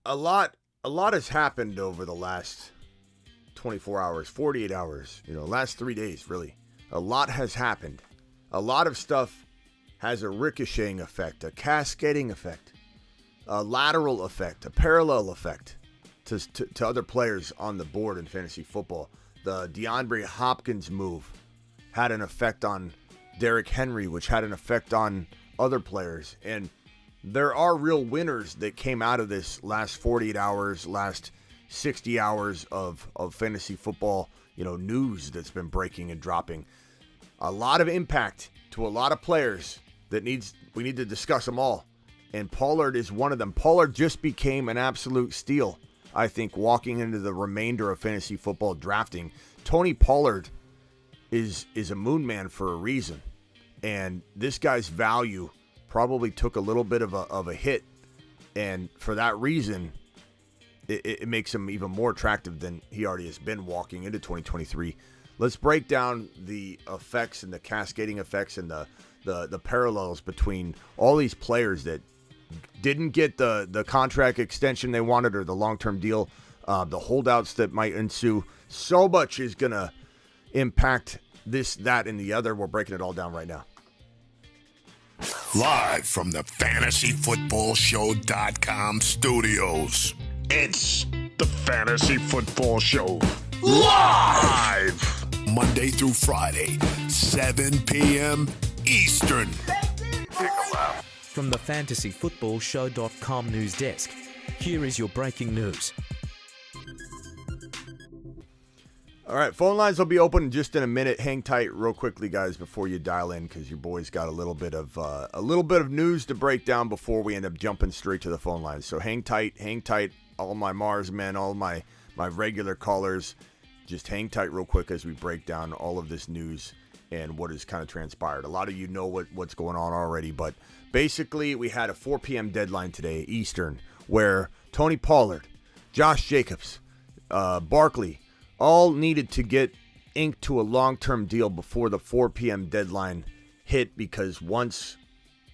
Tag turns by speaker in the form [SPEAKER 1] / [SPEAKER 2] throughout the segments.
[SPEAKER 1] a lot has happened over the last 24 hours, 48 hours, last 3 days, really. A lot has happened. A lot of stuff has a ricocheting effect, a cascading effect, a lateral effect, a parallel effect to other players on the board in fantasy football. The DeAndre Hopkins move had an effect on Derrick Henry, which had an effect on other players. And there are real winners that came out of this last 48 hours, last 60 hours of fantasy football, news that's been breaking and dropping. A lot of impact to a lot of players that we need to discuss them all. And Pollard is one of them. Pollard just became an absolute steal, I think, walking into the remainder of fantasy football drafting. Tony Pollard is a moon man for a reason. And this guy's value probably took a little bit of a hit. And for that reason, it makes him even more attractive than he already has been walking into 2023. Let's break down the effects and the cascading effects and the parallels between all these players that didn't get the contract extension they wanted or the long-term deal, the holdouts that might ensue. So much is going to impact this, that, and the other. We're breaking it all down right now.
[SPEAKER 2] Live from the FantasyFootballShow.com studios, it's the Fantasy Football Show. Live! Monday through Friday, 7 p.m. Eastern.
[SPEAKER 3] From the FantasyFootballShow.com news desk, here is your breaking news.
[SPEAKER 1] All right, phone lines will be open just in a minute. Hang tight real quickly, guys, before you dial in, because your boy's got a little bit of news to break down before we end up jumping straight to the phone lines. So hang tight, all my Mars men, all my regular callers. Just hang tight real quick as we break down all of this news and what has kind of transpired. A lot of you know what's going on already, but basically we had a 4 p.m. deadline today, Eastern, where Tony Pollard, Josh Jacobs, Barkley, all needed to get inked to a long-term deal before the 4 p.m. deadline hit, because once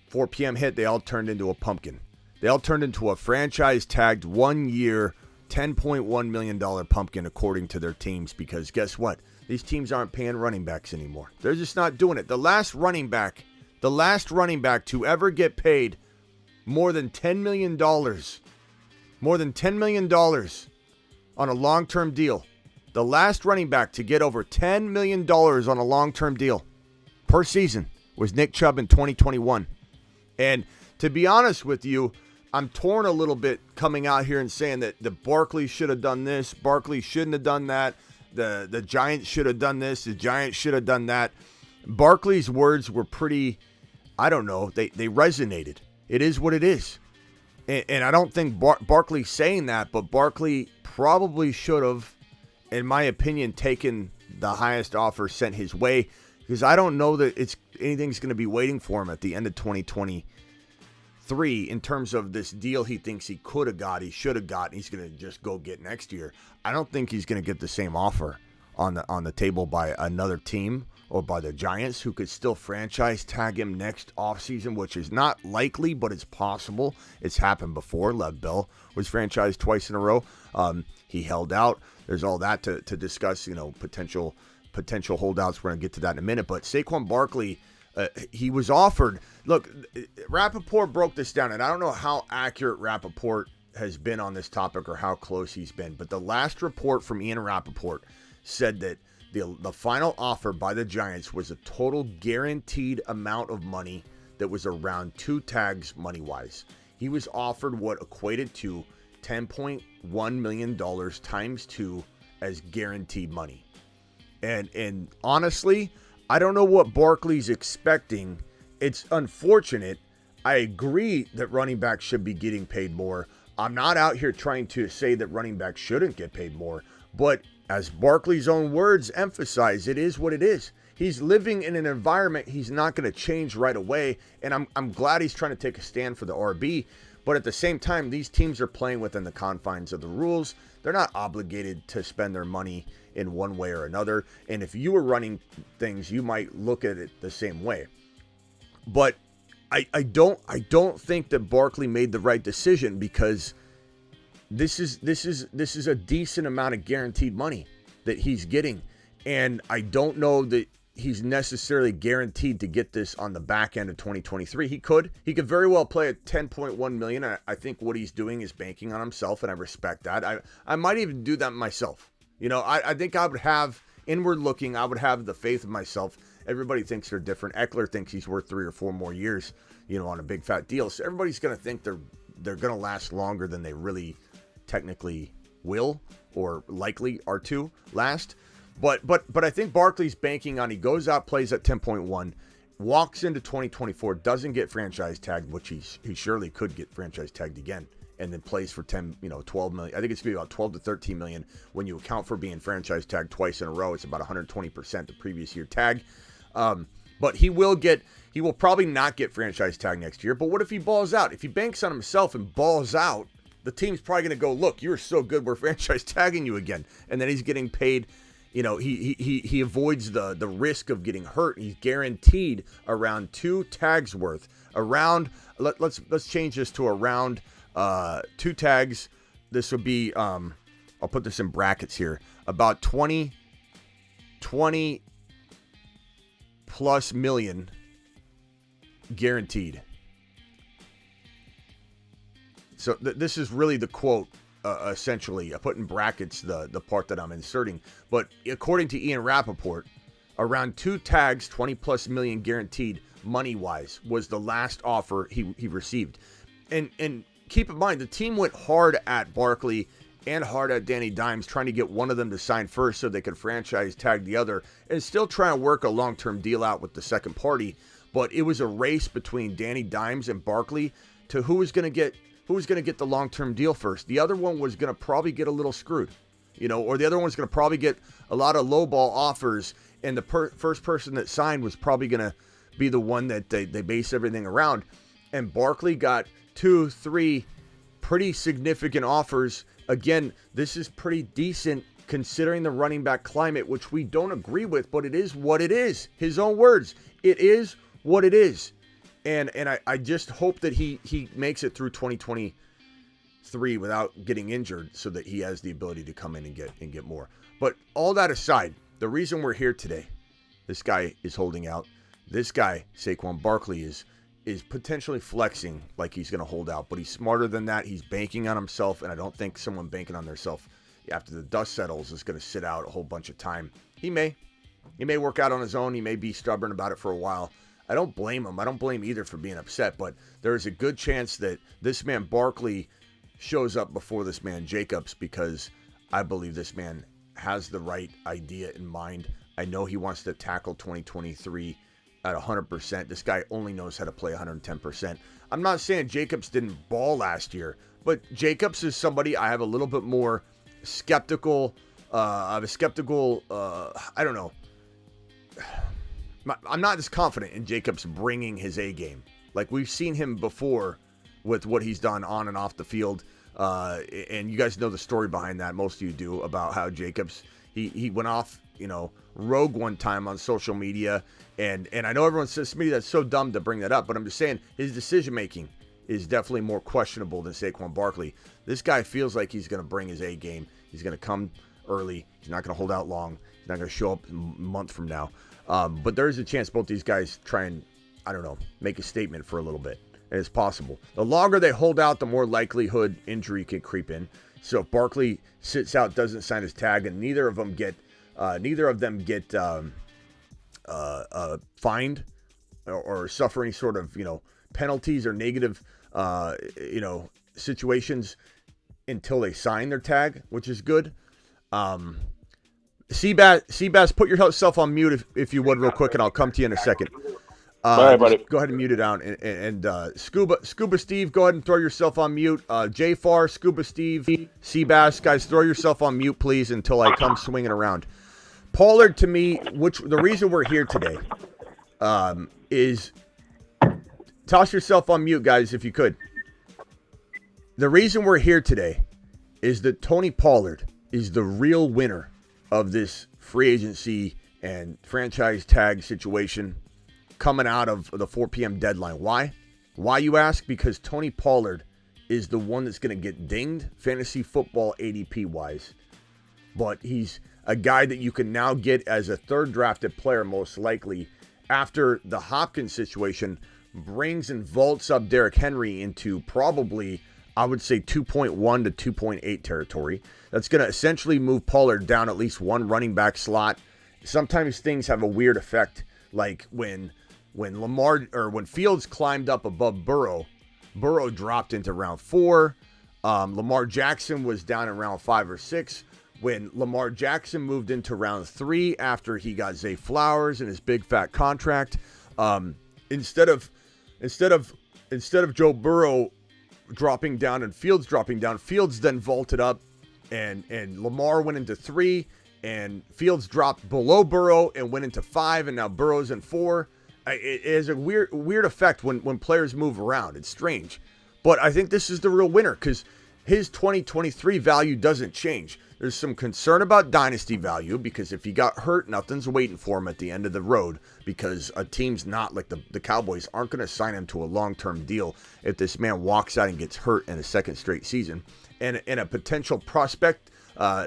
[SPEAKER 1] 4 p.m. hit, they all turned into a pumpkin. They all turned into a franchise-tagged 1-year, $10.1 million pumpkin, according to their teams, because guess what? These teams aren't paying running backs anymore. They're just not doing it. The last running back to ever get paid more than $10 million on a long-term deal. The last running back to get over $10 million on a long-term deal per season was Nick Chubb in 2021. And to be honest with you, I'm torn a little bit coming out here and saying that the Barkley should have done this, Barkley shouldn't have done that, the Giants should have done this, the Giants should have done that. Barkley's words were pretty, I don't know, they resonated. It is what it is. And I don't think Barkley's saying that, but Barkley probably should have, in my opinion, taken the highest offer sent his way, because I don't know that anything's going to be waiting for him at the end of 2023 in terms of this deal he thinks he could have got, he should have got, and he's going to just go get next year. I don't think he's going to get the same offer on the table by another team or by the Giants, who could still franchise tag him next offseason, which is not likely, but it's possible. It's happened before. Lev Bell was franchised twice in a row. He held out. There's all that to discuss, potential holdouts. We're going to get to that in a minute. But Saquon Barkley, he was offered. Look, Rappaport broke this down, and I don't know how accurate Rappaport has been on this topic or how close he's been, but the last report from Ian Rappaport said that the final offer by the Giants was a total guaranteed amount of money that was around 2 tags money-wise. He was offered what equated to $10.1 million times 2 as guaranteed money. And honestly, I don't know what Barkley's expecting. It's unfortunate. I agree that running backs should be getting paid more. I'm not out here trying to say that running backs shouldn't get paid more, but as Barkley's own words emphasize, it is what it is. He's living in an environment he's not going to change right away, and I'm glad he's trying to take a stand for the RB, but at the same time, these teams are playing within the confines of the rules. They're not obligated to spend their money in one way or another, and if you were running things, you might look at it the same way. But I don't think that Barkley made the right decision, because this is a decent amount of guaranteed money that he's getting. And I don't know that he's necessarily guaranteed to get this on the back end of 2023. He could very well play at 10.1 million. I think what he's doing is banking on himself, and I respect that. I might even do that myself. You know, I think I would have, inward looking, I would have the faith of myself. Everybody thinks they're different. Eckler thinks he's worth 3 or 4 more years, you know, on a big fat deal. So everybody's going to think they're going to last longer than they really technically will or likely are to last. But I think Barkley's banking on, he goes out, plays at 10.1, walks into 2024, doesn't get franchise tagged, which he surely could get franchise tagged again, and then plays for 12 million. I think it's going to be about 12 to 13 million when you account for being franchise tagged twice in a row. It's about 120% the previous year tag. But he will probably not get franchise tag next year. But what if he balls out? If he banks on himself and balls out, the team's probably going to go, look, you're so good, we're franchise tagging you again. And then he's getting paid. You know, he avoids the risk of getting hurt. He's guaranteed around 2 tags worth. Around, let's change this to around 2 tags. This would be, I'll put this in brackets here, about 20 plus million guaranteed. So this is really the quote. Essentially, I put in brackets the part that I'm inserting. But according to Ian Rappaport, around 2 tags, 20 plus million guaranteed money-wise was the last offer he received. And keep in mind, the team went hard at Barkley and hard at Danny Dimes, trying to get one of them to sign first so they could franchise tag the other, and still trying to work a long-term deal out with the second party. But it was a race between Danny Dimes and Barkley to who was going to get the long-term deal first. The other one was going to probably get a little screwed, you know, or the other one's going to probably get a lot of lowball offers, and the first person that signed was probably going to be the one that they base everything around. And Barkley got 2, 3 pretty significant offers. Again, this is pretty decent considering the running back climate, which we don't agree with, but it is what it is. His own words. It is what it is. And I just hope that he makes it through 2023 without getting injured so that he has the ability to come in and get more. But all that aside, the reason we're here today, this guy is holding out. This guy, Saquon Barkley, is potentially flexing like he's going to hold out. But he's smarter than that. He's banking on himself, and I don't think someone banking on themselves after the dust settles is going to sit out a whole bunch of time. He may work out on his own. He may be stubborn about it for a while. I don't blame him. I don't blame either for being upset, but there is a good chance that this man Barkley shows up before this man Jacobs, because I believe this man has the right idea in mind. I know he wants to tackle 2023 at 100%. This guy only knows how to play 110%. I'm not saying Jacobs didn't ball last year, but Jacobs is somebody I have a little bit more skeptical. I don't know. I'm not as confident in Jacobs bringing his A game. Like, we've seen him before with what he's done on and off the field. And you guys know the story behind that. Most of you do, about how Jacobs, he went off, rogue one time on social media. And I know everyone says to me that's so dumb to bring that up, but I'm just saying his decision-making is definitely more questionable than Saquon Barkley. This guy feels like he's going to bring his A game. He's going to come early. He's not going to hold out long. He's not going to show up a month from now. But there is a chance both these guys try and, make a statement for a little bit. And it's possible. The longer they hold out, the more likelihood injury can creep in. So if Barkley sits out, doesn't sign his tag, and neither of them get fined or suffer any sort of, penalties or negative, situations until they sign their tag, which is good. Seabass, put yourself on mute if you would, real quick, and I'll come to you in a second.
[SPEAKER 4] All right, buddy.
[SPEAKER 1] Go ahead and mute it down. And Scuba Steve, go ahead and throw yourself on mute. J-Far, Scuba Steve, Seabass, guys, throw yourself on mute, please, until I come swinging around. Pollard, to me, which the reason we're here today, is toss yourself on mute, guys, if you could. The reason we're here today is that Tony Pollard is the real winner of this free agency and franchise tag situation coming out of the 4 p.m. deadline. Why? Why, you ask? Because Tony Pollard is the one that's going to get dinged fantasy football ADP-wise. But he's a guy that you can now get as a third drafted player most likely after the Hopkins situation brings and vaults up Derrick Henry into probably, I would say, 2.1 to 2.8 territory. That's going to essentially move Pollard down at least one running back slot. Sometimes things have a weird effect, like when Fields climbed up above Burrow dropped into round 4. Lamar Jackson was down in round 5 or 6. When Lamar Jackson moved into round 3 after he got Zay Flowers and his big fat contract, instead of Joe Burrow dropping down and Fields dropping down, Fields then vaulted up and Lamar went into 3 and Fields dropped below Burrow and went into 5, and now Burrow's in 4. It is a weird effect when players move around. It's strange. But I think this is the real winner because his 2023 value doesn't change. There's some concern about dynasty value because if he got hurt, nothing's waiting for him at the end of the road because a team's not like the Cowboys aren't going to sign him to a long-term deal if this man walks out and gets hurt in a second straight season. And a potential prospect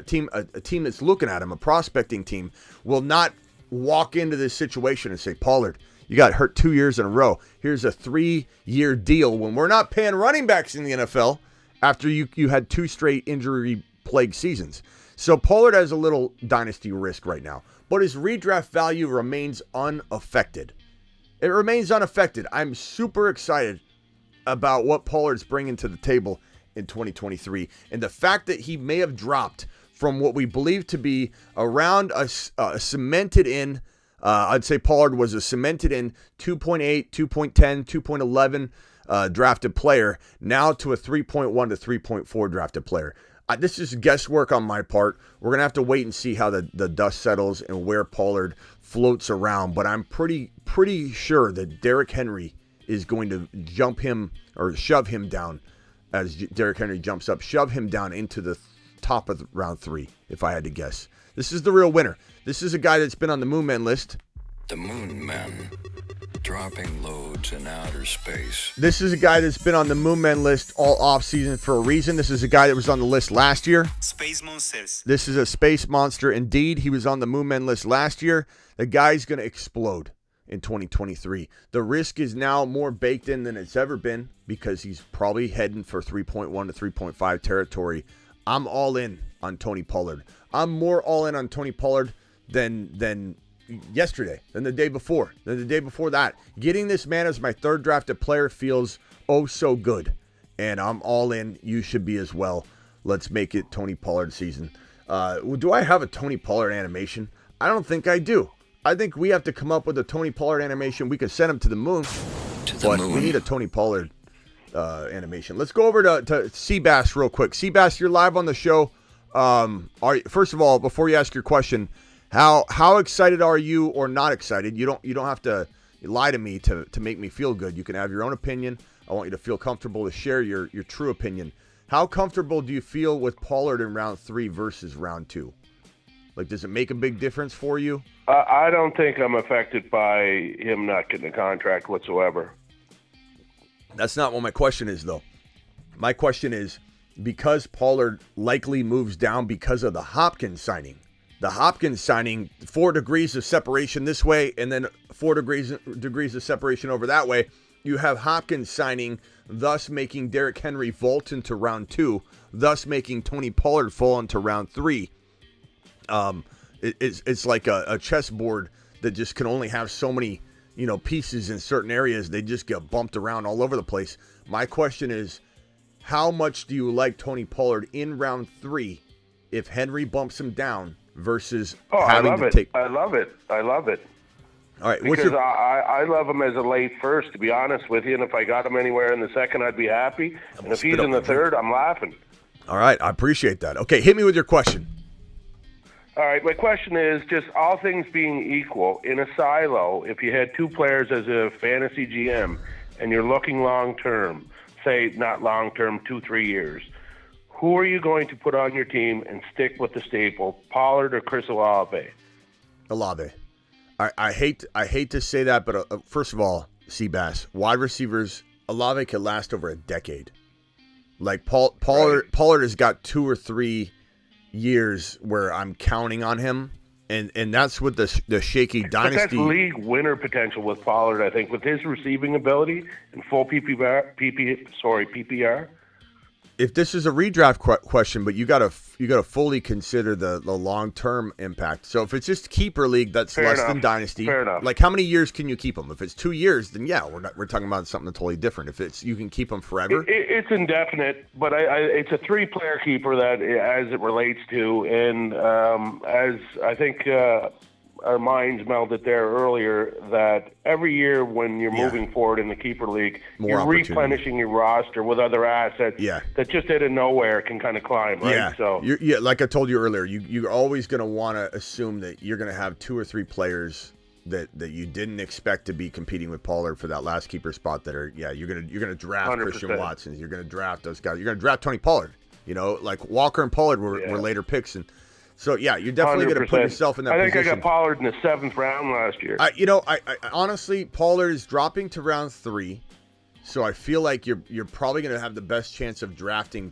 [SPEAKER 1] team, a team that's looking at him, a prospecting team, will not walk into this situation and say, Pollard, you got hurt 2 years in a row. Here's a 3-year deal when we're not paying running backs in the NFL after you had 2 straight injury-plagued seasons. So Pollard has a little dynasty risk right now, but his redraft value remains unaffected. It remains unaffected. I'm super excited about what Pollard's bringing to the table in 2023, and the fact that he may have dropped from what we believe to be around a cemented in, I'd say Pollard was a cemented in 2.8, 2.10, 2.11 drafted player, now to a 3.1 to 3.4 drafted player. This is guesswork on my part. We're going to have to wait and see how the dust settles and where Pollard floats around, but I'm pretty sure that Derrick Henry is going to jump him or shove him down as Derrick Henry jumps up, shove him down into the top of round 3, if I had to guess. This is the real winner. This is a guy that's been on the Moon Man list.
[SPEAKER 4] The Moon Men, dropping loads in outer space.
[SPEAKER 1] This is a guy that's been on the Moon Man list all offseason for a reason. This is a guy that was on the list last year.
[SPEAKER 5] Space Monsters.
[SPEAKER 1] This is a space monster indeed. He was on the Moon Man list last year. The guy's going to explode in 2023. The risk is now more baked in than it's ever been because he's probably heading for 3.1 to 3.5 territory. I'm all in on Tony Pollard. I'm more all in on Tony Pollard than yesterday, than the day before, than the day before that. Getting this man as my third drafted player feels oh so good. And I'm all in. You should be as well. Let's make it Tony Pollard season. Do I have a Tony Pollard animation? I don't think I do. I think we have to come up with a Tony Pollard animation. We can send him to the moon. We need a Tony Pollard animation. Let's go over to Seabass real quick. Seabass, you're live on the show. First of all, before you ask your question, how excited are you or not excited? You don't have to lie to me to make me feel good. You can have your own opinion. I want you to feel comfortable to share your true opinion. How comfortable do you feel with Pollard in round 3 versus round 2? Like, does it make a big difference for you?
[SPEAKER 6] I don't think I'm affected by him not getting a contract whatsoever.
[SPEAKER 1] That's not what my question is, though. My question is, because Pollard likely moves down because of the Hopkins signing. The Hopkins signing, 4 degrees of separation this way, and then 4 degrees of separation over that way. You have Hopkins signing, thus making Derrick Henry vault into round 2, thus making Tony Pollard fall into round 3. It's like a chessboard that just can only have so many, pieces in certain areas. They just get bumped around all over the place. My question is, how much do you like Tony Pollard in round 3 if Henry bumps him down versus having to take?
[SPEAKER 6] I love it. All right. Because I love him as a late first, to be honest with you. And if I got him anywhere in the second, I'd be happy. And if he's in the third, I'm laughing.
[SPEAKER 1] All right. I appreciate that. Okay. Hit me with your question.
[SPEAKER 6] All right, my question is, just all things being equal, in a silo, if you had 2 players as a fantasy GM and you're looking long-term, say not long-term, 2-3 years, who are you going to put on your team and stick with the staple, Pollard or Chris Olave?
[SPEAKER 1] Olave. I hate to say that, but first of all, Seabass, wide receivers, Olave could last over a decade. Like Pollard has got 2 or 3 years where I'm counting on him, and that's with the shaky dynasty.
[SPEAKER 6] But that's league winner potential with Pollard, I think, with his receiving ability and full PPR.
[SPEAKER 1] If this is a redraft question, but you gotta fully consider the long-term impact. So if it's just keeper league, that's
[SPEAKER 6] Fair
[SPEAKER 1] less
[SPEAKER 6] enough.
[SPEAKER 1] than dynasty.
[SPEAKER 6] Fair enough.
[SPEAKER 1] Like, how many years can you keep them? If it's 2 years, then yeah, we're talking about something totally different. If it's you can keep them forever,
[SPEAKER 6] It's indefinite, but it's a 3-player keeper that, as it relates to, and as I think our minds melded there earlier, that every year when you're moving forward in the keeper league, you're replenishing your roster with other assets that just out of nowhere can kind of climb, right?
[SPEAKER 1] Yeah.
[SPEAKER 6] So
[SPEAKER 1] like I told you earlier, you're always going to want to assume that you're going to have 2 or 3 players that you didn't expect to be competing with Pollard for that last keeper spot. You're gonna draft
[SPEAKER 6] 100%.
[SPEAKER 1] Christian Watson. You're gonna draft those guys. You're gonna draft Tony Pollard. Like Walker and Pollard were later picks, and so you're definitely
[SPEAKER 6] 100%.
[SPEAKER 1] going to put yourself in that position.
[SPEAKER 6] I got Pollard in the 7th round last year.
[SPEAKER 1] I honestly, Pollard is dropping to round 3, so I feel like you're probably going to have the best chance of drafting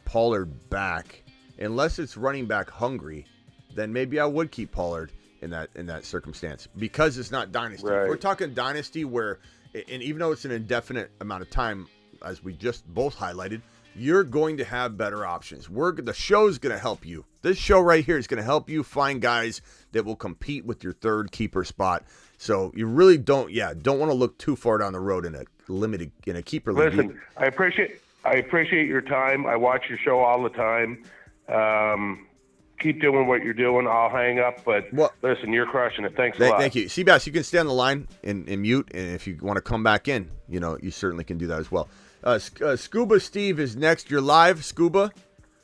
[SPEAKER 1] Pollard back, unless it's running back hungry. Then maybe I would keep Pollard in that circumstance, because it's not dynasty.
[SPEAKER 6] Right.
[SPEAKER 1] We're talking dynasty where, and even though it's an indefinite amount of time, as we just both highlighted, you're going to have better options. The show's going to help you. This show right here is going to help you find guys that will compete with your 3rd keeper spot. So you really don't want to look too far down the road in a keeper league.
[SPEAKER 6] Listen, I appreciate your time. I watch your show all the time. Keep doing what you're doing. I'll hang up, but listen, you're crushing it. Thanks a lot.
[SPEAKER 1] Thank you. Seabass, you can stay on the line and mute, and if you want to come back in, you certainly can do that as well. Scuba Steve is next. You're live, Scuba.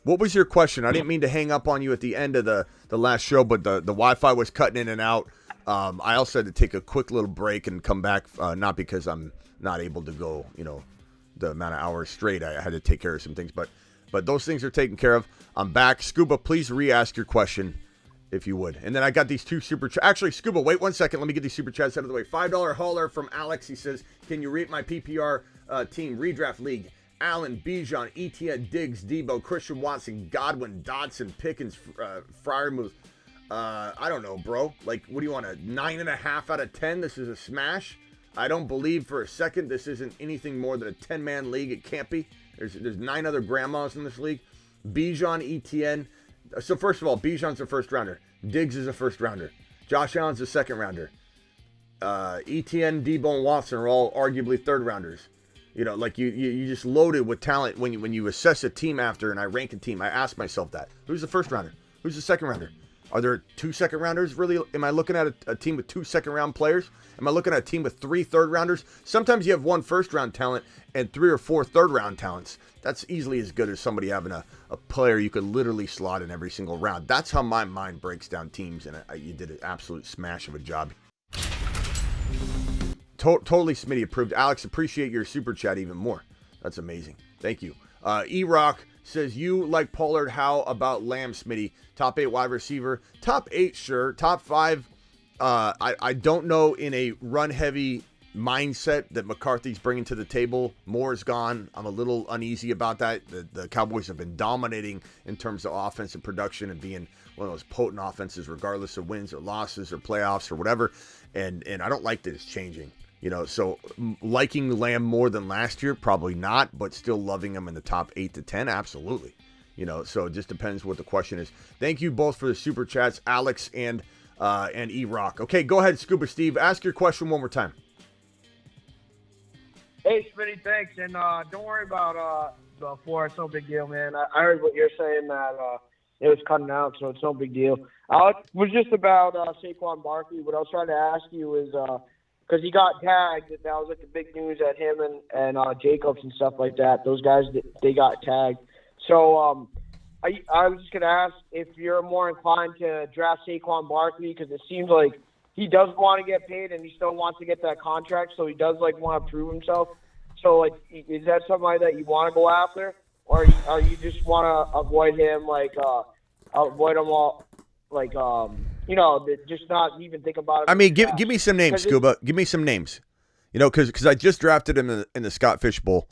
[SPEAKER 1] What was your question? I didn't mean to hang up on you at the end of the last show, but the Wi-Fi was cutting in and out. I also had to take a quick little break and come back, not because I'm not able to go, the amount of hours straight. I had to take care of some things, but those things are taken care of. I'm back. Scuba, please re-ask your question, if you would. And then I got these 2 super chats. Actually, Scuba, wait 1 second. Let me get these super chats out of the way. $5 hauler from Alex. He says, can you rate my PPR team redraft league? Allen, Bijan, Etienne, Diggs, Debo, Christian Watson, Godwin, Dodson, Pickens, Freiermuth. I don't know, bro. Like, what do you want, a 9.5 out of 10? This is a smash. I don't believe for a second this isn't anything more than a 10-man league. It can't be. There's 9 other grandmas in this league. Bijan, Etienne. So first of all, Bijan's a first rounder. Diggs is a first rounder. Josh Allen's a second rounder. Etienne, Debo, and Watson are all arguably third rounders. Like you just loaded with talent when you assess a team after, and I rank a team. I ask myself that. Who's the first rounder? Who's the second rounder? Are there 2 second rounders? Really? Am I looking at a team with 2 second round players? Am I looking at a team with 3 third rounders? Sometimes you have 1 first round talent and 3 or 4 third round talents. That's easily as good as somebody having a player you could literally slot in every single round. That's how my mind breaks down teams, and you did an absolute smash of a job. Totally Smitty approved. Alex, appreciate your super chat even more. That's amazing. Thank you. E-Rock says, you like Pollard. How about Lamb, Smitty? Top 8 wide receiver. Top 8, sure. Top 5. I don't know, in a run-heavy mindset that McCarthy's bringing to the table. Moore's gone. I'm a little uneasy about that. The Cowboys have been dominating in terms of offensive production and being one of those potent offenses, regardless of wins or losses or playoffs or whatever. And I don't like that it's changing. So liking Lamb more than last year, probably not, but still loving him in the top 8 to 10, absolutely. So it just depends what the question is. Thank you both for the super chats, Alex and E-Rock. Okay, go ahead, Scuba Steve. Ask your question one more time.
[SPEAKER 5] Hey, Smitty, thanks. And don't worry about Flores. No big deal, man. I heard what you're saying, that it was cutting out, so it's no big deal. It was just about Saquon Barkley. What I was trying to ask you is, because he got tagged, and that was like the big news at him and Jacobs and stuff like that. Those guys, they got tagged. So I was just going to ask if you're more inclined to draft Saquon Barkley, because it seems like he does want to get paid and he still wants to get that contract, so he does want to prove himself. So is that somebody that you want to go after, or you just want to avoid him, avoid him all, just not even think about it?
[SPEAKER 1] I mean, give me some names, Scuba. Give me some names. Because I just drafted him in the Scott Fish Bowl.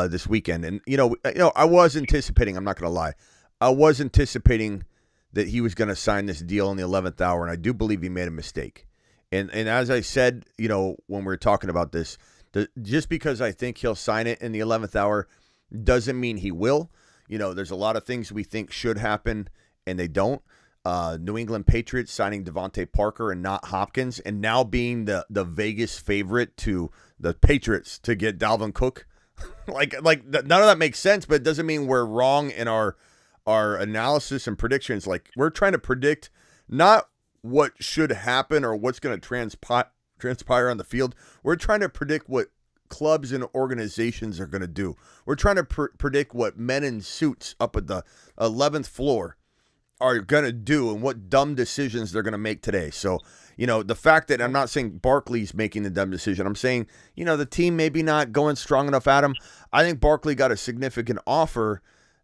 [SPEAKER 1] this weekend. And, I was anticipating, I'm not going to lie, I was anticipating that he was going to sign this deal in the 11th hour, and I do believe he made a mistake. And as I said, when we were talking about this, just because I think he'll sign it in the 11th hour doesn't mean he will. There's a lot of things we think should happen, and they don't. New England Patriots signing Devontae Parker and not Hopkins, and now being the Vegas favorite to the Patriots to get Dalvin Cook. like none of that makes sense, but it doesn't mean we're wrong in our analysis and predictions. Like, we're trying to predict not what should happen or what's going to transpire on the field. We're trying to predict what clubs and organizations are going to do. We're trying to predict what men in suits up at the 11th floor are going to do and what dumb decisions they're going to make today. So, the fact that I'm not saying Barkley's making the dumb decision, I'm saying, the team maybe not going strong enough at him. I think Barkley got a significant offer,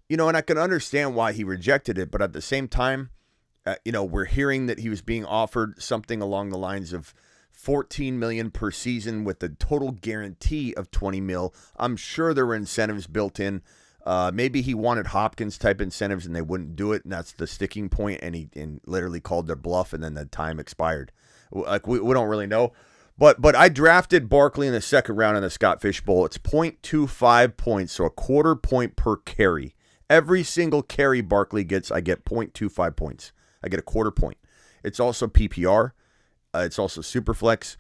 [SPEAKER 1] and I can understand why he rejected it. But at the same time, we're hearing that he was being offered something along the lines of $14 million per season with a total guarantee of $20 million. I'm sure there were incentives built in. Maybe he wanted Hopkins type incentives and they wouldn't do it, and that's the sticking point. And he literally called their bluff, and then the time expired. Like, we don't really know. But I drafted Barkley in the second round in the Scott Fish Bowl. It's 0.25 points, so a quarter point per carry. Every single carry Barkley gets, I get 0.25 points. I get a quarter point. It's also PPR. It's also Superflex.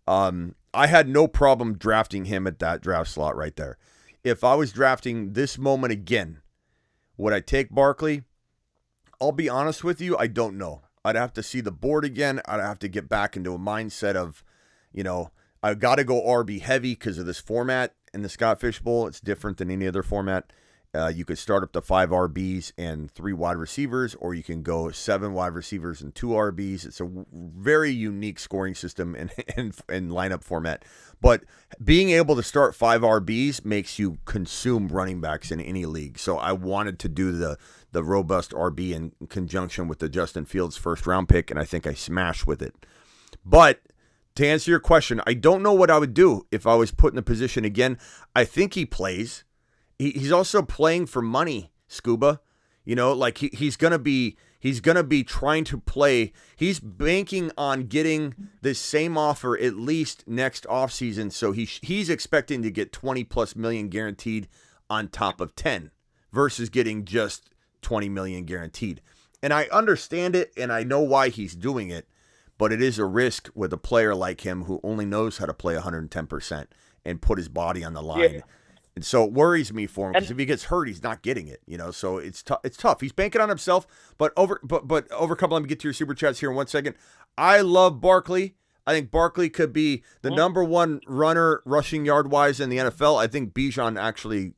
[SPEAKER 1] I had no problem drafting him at that draft slot right there. If I was drafting this moment again, would I take Barkley? I'll be honest with you, I don't know. I'd have to see the board again. I'd have to get back into a mindset of, I've got to go RB heavy because of this format in the Scott Fish Bowl. It's different than any other format. You could start up to 5 RBs and 3 wide receivers, or you can go 7 wide receivers and 2 RBs. It's a very unique scoring system and lineup format. But being able to start 5 RBs makes you consume running backs in any league. So I wanted to do the robust RB in conjunction with the Justin Fields first round pick, and I think I smashed with it. But to answer your question, I don't know what I would do if I was put in the position again. I think he plays. He's also playing for money, Scuba. He's gonna be trying to play. He's banking on getting this same offer at least next offseason. So he's expecting to get 20 plus million guaranteed on top of 10 versus getting just 20 million guaranteed. And I understand it, and I know why he's doing it, but it is a risk with a player like him who only knows how to play 110% and put his body on the line. Yeah. And so it worries me for him because if he gets hurt, he's not getting it, So it's tough. He's banking on himself. But Overcome, let me get to your super chats here in 1 second. I love Barkley. I think Barkley could be the number one runner rushing yard wise in the NFL. I think Bijan actually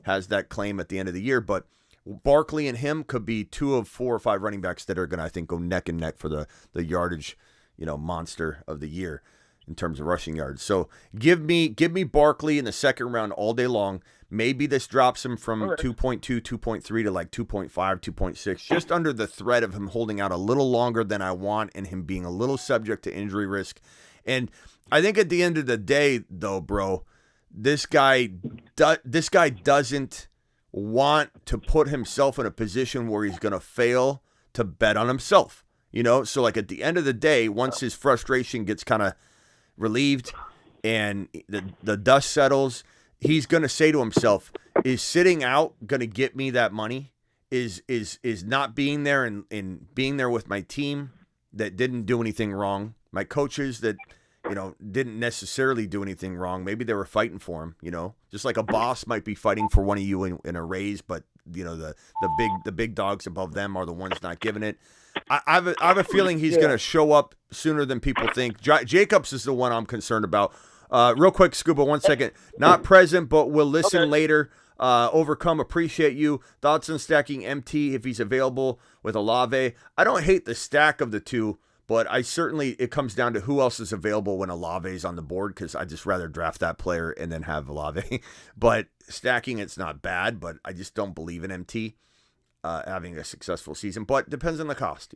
[SPEAKER 1] has that claim at the end of the year. But Barkley and him could be 2 of 4 or 5 running backs that are going to, I think, go neck and neck for the yardage, monster of the year in terms of rushing yards. So give me Barkley in the second round all day long. Maybe this drops him from 2.2, 2.3 to like 2.5, 2.6, just under the threat of him holding out a little longer than I want and him being a little subject to injury risk. And I think at the end of the day, though, bro, this guy doesn't want to put himself in a position where he's going to fail to bet on himself, So like at the end of the day, once his frustration gets kind of relieved and the dust settles, he's going to say to himself, is sitting out going to get me that money? Is not being there and being there with my team that didn't do anything wrong, my coaches that didn't necessarily do anything wrong, maybe they were fighting for him, just like a boss might be fighting for one of you in a raise, but the big dogs above them are the ones not giving it. I have a feeling he's going to show up sooner than people think. Jacobs is the one I'm concerned about. Real quick, Scuba, 1 second. Not present, but will listen later. Overcome, appreciate you. Thoughts on stacking MT if he's available with Olave? I don't hate the stack of the two, but it comes down to who else is available when Olave is on the board, because I just rather draft that player and then have Olave. But stacking, it's not bad, but I just don't believe in MT. Having a successful season, but depends on the cost,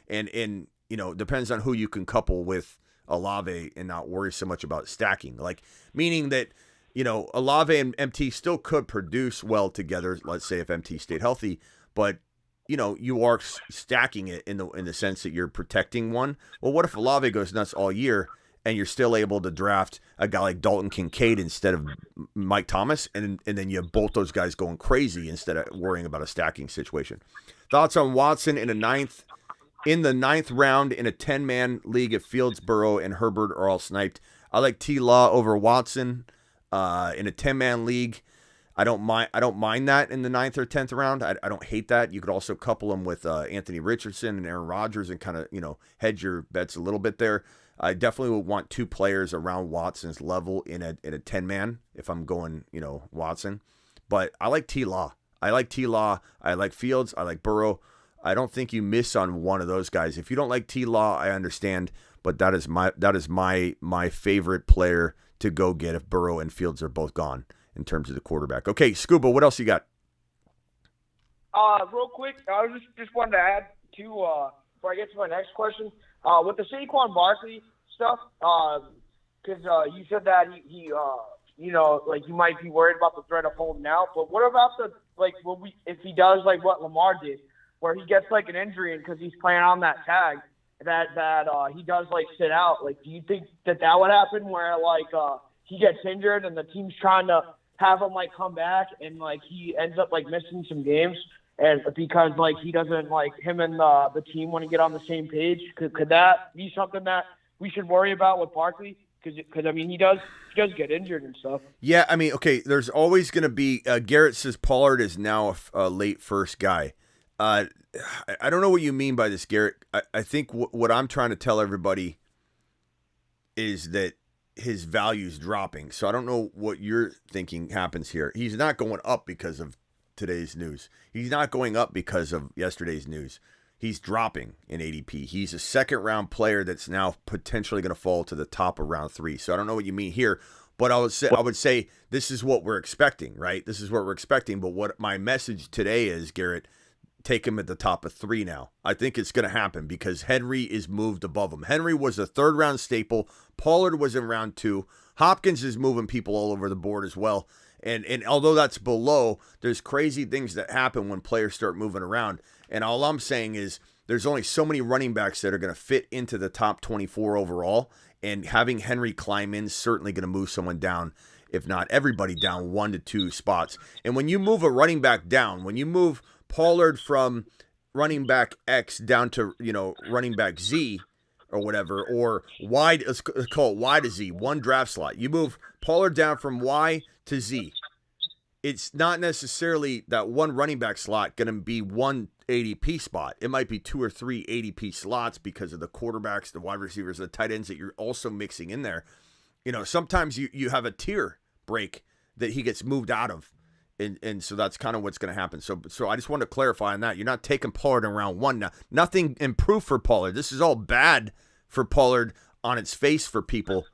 [SPEAKER 1] and depends on who you can couple with Olave and not worry so much about stacking. Like, meaning that Olave and MT still could produce well together. Let's say if MT stayed healthy, but you are stacking it in the sense that you're protecting one. Well, what if Olave goes nuts all year and you're still able to draft a guy like Dalton Kincaid instead of Mike Thomas, and then you have both those guys going crazy instead of worrying about a stacking situation. Thoughts on Watson in the ninth round in a 10-man league if Fields, Burrow, and Herbert are all sniped? I like T-Law over Watson in a 10-man league. I don't mind that in the 9th or 10th round. I don't hate that. You could also couple them with Anthony Richardson and Aaron Rodgers and kind of hedge your bets a little bit there. I definitely would want 2 players around Watson's level in a 10-man if I'm going Watson. But I like T-Law. I like Fields. I like Burrow. I don't think you miss on one of those guys. If you don't like T-Law, I understand, but that is my favorite player to go get if Burrow and Fields are both gone in terms of the quarterback. Okay, Scuba, what else you got?
[SPEAKER 5] Real quick, I was just wanted to add to before I get to my next question with the Saquon Barkley stuff, because you said that he you might be worried about the threat of holding out, but what about if he does like what Lamar did, where he gets like an injury and because he's playing on that tag that he does like sit out? Like, do you think that would happen where he gets injured and the team's trying to have him like come back and like he ends up like missing some games and because like he doesn't like him and the team want to get on the same page? Could that be something that we should worry about with Barkley? Because I mean he does get injured and stuff.
[SPEAKER 1] Yeah, I mean, okay, there's always going to be Garrett says Pollard is now a late first guy. I don't know what you mean by this, Garrett. I think what I'm trying to tell everybody is that his value's dropping. So I don't know what you're thinking happens here. He's not going up because of today's news. He's not going up because of yesterday's news. He's dropping in ADP. He's a second-round player that's now potentially going to fall to the top of round 3. So I don't know what you mean here, but I would say this is what we're expecting, right? This is what we're expecting. But what my message today is, Garrett, take him at the top of 3 now. I think it's going to happen because Henry is moved above him. Henry was a 3rd-round staple. Pollard was in round 2. Hopkins is moving people all over the board as well. And although that's below, there's crazy things that happen when players start moving around. And all I'm saying is there's only so many running backs that are going to fit into the top 24 overall. And having Henry climb in is certainly going to move someone down, if not everybody down 1 to 2 spots. And when you move a running back down, when you move Pollard from running back X down to, running back Z or whatever, or Y, let's call it Y to Z, 1 draft slot. You move Pollard down from Y to Z. It's not necessarily that 1 running back slot going to be 1 ADP spot. It might be 2 or 3 ADP slots because of the quarterbacks, the wide receivers, the tight ends that you're also mixing in there. Sometimes you have a tier break that he gets moved out of. And so that's kind of what's going to happen. So I just want to clarify on that. You're not taking Pollard in round 1 now. Nothing improved for Pollard. This is all bad for Pollard on its face for people,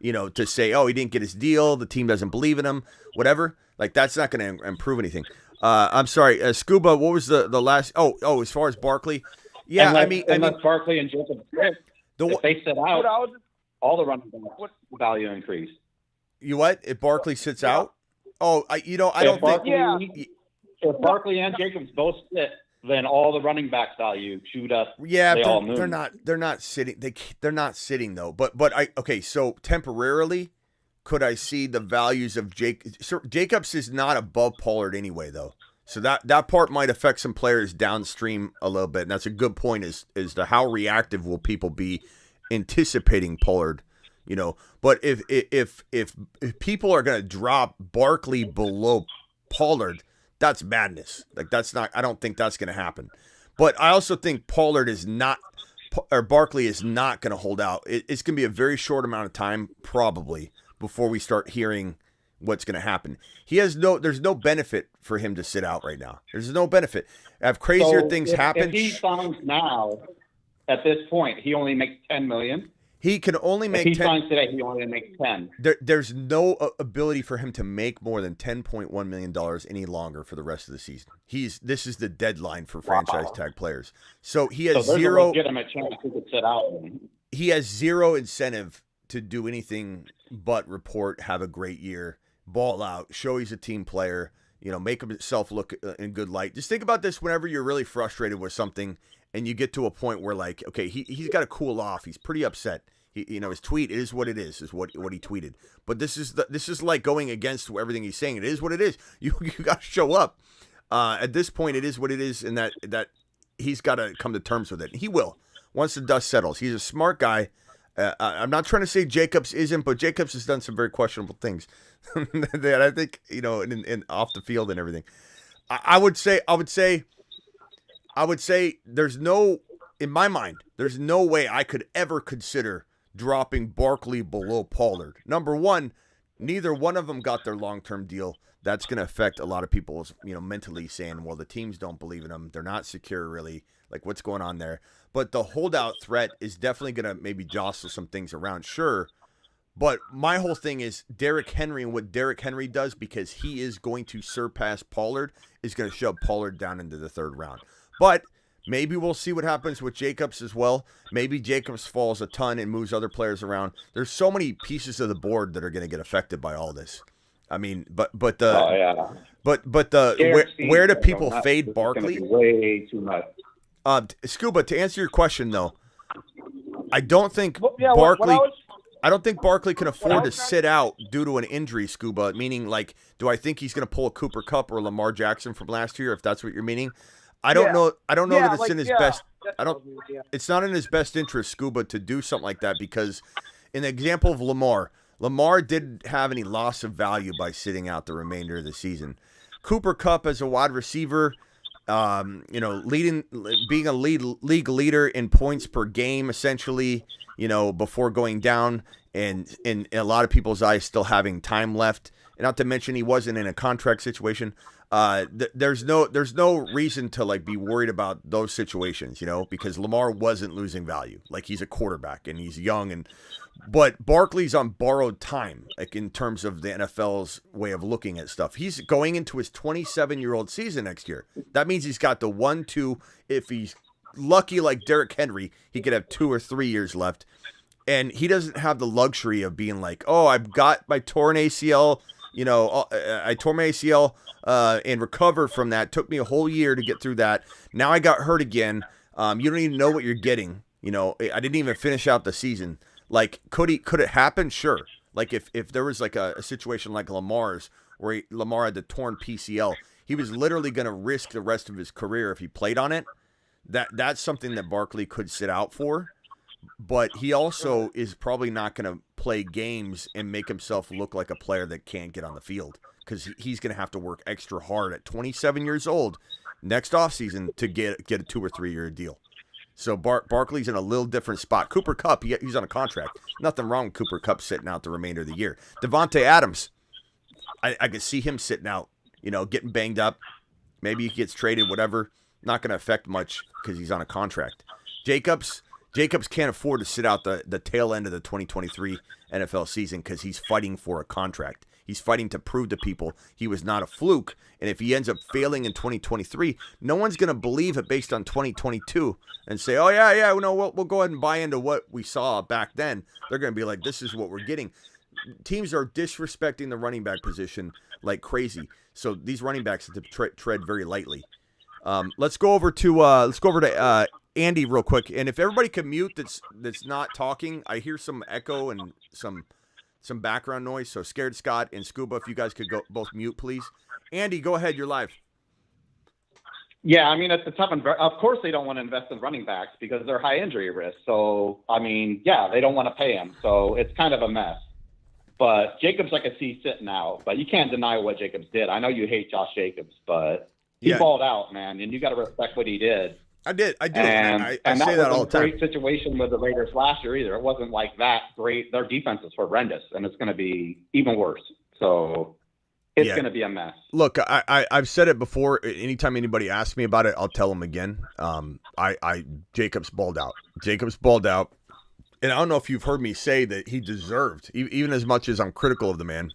[SPEAKER 1] to say, oh, he didn't get his deal. The team doesn't believe in him, whatever. Like, that's not going to improve anything. I'm sorry. Scuba, what was the last? Oh, as far as Barkley. Yeah, I mean,
[SPEAKER 7] Barkley and Jacob, if they sit out, all the running backs value increase.
[SPEAKER 1] You what? If Barkley sits out? Oh, I don't think.
[SPEAKER 5] Yeah.
[SPEAKER 7] If Barkley and Jacobs both sit, then all the running backs value shoot up.
[SPEAKER 1] Yeah, they're not sitting. They're not sitting though. But so temporarily, could I see the values of Jacobs is not above Pollard anyway though. So that part might affect some players downstream a little bit. And that's a good point is to how reactive will people be anticipating Pollard. But if people are going to drop Barkley below Pollard, that's madness. Like, that's not, I don't think that's going to happen. But I also think Barkley is not going to hold out. It's going to be a very short amount of time, probably, before we start hearing what's going to happen. There's no benefit for him to sit out right now. There's no benefit. Have crazier things happen.
[SPEAKER 7] If he signs now, at this point, he only makes $10 million.
[SPEAKER 1] He can only make.
[SPEAKER 7] If he signs today, he only makes 10.
[SPEAKER 1] There's no ability for him to make more than $10.1 million any longer for the rest of the season. This is the deadline for franchise tag players. So he has zero.
[SPEAKER 7] A legitimate chance he could sit out.
[SPEAKER 1] He has zero incentive to do anything but report, have a great year, ball out, show he's a team player, make himself look in good light. Just think about this whenever you're really frustrated with something and you get to a point where, like, okay, he's got to cool off. He's pretty upset. His tweet is what it is what he tweeted. But this is like going against everything he's saying. It is what it is. You got to show up. At this point, it is what it is, and that he's got to come to terms with it. He will once the dust settles. He's a smart guy. I'm not trying to say Jacobs isn't, but Jacobs has done some very questionable things that I think, in off the field and everything. I would say there's no, in my mind, there's no way I could ever consider dropping Barkley below Pollard. Number one, neither one of them got their long-term deal. That's going to affect a lot of people's, mentally saying, well, the teams don't believe in them. They're not secure, really. Like, what's going on there? But the holdout threat is definitely going to maybe jostle some things around, sure. But my whole thing is Derrick Henry and what Derrick Henry does, because he is going to surpass Pollard, is going to shove Pollard down into the third round. But maybe we'll see what happens with Jacobs as well. Maybe Jacobs falls a ton and moves other players around. There's so many pieces of the board that are going to get affected by all this. I mean, but where do people fade Barkley?
[SPEAKER 7] Way too much.
[SPEAKER 1] Scuba, to answer your question though, I don't think Barkley. I don't think Barkley can afford to sit out due to an injury, Scuba. Meaning, like, do I think he's going to pull a Cooper Kupp or Lamar Jackson from last year? If that's what you're meaning, I don't know. I don't know that it's in his best. It's not in his best interest, Scuba, to do something like that, because in the example of Lamar didn't have any loss of value by sitting out the remainder of the season. Cooper Kupp as a wide receiver, being a league leader in points per game, essentially, before going down, and in a lot of people's eyes still having time left. And not to mention he wasn't in a contract situation. There's no reason to, like, be worried about those situations, because Lamar wasn't losing value. Like, he's a quarterback and he's young, but Barkley's on borrowed time, like, in terms of the NFL's way of looking at stuff. He's going into his 27-year-old season next year. That means he's got the 1-2. If he's lucky like Derrick Henry, he could have 2 or 3 years left. And he doesn't have the luxury of being like, oh, I've got my torn ACL. I tore my ACL and recovered from that. Took me a whole year to get through that. Now I got hurt again. You don't even know what you're getting. I didn't even finish out the season. Like, could it happen? Sure. Like, if there was like a situation like Lamar's, where Lamar had the torn PCL, he was literally going to risk the rest of his career if he played on it. That's something that Barkley could sit out for. But he also is probably not going to play games and make himself look like a player that can't get on the field, because he's going to have to work extra hard at 27 years old next offseason to get a 2 or 3 year deal. So Barkley's in a little different spot. Cooper Kupp, he's on a contract. Nothing wrong with Cooper Kupp sitting out the remainder of the year. Devontae Adams, I could see him sitting out, getting banged up. Maybe he gets traded, whatever. Not going to affect much because he's on a contract. Jacobs can't afford to sit out the tail end of the 2023 NFL season because he's fighting for a contract. He's fighting to prove to people he was not a fluke. And if he ends up failing in 2023, no one's going to believe it based on 2022 and say, oh, yeah, we'll go ahead and buy into what we saw back then. They're going to be like, this is what we're getting. Teams are disrespecting the running back position like crazy. So these running backs have to tread very lightly. Let's go over to Andy real quick. And if everybody can mute that's not talking, I hear some echo and some background noise. So Scared Scott and Scuba, if you guys could go both mute, please. Andy, go ahead. You're live.
[SPEAKER 7] Yeah, I mean, it's a tough one. Of course, they don't want to invest in running backs because they're high injury risk. So, I mean, yeah, they don't want to pay him. So it's kind of a mess. But Jacobs, I could see sitting out. But you can't deny what Jacobs did. I know you hate Josh Jacobs, but he balled out, man. And you got to respect what he did.
[SPEAKER 1] I do.
[SPEAKER 7] And
[SPEAKER 1] I say that all the time.
[SPEAKER 7] Great situation with the Raiders last year either. It wasn't like that great. Their defense is horrendous, and it's going to be even worse. So it's going to be a mess. Look,
[SPEAKER 1] I've said it before. Anytime anybody asks me about it, I'll tell them again. Jacobs balled out. And I don't know if you've heard me say that he deserved, even as much as I'm critical of the man,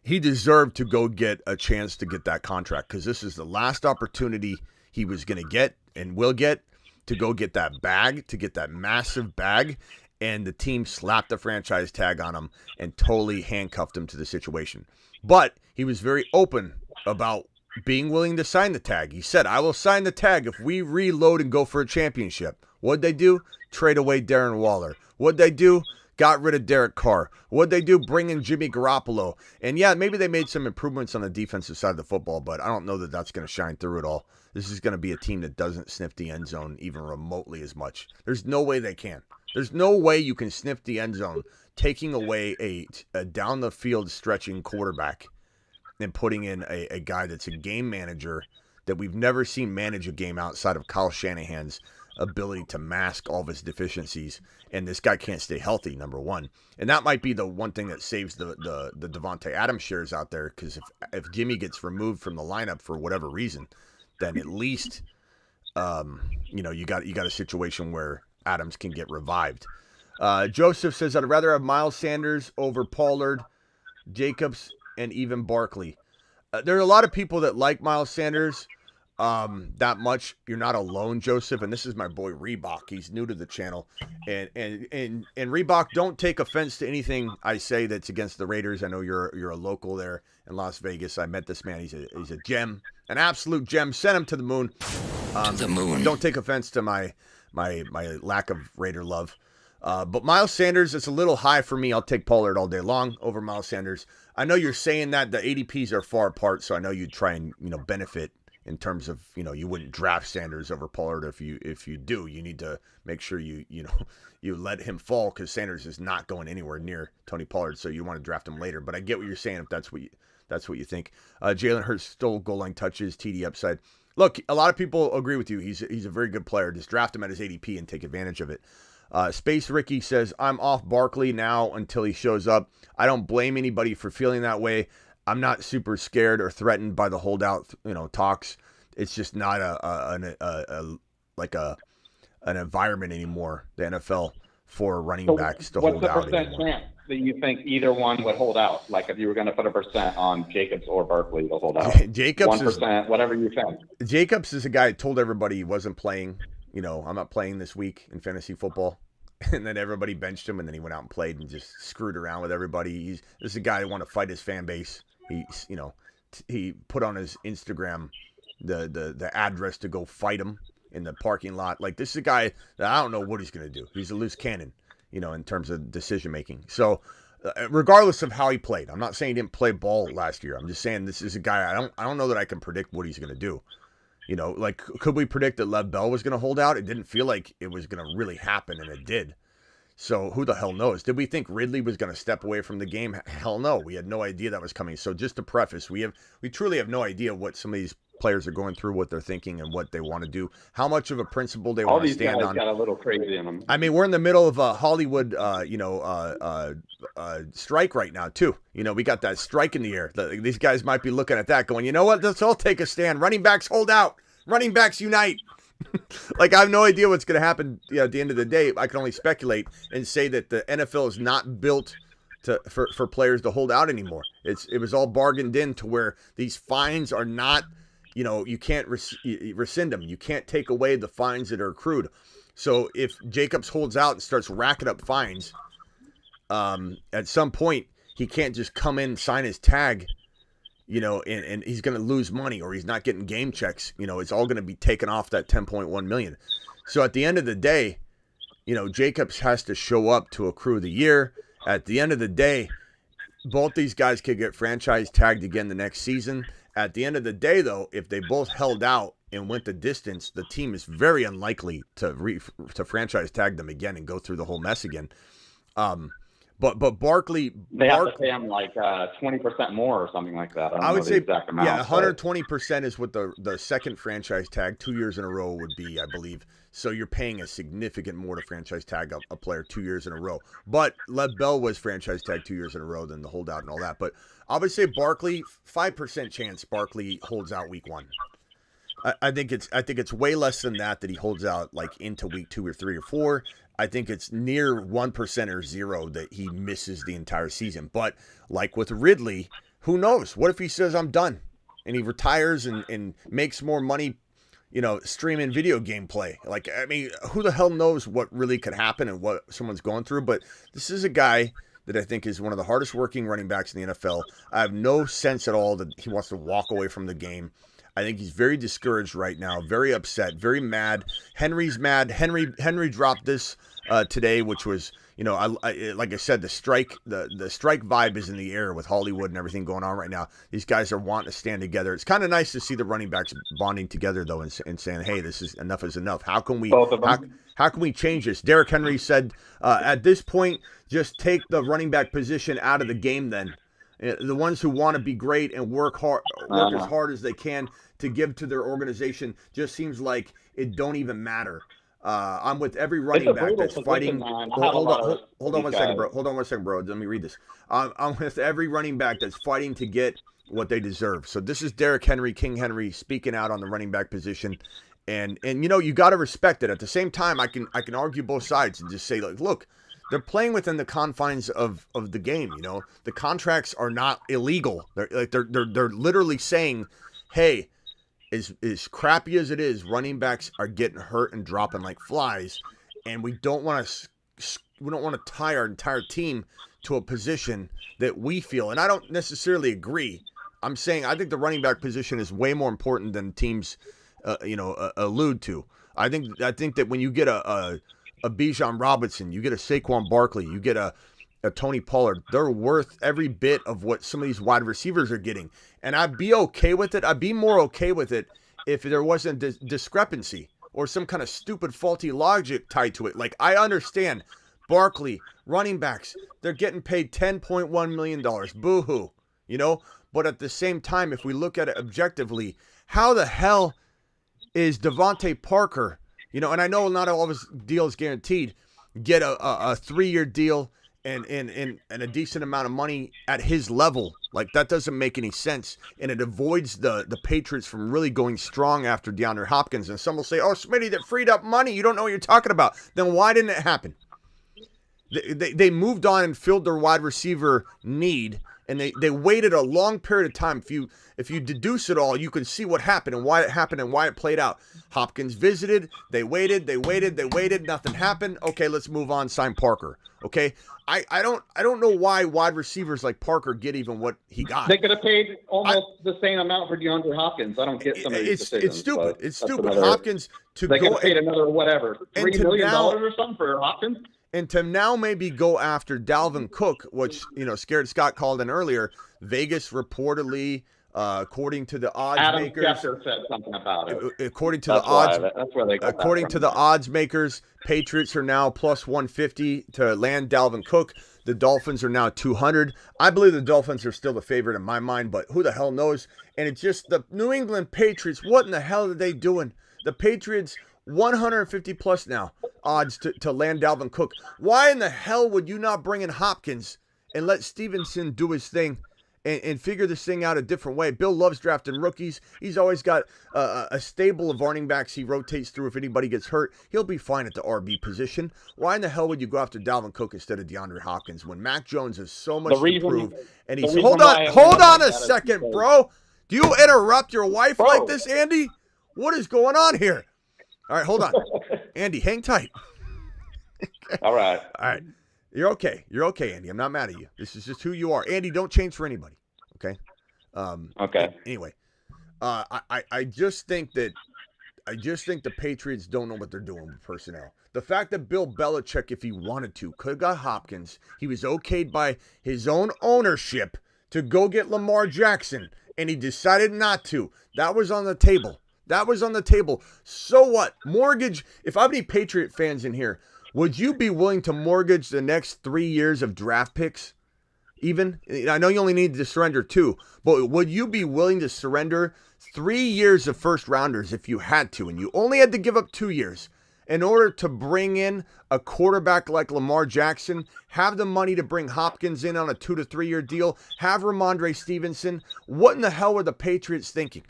[SPEAKER 1] he deserved to go get a chance to get that contract, because this is the last opportunity he was going to get and will get to go get that bag, to get that massive bag. and the team slapped the franchise tag on him and totally handcuffed him to the situation. But he was very open about being willing to sign the tag. He said, I will sign the tag if we reload and go for a championship. What'd they do? Trade away Darren Waller. What'd they do? Got rid of Derek Carr. What'd they do? Bring in Jimmy Garoppolo. And yeah, maybe they made some improvements on the defensive side of the football, but I don't know that that's going to shine through at all. This is going to be a team that doesn't sniff the end zone even remotely as much. There's no way they can. There's no way you can sniff the end zone taking away a down the field stretching quarterback and putting in a guy that's a game manager that we've never seen manage a game outside of Kyle Shanahan's ability to mask all of his deficiencies. And this guy can't stay healthy, number one. And that might be the one thing that saves the Devontae Adams shares out there, because if Jimmy gets removed from the lineup for whatever reason, then at least you got a situation where Adams can get revived. Joseph says, I'd rather have Miles Sanders over Pollard, Jacobs, and even Barkley. There are a lot of people that like Miles Sanders that much. You're not alone, Joseph. And this is my boy Reebok. He's new to the channel. And Reebok, don't take offense to anything I say that's against the Raiders. I know you're a local there in Las Vegas. I met this man. He's a gem, an absolute gem. Send him to the moon.
[SPEAKER 4] To the moon.
[SPEAKER 1] Don't take offense to my lack of Raider love. But Miles Sanders, it's a little high for me. I'll take Pollard all day long over Miles Sanders. I know you're saying that the ADPs are far apart, so I know you'd try and benefit in terms of you wouldn't draft Sanders over Pollard. If you do, you need to make sure you let him fall, because Sanders is not going anywhere near Tony Pollard, so you want to draft him later. But I get what you're saying if that's what you think. Jalen Hurts stole goal line touches, TD upside. Look, a lot of people agree with you. He's a very good player. Just draft him at his ADP and take advantage of it. Space Ricky says, I'm off Barkley now until he shows up. I don't blame anybody for feeling that way. I'm not super scared or threatened by the holdout, talks. It's just not an environment anymore, the NFL, for running backs to hold out.
[SPEAKER 7] What's the percent chance that you think either one would hold out? Like if you were going to put a percent on Jacobs or Barkley to hold out?
[SPEAKER 1] Jacobs
[SPEAKER 7] 1%, whatever you think.
[SPEAKER 1] Jacobs is a guy who told everybody he wasn't playing. I'm not playing this week in fantasy football. And then everybody benched him, and then he went out and played and just screwed around with everybody. This is a guy who wanted to fight his fan base. He put on his Instagram the address to go fight him in the parking lot. Like, this is a guy that I don't know what he's going to do. He's a loose cannon, in terms of decision making. So regardless of how he played, I'm not saying he didn't play ball last year. I'm just saying this is a guy I don't know that I can predict what he's going to do. Could we predict that Lev Bell was going to hold out? It didn't feel like it was going to really happen, and it did. So who the hell knows? Did we think Ridley was going to step away from the game? Hell no. We had no idea that was coming. So just to preface, we truly have no idea what some of these players are going through, what they're thinking, and what they want to do. How much of a principle they want to stand on.
[SPEAKER 7] All these guys got a little crazy in them.
[SPEAKER 1] I mean, we're in the middle of a Hollywood, strike right now too. We got that strike in the air. These guys might be looking at that, going, you know what? Let's all take a stand. Running backs hold out. Running backs unite. I have no idea what's going to happen at the end of the day. I can only speculate and say that the NFL is not built for players to hold out anymore. It was all bargained in to where these fines are not, you can't rescind them. You can't take away the fines that are accrued. So if Jacobs holds out and starts racking up fines, at some point he can't just come in and sign his tag, and he's going to lose money, or he's not getting game checks. It's all going to be taken off that $10.1 million. So at the end of the day, Jacobs has to show up to accrue the year. At the end of the day, both these guys could get franchise tagged again the next season. At the end of the day, though, if they both held out and went the distance, the team is very unlikely to franchise tag them again and go through the whole mess again. But Barkley,
[SPEAKER 7] they have to pay him like 20% more or something like that.
[SPEAKER 1] I would say,
[SPEAKER 7] exact amount,
[SPEAKER 1] 120% is what the second franchise tag 2 years in a row would be, I believe. So you're paying a significant more to franchise tag a player 2 years in a row. But Lev Bell was franchise tag 2 years in a row, than the holdout and all that. But I would say Barkley, 5% chance Barkley holds out week 1. I think it's way less than that he holds out like into week 2 or 3 or 4. I think it's near 1% or 0 that he misses the entire season. But like with Ridley, who knows? What if he says I'm done and he retires and makes more money, streaming video game play. Like, I mean, who the hell knows what really could happen and what someone's going through? But this is a guy that I think is one of the hardest working running backs in the NFL. I have no sense at all that he wants to walk away from the game. I think he's very discouraged right now, very upset, very mad. Henry's mad. Henry dropped this today, which was, like I said, the strike vibe is in the air with Hollywood and everything going on right now. These guys are wanting to stand together. It's kind of nice to see the running backs bonding together though, and saying, "Hey, this is enough. How can we how can we change this?" Derrick Henry said, "At this point, just take the running back position out of the game. Then the ones who want to be great and work as hard as they can to give to their organization just seems like it don't even matter." I'm with every running back that's fighting. Hold on one second, bro. Let me read this. I'm with every running back that's fighting to get what they deserve. So this is Derrick Henry, King Henry, speaking out on the running back position, and you got to respect it. At the same time, I can argue both sides and just say, like, look, they're playing within the confines of the game. The contracts are not illegal. They're literally saying, hey, as crappy as it is, running backs are getting hurt and dropping like flies, and we don't want to tie our entire team to a position that we feel. And I don't necessarily agree. I'm saying I think the running back position is way more important than teams, allude to. I think that when you get a Bijan Robinson, you get a Saquon Barkley, you get a Tony Pollard, they're worth every bit of what some of these wide receivers are getting. And I'd be okay with it. I'd be more okay with it if there wasn't discrepancy or some kind of stupid, faulty logic tied to it. Like, I understand Barkley, running backs, they're getting paid $10.1 million. Boo-hoo. But at the same time, if we look at it objectively, how the hell is Devontae Parker, and I know not all of his deals guaranteed, get a 3-year deal and a decent amount of money at his level? Like, that doesn't make any sense, and it avoids the Patriots from really going strong after DeAndre Hopkins. And some will say, "Oh, Smitty, that freed up money. You don't know what you're talking about." Then why didn't it happen? They moved on and filled their wide receiver need, and they waited a long period of time. If you deduce it all, you can see what happened and why it happened and why it played out. Hopkins visited, they waited, nothing happened. Okay, let's move on, sign Parker. Okay? I don't know why wide receivers like Parker get even what he got.
[SPEAKER 7] They could have paid almost the same amount for DeAndre Hopkins. I don't get some of these decisions.
[SPEAKER 1] It's stupid. It's stupid. Hopkins
[SPEAKER 7] they could have paid another $3 million or something for Hopkins.
[SPEAKER 1] And to now maybe go after Dalvin Cook, which, Scared Scott called in earlier. Vegas reportedly, according to the odds makers,
[SPEAKER 7] Adam Schefter said something about it.
[SPEAKER 1] According to the odds makers, Patriots are now plus 150 to land Dalvin Cook. The Dolphins are now 200. I believe the Dolphins are still the favorite in my mind, but who the hell knows? And it's just the New England Patriots. What in the hell are they doing? The Patriots 150 plus now odds to land Dalvin Cook. Why in the hell would you not bring in Hopkins and let Stevenson do his thing and figure this thing out a different way? Bill loves drafting rookies. He's always got a stable of running backs he rotates through. If anybody gets hurt, he'll be fine at the RB position. Why in the hell would you go after Dalvin Cook instead of DeAndre Hopkins when Mac Jones has so much to prove? And he's hold on a second, bro. Do you interrupt your wife like this, Andy? What is going on here? All right, hold on. Andy, hang tight.
[SPEAKER 7] All right.
[SPEAKER 1] You're okay. You're okay, Andy. I'm not mad at you. This is just who you are. Andy, don't change for anybody. Okay?
[SPEAKER 7] Okay.
[SPEAKER 1] Anyway, I just think the Patriots don't know what they're doing with personnel. The fact that Bill Belichick, if he wanted to, could have got Hopkins. He was okayed by his own ownership to go get Lamar Jackson, and he decided not to. That was on the table. So what? Mortgage. If I have any Patriot fans in here, would you be willing to mortgage the next 3 years of draft picks? Even? I know you only need to surrender 2, but would you be willing to surrender 3 years of first rounders if you had to, and you only had to give up 2 years in order to bring in a quarterback like Lamar Jackson, have the money to bring Hopkins in on a 2 to 3 year deal, have Ramondre Stevenson? What in the hell were the Patriots thinking?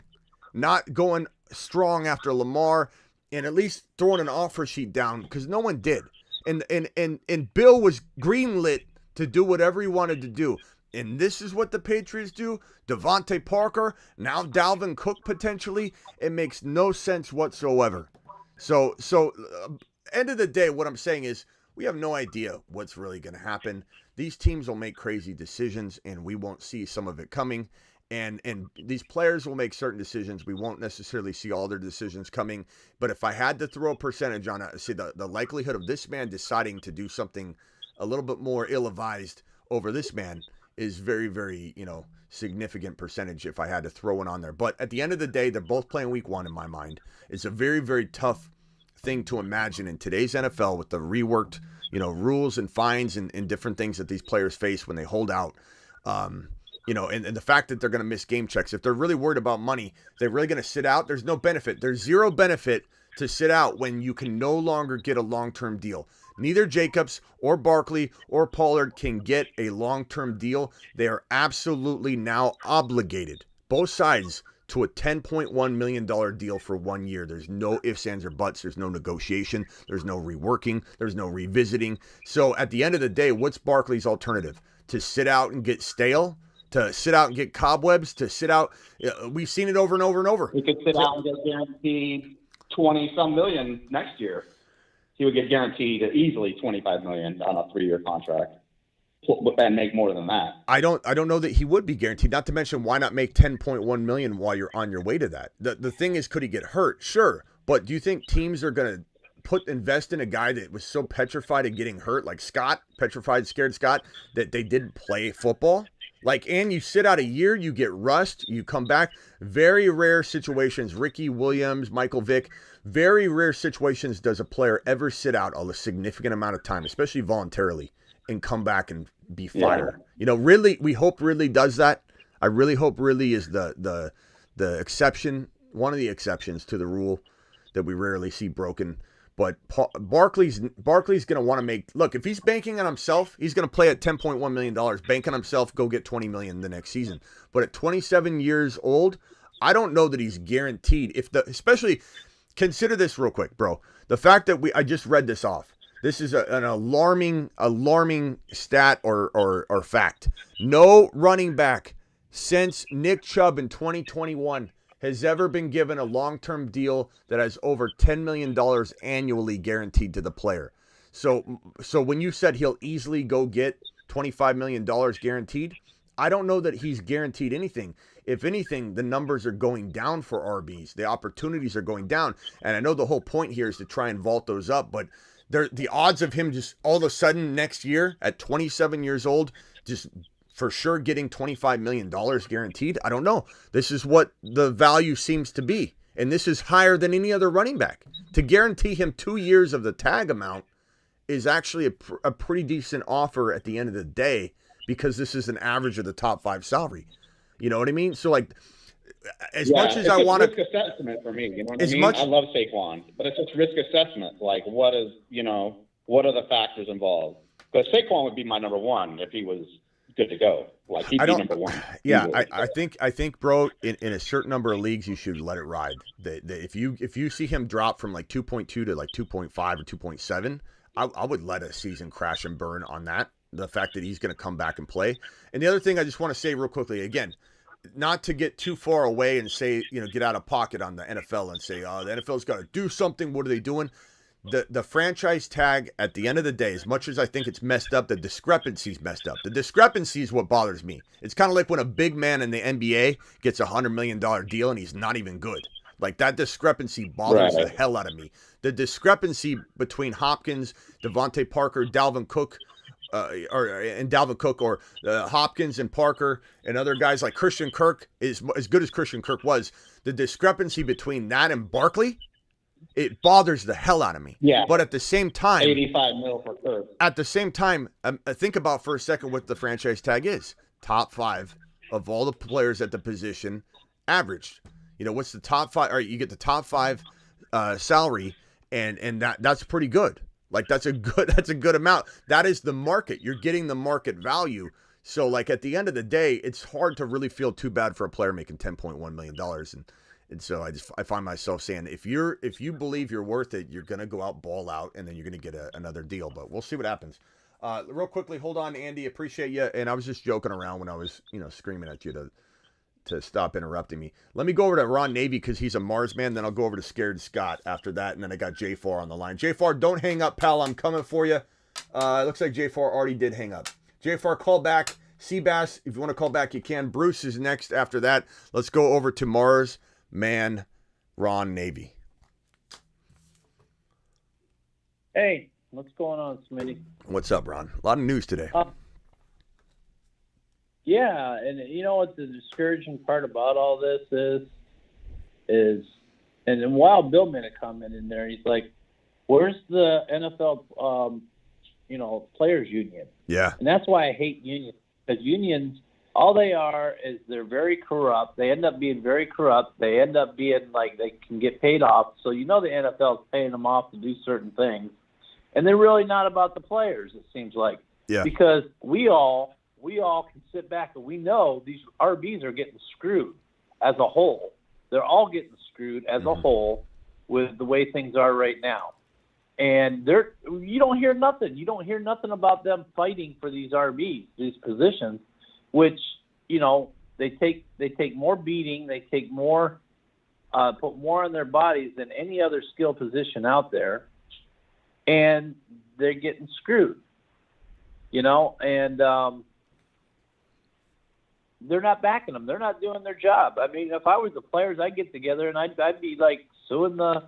[SPEAKER 1] Not going strong after Lamar and at least throwing an offer sheet down, because no one did. And Bill was greenlit to do whatever he wanted to do. and this is what the Patriots do, Devontae Parker, now Dalvin Cook potentially, it makes no sense whatsoever. So end of the day, what I'm saying is we have no idea what's really going to happen. These teams will make crazy decisions, and we won't see some of it coming. And these players will make certain decisions. We won't necessarily see all their decisions coming. But if I had to throw a percentage on it, see the likelihood of this man deciding to do something a little bit more ill-advised over this man is very, very, significant percentage if I had to throw one on there. But at the end of the day, they're both playing week 1 in my mind. It's a very, very tough thing to imagine in today's NFL with the reworked, rules and fines and different things that these players face when they hold out. And the fact that they're going to miss game checks. If they're really worried about money, they're really going to sit out. There's no benefit. There's zero benefit to sit out when you can no longer get a long-term deal. Neither Jacobs or Barkley or Pollard can get a long-term deal. They are absolutely now obligated, both sides, to a $10.1 million deal for 1 year. There's no ifs, ands, or buts. There's no negotiation. There's no reworking. There's no revisiting. So at the end of the day, what's Barkley's alternative? To sit out and get stale? To sit out and get cobwebs? To sit out? We've seen it over and over and over.
[SPEAKER 7] He could sit out and get guaranteed 20-some million next year. He would get guaranteed easily $25 million on a 3-year contract and make more than that.
[SPEAKER 1] I don't know that he would be guaranteed. Not to mention, why not make $10.1 million while you're on your way to that? The thing is, could he get hurt? Sure, but do you think teams are going to invest in a guy that was so petrified of getting hurt, like Scott, scared Scott, that they didn't play football? And you sit out a year, you get rust, you come back. Very rare situations. Ricky Williams, Michael Vick. Very rare situations does a player ever sit out a significant amount of time, especially voluntarily, and come back and be fired. Yeah. Ridley, we hope Ridley does that. I really hope Ridley is the exception, one of the exceptions to the rule that we rarely see broken. But Barkley's going to want to make, look, if he's banking on himself, he's going to play at $10.1 million, bank on himself, go get $20 million the next season. But at 27 years old, I don't know that he's guaranteed. Especially, consider this real quick, bro. The fact that I just read this off. This is an alarming stat or fact. No running back since Nick Chubb in 2021 has ever been given a long-term deal that has over $10 million annually guaranteed to the player. So when you said he'll easily go get $25 million guaranteed, I don't know that he's guaranteed anything. If anything, the numbers are going down for RBs. The opportunities are going down. And I know the whole point here is to try and vault those up, but the odds of him just all of a sudden next year at 27 years old, just for sure getting $25 million guaranteed, I don't know. This is what the value seems to be. And this is higher than any other running back. To guarantee him 2 years of the tag amount is actually a pretty decent offer at the end of the day, because this is an average of the top 5 salary. You know what I mean? So as much as I want to,
[SPEAKER 7] risk assessment for me, you know what I mean? I love Saquon, but it's just risk assessment. What are the factors involved? Because Saquon would be my number one if he was good to go. He'd be number one.
[SPEAKER 1] Yeah, I think, bro, in a certain number of leagues, you should let it ride. If you see him drop from 2.2 to 2.5 or 2.7, I would let a season crash and burn on that. The fact that he's going to come back and play. And the other thing I just want to say real quickly, again, not to get too far away and say, get out of pocket on the NFL and say, oh, the NFL's got to do something. What are they doing? The franchise tag, at the end of the day, as much as I think it's messed up, the discrepancy's messed up. The discrepancy is what bothers me. It's kind of like when a big man in the NBA gets a $100 million deal and he's not even good. That discrepancy bothers the hell out of me. The discrepancy between Hopkins, Devontae Parker, Dalvin Cook, or Hopkins and Parker and other guys like Christian Kirk, is as good as Christian Kirk was. The discrepancy between that and Barkley, it bothers the hell out of me.
[SPEAKER 7] Yeah.
[SPEAKER 1] But at the same time,
[SPEAKER 7] 85 mil for Kirk.
[SPEAKER 1] At the same time, think about for a second what the franchise tag is. Top 5 of all the players at the position averaged. What's the top 5? All right, you get the top 5 salary, and that's pretty good. That's a good amount. That is the market. You're getting the market value. So at the end of the day, it's hard to really feel too bad for a player making $10.1 million. And so I find myself saying, if you believe you're worth it, you're going to go out, ball out, and then you're going to get another deal. But we'll see what happens. Real quickly, hold on, Andy. Appreciate you. And I was just joking around when I was, screaming at you to stop interrupting me. Let me go over to Ron Navy because he's a Mars man. Then I'll go over to Scared Scott after that. And then I got J4 on the line. J4, don't hang up, pal. I'm coming for you. It looks like J4 already did hang up. J4, call back. Seabass, if you want to call back, you can. Bruce is next after that. Let's go over to Mars man Ron Navy.
[SPEAKER 8] Hey, what's going on, Smitty?
[SPEAKER 1] What's up, Ron? A lot of news today.
[SPEAKER 8] Yeah, and you know what the discouraging part about all this is, and then Wild Bill made a comment in there. He's like, "Where's the NFL, players union?"
[SPEAKER 1] Yeah,
[SPEAKER 8] and that's why I hate unions, because unions, all they are is they're very corrupt. They end up being very corrupt. They end up being like they can get paid off. So the NFL is paying them off to do certain things, and they're really not about the players. It seems like, because we all can sit back and we know these RBs are getting screwed as a whole. They're all getting screwed as a whole with the way things are right now. And you don't hear nothing. You don't hear nothing about them fighting for these RBs, these positions, which, they take more beating, they take more, put more on their bodies than any other skill position out there, and they're getting screwed, and they're not backing them. They're not doing their job. I mean, if I was the players, I'd get together and I'd be like suing the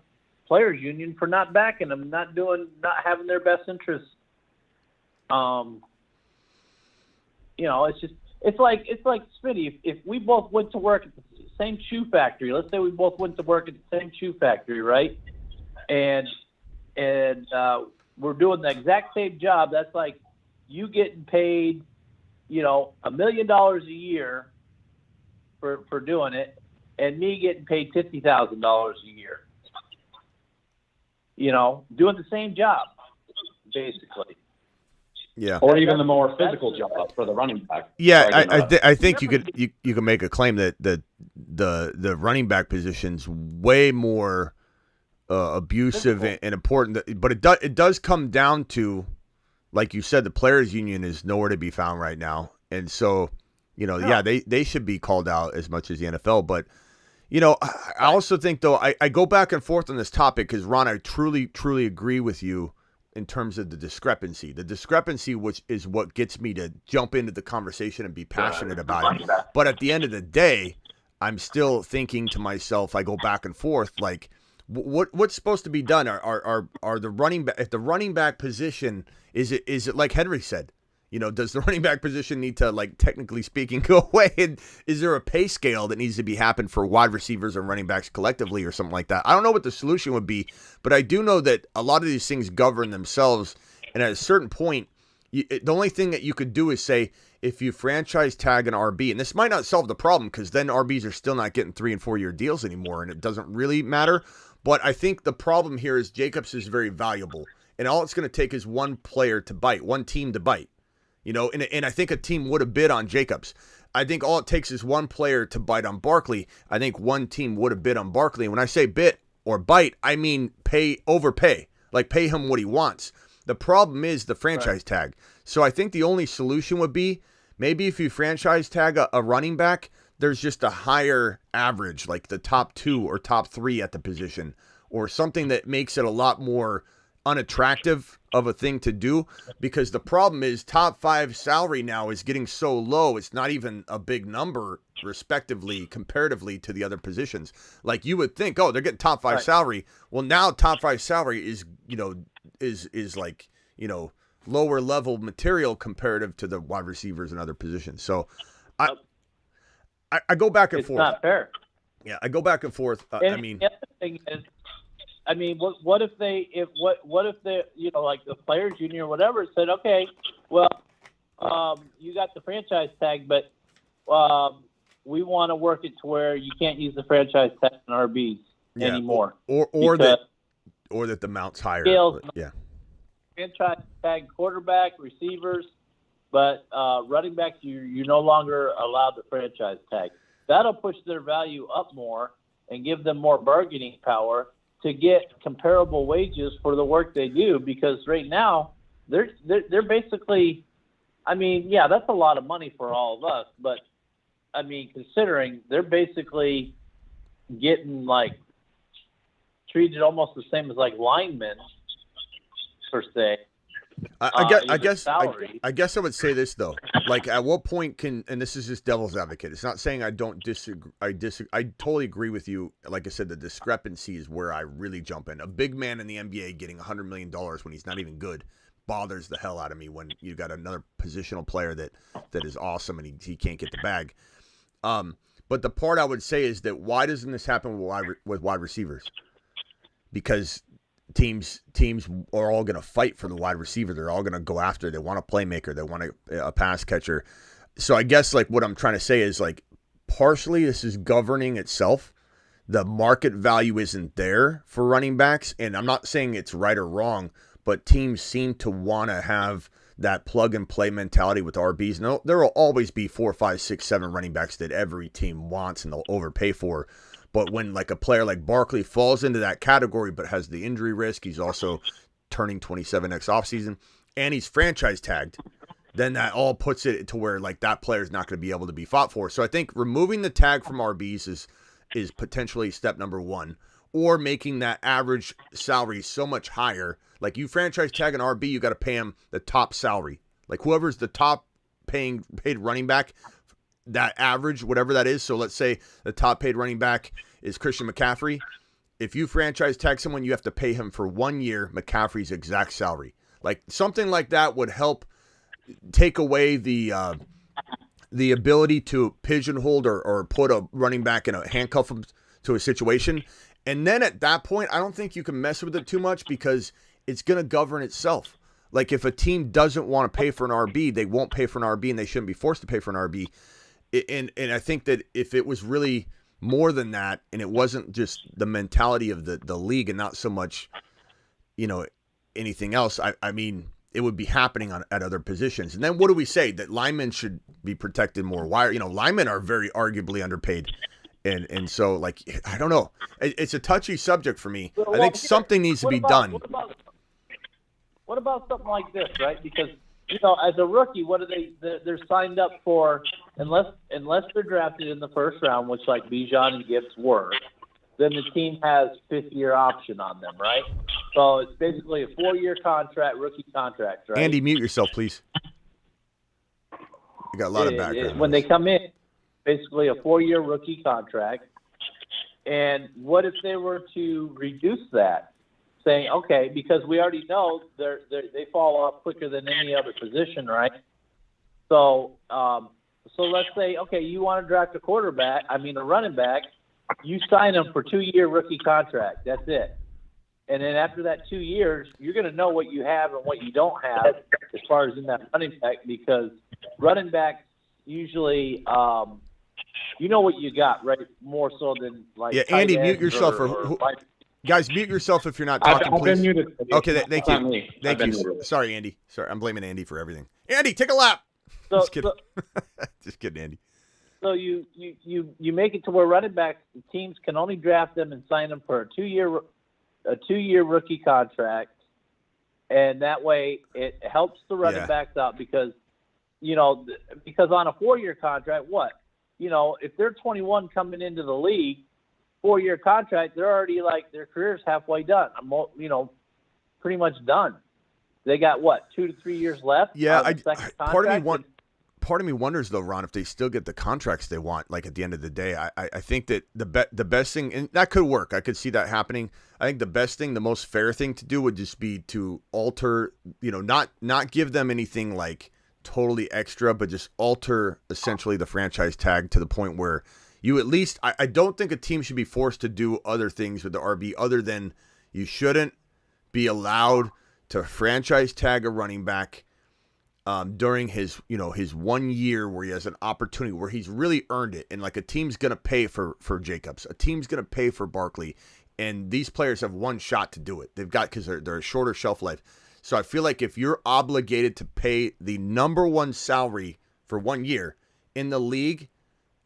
[SPEAKER 8] players union for not backing them, not having their best interests. It's like Smitty. If we both went to work at the same shoe factory, let's say we both went to work at the same shoe factory, right? And we're doing the exact same job. That's like you getting paid, $1 million a year for doing it, and me getting paid $50,000 a year. Doing the same job, basically.
[SPEAKER 1] Yeah.
[SPEAKER 7] Or even the more physical job for the running back.
[SPEAKER 1] Yeah, I think you could make a claim that the running back position's way more abusive and important, but it does come down to, like you said, the players union is nowhere to be found right now, and so they should be called out as much as the NFL. But I also think though I go back and forth on this topic because Ron, I truly agree with you in terms of the discrepancy, which is what gets me to jump into the conversation and be passionate about it. But at the end of the day, I'm still thinking to myself, I go back and forth, like, what's supposed to be done? Are the running back, if the running back position, is it like Henry said, does the running back position need to, like, technically speaking, go away? And is there a pay scale that needs to be happen for wide receivers and running backs collectively or something like that? I don't know what the solution would be, but I do know that a lot of these things govern themselves. And at a certain point, the only thing that you could do is say, if you franchise tag an RB, and this might not solve the problem because then RBs are still not getting 3 and 4 year deals anymore, and it doesn't really matter. But I think the problem here is Jacobs is very valuable, and all it's going to take is one player to bite, one team to bite. And I think a team would have bid on Jacobs. I think all it takes is one player to bite on Barkley. I think one team would have bid on Barkley. And when I say bit or bite, I mean overpay, like pay him what he wants. The problem is the franchise tag. So I think the only solution would be maybe if you franchise tag a running back, there's just a higher average, like the top 2 or top 3 at the position, or something that makes it a lot more unattractive of a thing to do, because the problem is top 5 salary now is getting so low. It's not even a big number respectively comparatively to the other positions. Like you would think, they're getting top 5 salary. Well, now top 5 salary is like, lower level material comparative to the wide receivers and other positions. So I go back and forth.
[SPEAKER 8] It's not fair.
[SPEAKER 1] Yeah, I go back and forth.
[SPEAKER 8] The other thing is, what if the like the players union or whatever said, okay, well, you got the franchise tag, but we want to work it to where you can't use the franchise tag on RBs anymore,
[SPEAKER 1] or that the mount's higher. Yeah,
[SPEAKER 8] franchise tag quarterback, receivers, but running backs you're no longer allowed the franchise tag. That'll push their value up more and give them more bargaining power to get comparable wages for the work they do, because right now they're basically. I mean, yeah, that's a lot of money for all of us, but I mean, considering they're basically getting like treated almost the same as like linemen per se.
[SPEAKER 1] I guess I would say this though. Like, at what point can, and this is just devil's advocate. It's not saying I don't disagree. I totally agree with you. Like I said, the discrepancy is where I really jump in. A big man in the NBA getting $100 million when he's not even good bothers the hell out of me. When you got another positional player that is awesome and he can't get the bag. But the part I would say is that why doesn't this happen with wide receivers? Because teams are all going to fight for the wide receiver. They're all going to go after. They want a playmaker. They want a pass catcher. So I guess like what I'm trying to say is like partially this is governing itself. The market value isn't there for running backs. And I'm not saying it's right or wrong, but teams seem to want to have that plug and play mentality with RBs. No, there will always be 4, 5, 6, 7 running backs that every team wants and they'll overpay for. But when like a player like Barkley falls into that category but has the injury risk, he's also turning 27 next offseason, and he's franchise tagged, then that all puts it to where like that player is not going to be able to be fought for. So I think removing the tag from RBs is potentially step number one, or making that average salary so much higher. Like you franchise tag an RB, you got to pay him the top salary. Like whoever's the top paid running back, that average, whatever that is. So let's say the top paid running back is Christian McCaffrey. If you franchise tag someone, you have to pay him for 1 year McCaffrey's exact salary. Like something like that would help take away the ability to pigeonhole or put a running back in a handcuff to a situation. And then at that point, I don't think you can mess with it too much because it's going to govern itself. Like if a team doesn't want to pay for an RB, they won't pay for an RB, and they shouldn't be forced to pay for an RB. And I think that if it was really more than that, and it wasn't just the mentality of the league and not so much, anything else, I mean, it would be happening at other positions. And then what do we say? That linemen should be protected more. Why? Linemen are very arguably underpaid. And so, like, I don't know. It's a touchy subject for me. I think something needs to be done.
[SPEAKER 8] What about something like this, right? Because, as a rookie, what are they're signed up for, unless they're drafted in the first round, which like Bijan and Gibbs were, then the team has 5th-year option on them, right? So it's basically a 4-year contract, rookie contract, right?
[SPEAKER 1] Andy, mute yourself, please. You got a lot of background.
[SPEAKER 8] When they come in, basically a 4-year rookie contract. And what if they were to reduce that? Saying, okay, because we already know they fall off quicker than any other position, right? So let's say, okay, you want to draft a running back, you sign him for 2-year rookie contract. That's it. And then after that 2 years, you're going to know what you have and what you don't have as far as in that running back, because running backs usually, you know what you got, right? More so than like.
[SPEAKER 1] Yeah, Andy, mute yourself. Guys, mute yourself if you're not talking, please.
[SPEAKER 7] I've been muted.
[SPEAKER 1] Okay, thank you. Thank you. Sorry, Andy. Sorry, I'm blaming Andy for everything. Andy, take a lap. Just kidding. Just kidding, Andy.
[SPEAKER 8] So you make it to where running backs, the teams can only draft them and sign them for a 2-year rookie contract, and that way it helps the running backs out because on a 4-year contract, if they're 21 coming into the league, 4-year contract, they're already like their career's halfway done. Pretty much done. They got 2 to 3 years left.
[SPEAKER 1] Yeah, part of me wonders though, Ron, if they still get the contracts they want. Like at the end of the day, I think that the best thing, and that could work. I could see that happening. I think the best thing, the most fair thing to do would just be to alter, not give them anything like totally extra, but just alter essentially the franchise tag to the point where you at least, I don't think a team should be forced to do other things with the RB other than you shouldn't be allowed to franchise tag a running back during his 1 year where he has an opportunity where he's really earned it. And like a team's going to pay for Jacobs, a team's going to pay for Barkley. And these players have one shot to do it. They've got, because they're a shorter shelf life. So I feel like if you're obligated to pay the number one salary for 1 year in the league,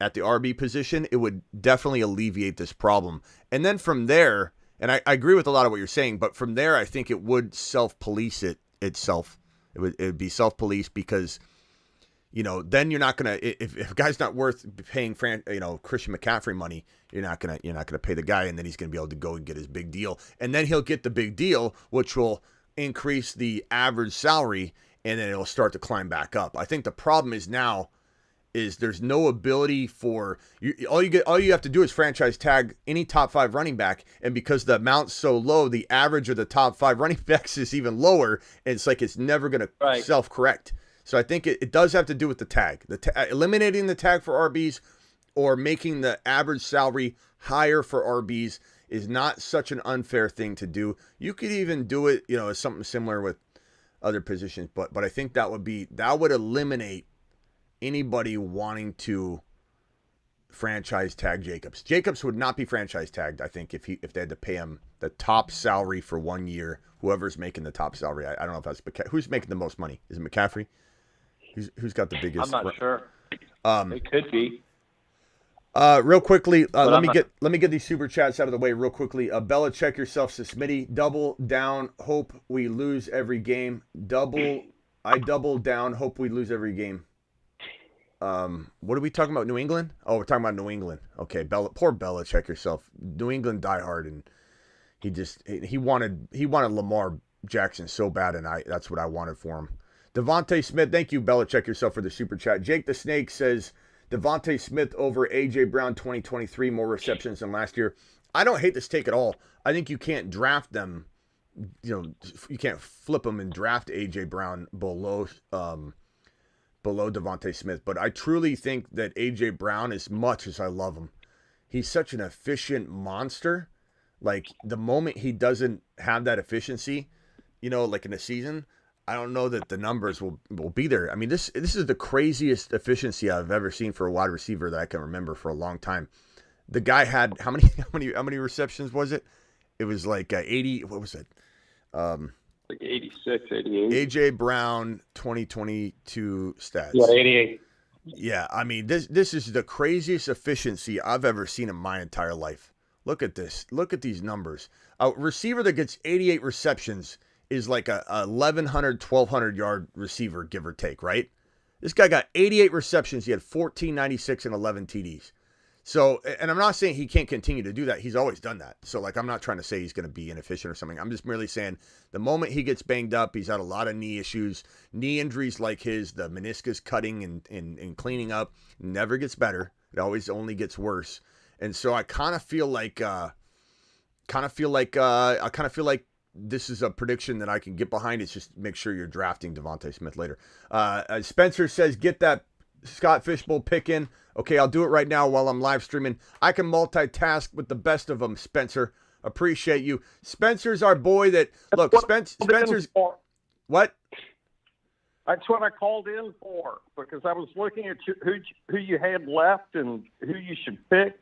[SPEAKER 1] at the RB position, it would definitely alleviate this problem. And then from there, and I agree with a lot of what you're saying, but from there, I think it would self-police itself It would be self-police because, then you're not gonna if a guy's not worth paying Christian McCaffrey money, you're not gonna pay the guy, and then he's gonna be able to go and get his big deal, and then he'll get the big deal, which will increase the average salary, and then it'll start to climb back up. I think the problem is now is there's no ability for you. All you have to do is franchise tag any top 5 running back, and because the amount's so low, the average of the top 5 running backs is even lower, and it's like it's never going to self-correct. So I think it does have to do with the tag, eliminating the tag for RBs or making the average salary higher for RBs is not such an unfair thing to do. You could even do it, as something similar with other positions, but I think that would eliminate anybody wanting to franchise tag Jacobs. Jacobs would not be franchise tagged, I think, if they had to pay him the top salary for 1 year. Whoever's making the top salary, I don't know if that's who's making the most money. Is it McCaffrey? Who's got the biggest?
[SPEAKER 8] I'm not sure. It could be.
[SPEAKER 1] Real quickly, let me get these super chats out of the way real quickly. Bella, check yourself, Smitty. Double down. Hope we lose every game. I double down. Hope we lose every game. What are we talking about? New England? Oh, we're talking about New England. Okay, poor Bella, check yourself. New England diehard, and he wanted Lamar Jackson so bad, and that's what I wanted for him. Devontae Smith, thank you, Bella, check yourself for the super chat. Jake the Snake says Devontae Smith over AJ Brown 2023, more receptions than last year. I don't hate this take at all. I think you can't draft them. You can't flip them and draft AJ Brown below Devontae Smith, but I truly think that A.J. Brown, as much as I love him, he's such an efficient monster. Like, the moment he doesn't have that efficiency, like in a season, I don't know that the numbers will be there. I mean, this is the craziest efficiency I've ever seen for a wide receiver that I can remember for a long time. The guy had, how many receptions was it? It was like 80, what was it?
[SPEAKER 9] Like 86, 88.
[SPEAKER 1] A.J. Brown 2022 stats.
[SPEAKER 9] Yeah, 88.
[SPEAKER 1] Yeah, I mean, this is the craziest efficiency I've ever seen in my entire life. Look at this. Look at these numbers. A receiver that gets 88 receptions is like a 1,100, 1,200 yard receiver, give or take, right? This guy got 88 receptions. He had 1,496 and 11 TDs. So, and I'm not saying he can't continue to do that. He's always done that. So, I'm not trying to say he's going to be inefficient or something. I'm just merely saying the moment he gets banged up, he's had a lot of knee issues, knee injuries like his, the meniscus cutting and cleaning up, never gets better. It always only gets worse. And so I kind of feel like this is a prediction that I can get behind. It's just make sure you're drafting Devontae Smith later. Spencer says, get that Scott Fishbowl pick in. Okay, I'll do it right now while I'm live streaming. I can multitask with the best of them, Spencer. Appreciate you. Spencer's our boy that, look, Spencer's, what?
[SPEAKER 9] That's what I called in for, because I was looking at who you had left and who you should pick,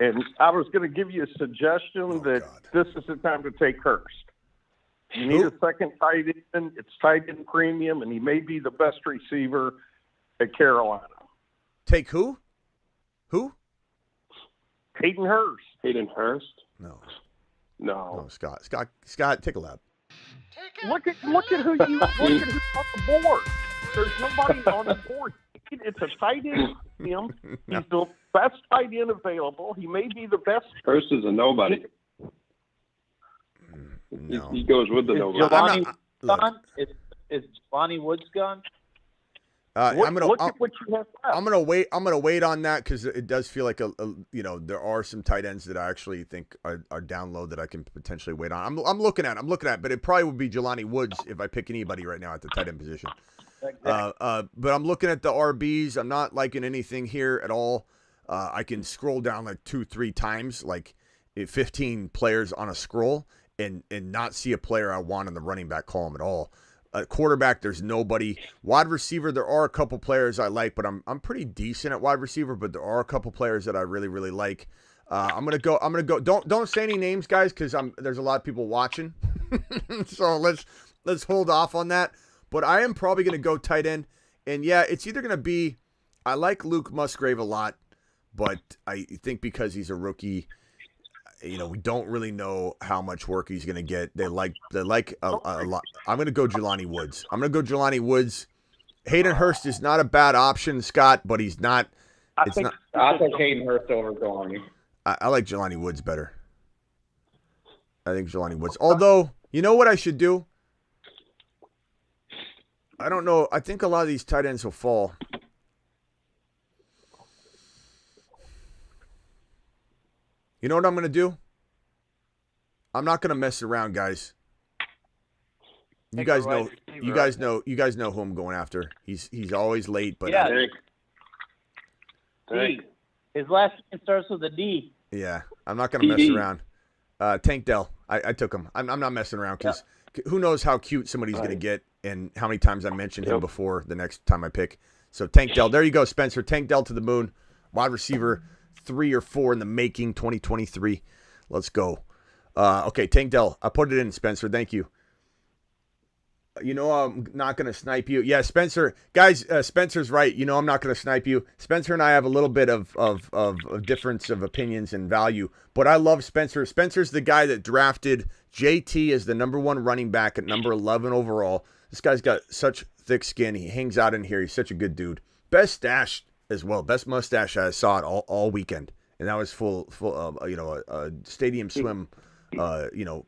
[SPEAKER 9] and I was going to give you a suggestion this is the time to take Hurst. You need a second tight end. It's tight end premium, and he may be the best receiver at Carolina.
[SPEAKER 1] Take who? Who?
[SPEAKER 9] Hayden Hurst.
[SPEAKER 10] Hayden Hurst?
[SPEAKER 1] No.
[SPEAKER 10] No.
[SPEAKER 1] Scott, take a lap.
[SPEAKER 9] Look at who's on the board. There's nobody on the board. It's a tight end premium. He's the best tight end available. He may be the best.
[SPEAKER 10] Hurst is a nobody.
[SPEAKER 1] No.
[SPEAKER 10] He goes with the nobody.
[SPEAKER 8] Is Jelani Woods gone?
[SPEAKER 9] Look at what you have left.
[SPEAKER 1] I'm gonna wait on that because it does feel like there are some tight ends that I actually think are down low that I can potentially wait on. I'm looking at, but it probably would be Jelani Woods if I pick anybody right now at the tight end position. Exactly. But I'm looking at the RBs. I'm not liking anything here at all. I can scroll down like 2-3 times, like 15 players on a scroll, and not see a player I want in the running back column at all. Quarterback, there's nobody. Wide receiver, there are a couple players I like, but I'm pretty decent at wide receiver. But there are a couple players that I really, really like. I'm gonna go. Don't say any names, guys, because there's a lot of people watching. So let's hold off on that. But I am probably gonna go tight end. And yeah, it's either gonna be. I like Luke Musgrave a lot, but I think because he's a rookie, we don't really know how much work he's going to get. They like a lot. I'm going to go Jelani Woods. Hayden Hurst is not a bad option, Scott, but he's not.
[SPEAKER 7] I think Hayden Hurst over Jelani.
[SPEAKER 1] I like Jelani Woods better. I think Jelani Woods. Although, you know what I should do? I don't know. I think a lot of these tight ends will fall. You know what I'm going to do? I'm not going to mess around, guys. You guys know who I'm going after. He's always late, but
[SPEAKER 8] yeah. D. His last name starts with a D.
[SPEAKER 1] Yeah, I'm not going to mess around. Tank Dell. I took him. I'm not messing around because who knows how cute somebody's going to get and how many times I mentioned him before the next time I pick. So Tank Dell. There you go, Spencer. Tank Dell to the moon. Wide receiver 3 or 4 in the making, 2023. Let's go. Okay, Tank Dell. I put it in, Spencer. Thank you. You know I'm not going to snipe you. Yeah, Spencer. Guys, Spencer's right. You know I'm not going to snipe you. Spencer and I have a little bit of difference of opinions and value, but I love Spencer. Spencer's the guy that drafted JT as the number 1 running back at number 11 overall. This guy's got such thick skin. He hangs out in here. He's such a good dude. Best stash as well. Best mustache I saw it all weekend, and that was full a stadium swim,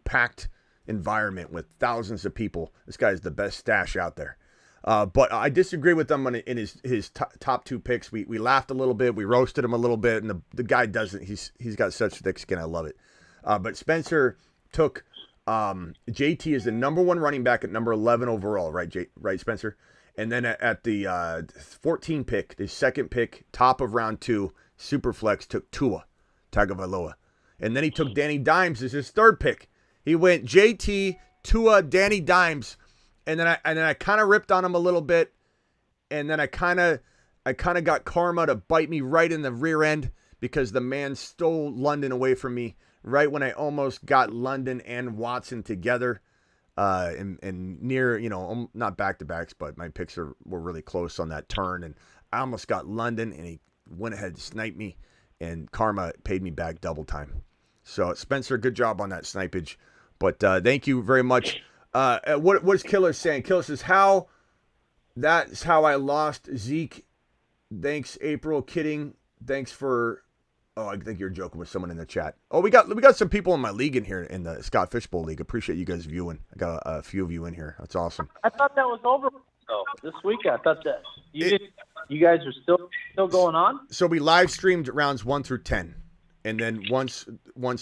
[SPEAKER 1] packed environment with thousands of people. This guy's the best stash out there. But I disagree with him in his top 2 picks. We laughed a little bit, we roasted him a little bit, and the guy doesn't. He's got such thick skin. I love it. But Spencer took JT as the number 1 running back at number 11 overall, right? Right, Spencer. And then at the 14 pick, the second pick, top of round 2, Superflex took Tua Tagovailoa, and then he took Danny Dimes as his 3rd pick. He went JT, Tua, Danny Dimes, and then I kind of ripped on him a little bit, and then I kind of got karma to bite me right in the rear end because the man stole London away from me right when I almost got London and Watson together, and near, not back to backs, but my picks were really close on that turn, and I almost got London, and he went ahead and sniped me, and karma paid me back double time. So Spencer, good job on that snipage. But thank you very much. What's Killer saying? Killer says, that's how I lost Zeke. Thanks, April. Kidding. Thanks for... Oh, I think you're joking with someone in the chat. Oh, we got some people in my league in here, in the Scott Fishbowl League. Appreciate you guys viewing. I got a few of you in here. That's awesome.
[SPEAKER 8] I thought that was over this weekend. I thought that you guys are still going on?
[SPEAKER 1] So we live streamed rounds 1 through 10. And then once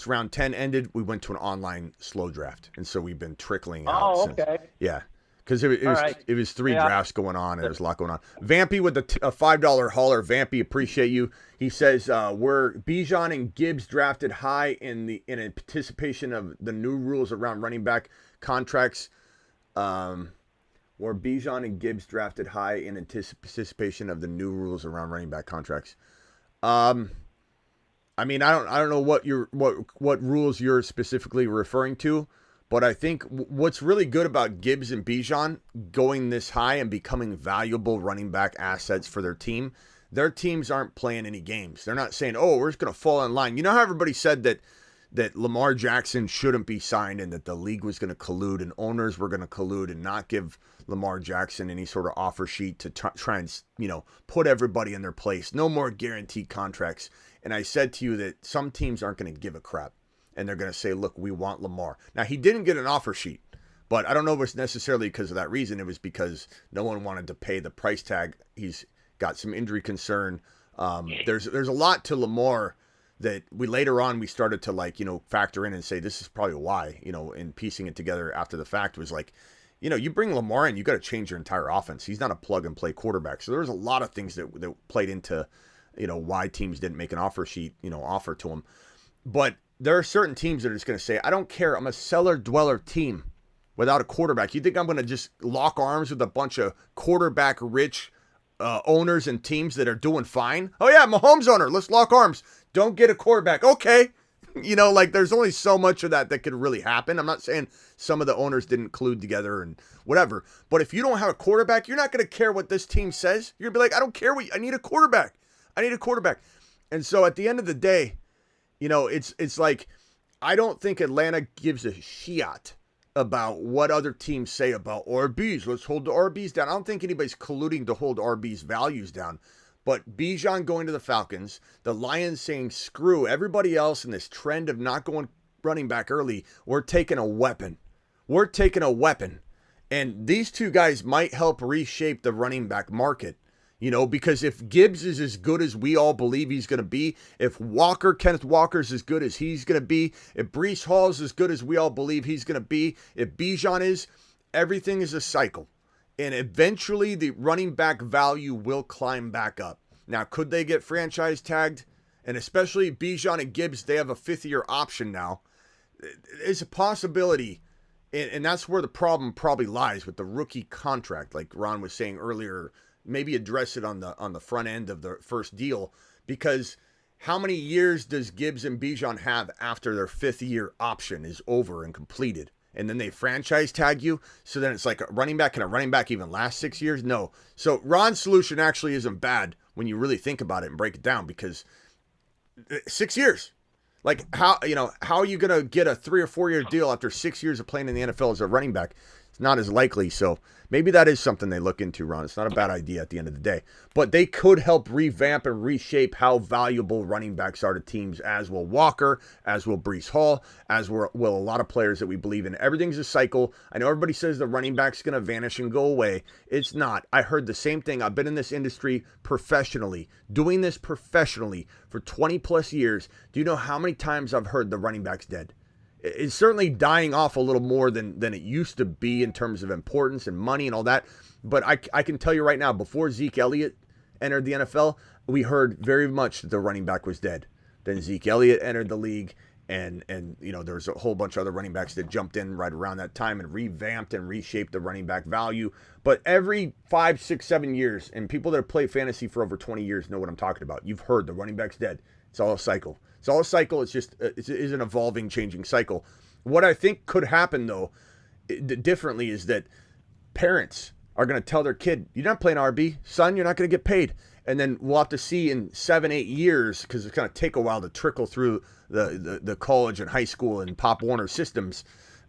[SPEAKER 1] round 10 ended, we went to an online slow draft. And so we've been trickling out.
[SPEAKER 8] Oh,
[SPEAKER 1] since.
[SPEAKER 8] okay.
[SPEAKER 1] Yeah. Because it was 3 drafts going on, and there's a lot going on. Vampy with a $5 hauler. Vampy, appreciate you. He says, were Bijan and Gibbs drafted high in anticipation of the new rules around running back contracts? Were Bijan and Gibbs drafted high in anticipation of the new rules around running back contracts? I mean, I don't know what rules you're specifically referring to, but I think what's really good about Gibbs and Bijan going this high and becoming valuable running back assets for their teams aren't playing any games. They're not saying, oh, we're just going to fall in line. You know how everybody said that Lamar Jackson shouldn't be signed and that the league was going to collude and owners were going to collude and not give Lamar Jackson any sort of offer sheet to try and, put everybody in their place. No more guaranteed contracts. And I said to you that some teams aren't going to give a crap. And they're going to say, look, we want Lamar. Now, he didn't get an offer sheet. But I don't know if it's necessarily because of that reason. It was because no one wanted to pay the price tag. He's got some injury concern. There's a lot to Lamar that later on we started to factor in and say, this is probably why, in piecing it together after the fact was like, you bring Lamar in, you got to change your entire offense. He's not a plug and play quarterback. So there was a lot of things that played into, why teams didn't make an offer sheet, offer to him. But there are certain teams that are just going to say, I don't care. I'm a cellar dweller team without a quarterback. You think I'm going to just lock arms with a bunch of quarterback rich owners and teams that are doing fine? Oh yeah, Mahomes owner. Let's lock arms. Don't get a quarterback. Okay. There's only so much of that could really happen. I'm not saying some of the owners didn't collude together and whatever, but if you don't have a quarterback, you're not going to care what this team says. You're going to be like, I don't care I need a quarterback. I need a quarterback. And so at the end of the day, it's like I don't think Atlanta gives a shit about what other teams say about RBs. Let's hold the RBs down. I don't think anybody's colluding to hold RBs values down. But Bijan going to the Falcons, the Lions saying screw everybody else in this trend of not going running back early. We're taking a weapon. We're taking a weapon. And these two guys might help reshape the running back market. You know, because if Gibbs is as good as we all believe he's going to be, if Kenneth Walker's as good as he's going to be, if Breece Hall's as good as we all believe he's going to be, if Bijan is, everything is a cycle. And eventually the running back value will climb back up. Now, could they get franchise tagged? And especially Bijan and Gibbs, they have a 5th-year option now. It's a possibility. And that's where the problem probably lies with the rookie contract, like Ron was saying earlier. Maybe address it on the front end of the first deal, because how many years does Gibbs and Bijan have after their 5th-year option is over and completed? And then they franchise tag you. So then it's like a running back. Can a running back even last 6 years? No. So Ron's solution actually isn't bad when you really think about it and break it down, because 6 years. Like how are you going to get a 3 or 4 year deal after 6 years of playing in the NFL as a running back? It's not as likely. So maybe that is something they look into, Ron. It's not a bad idea at the end of the day. But they could help revamp and reshape how valuable running backs are to teams, as will Walker, as will Breece Hall, as will a lot of players that we believe in. Everything's a cycle. I know everybody says the running back's going to vanish and go away. It's not. I heard the same thing. I've been in this industry professionally, doing this professionally for 20 plus years. Do you know how many times I've heard the running back's dead? It's certainly dying off a little more than it used to be in terms of importance and money and all that. But I can tell you right now, before Zeke Elliott entered the NFL, we heard very much that the running back was dead. Then Zeke Elliott entered the league, and there's a whole bunch of other running backs that jumped in right around that time and revamped and reshaped the running back value. But every 5, 6, 7 years, and people that have played fantasy for over 20 years know what I'm talking about. You've heard the running back's dead. It's all a cycle. It's all a cycle. It's just it's an evolving, changing cycle. What I think could happen, though, differently, is that parents are going to tell their kid, you're not playing RB. Son, you're not going to get paid. And then we'll have to see in 7, 8 years, because it's going to take a while to trickle through the college and high school and Pop Warner systems,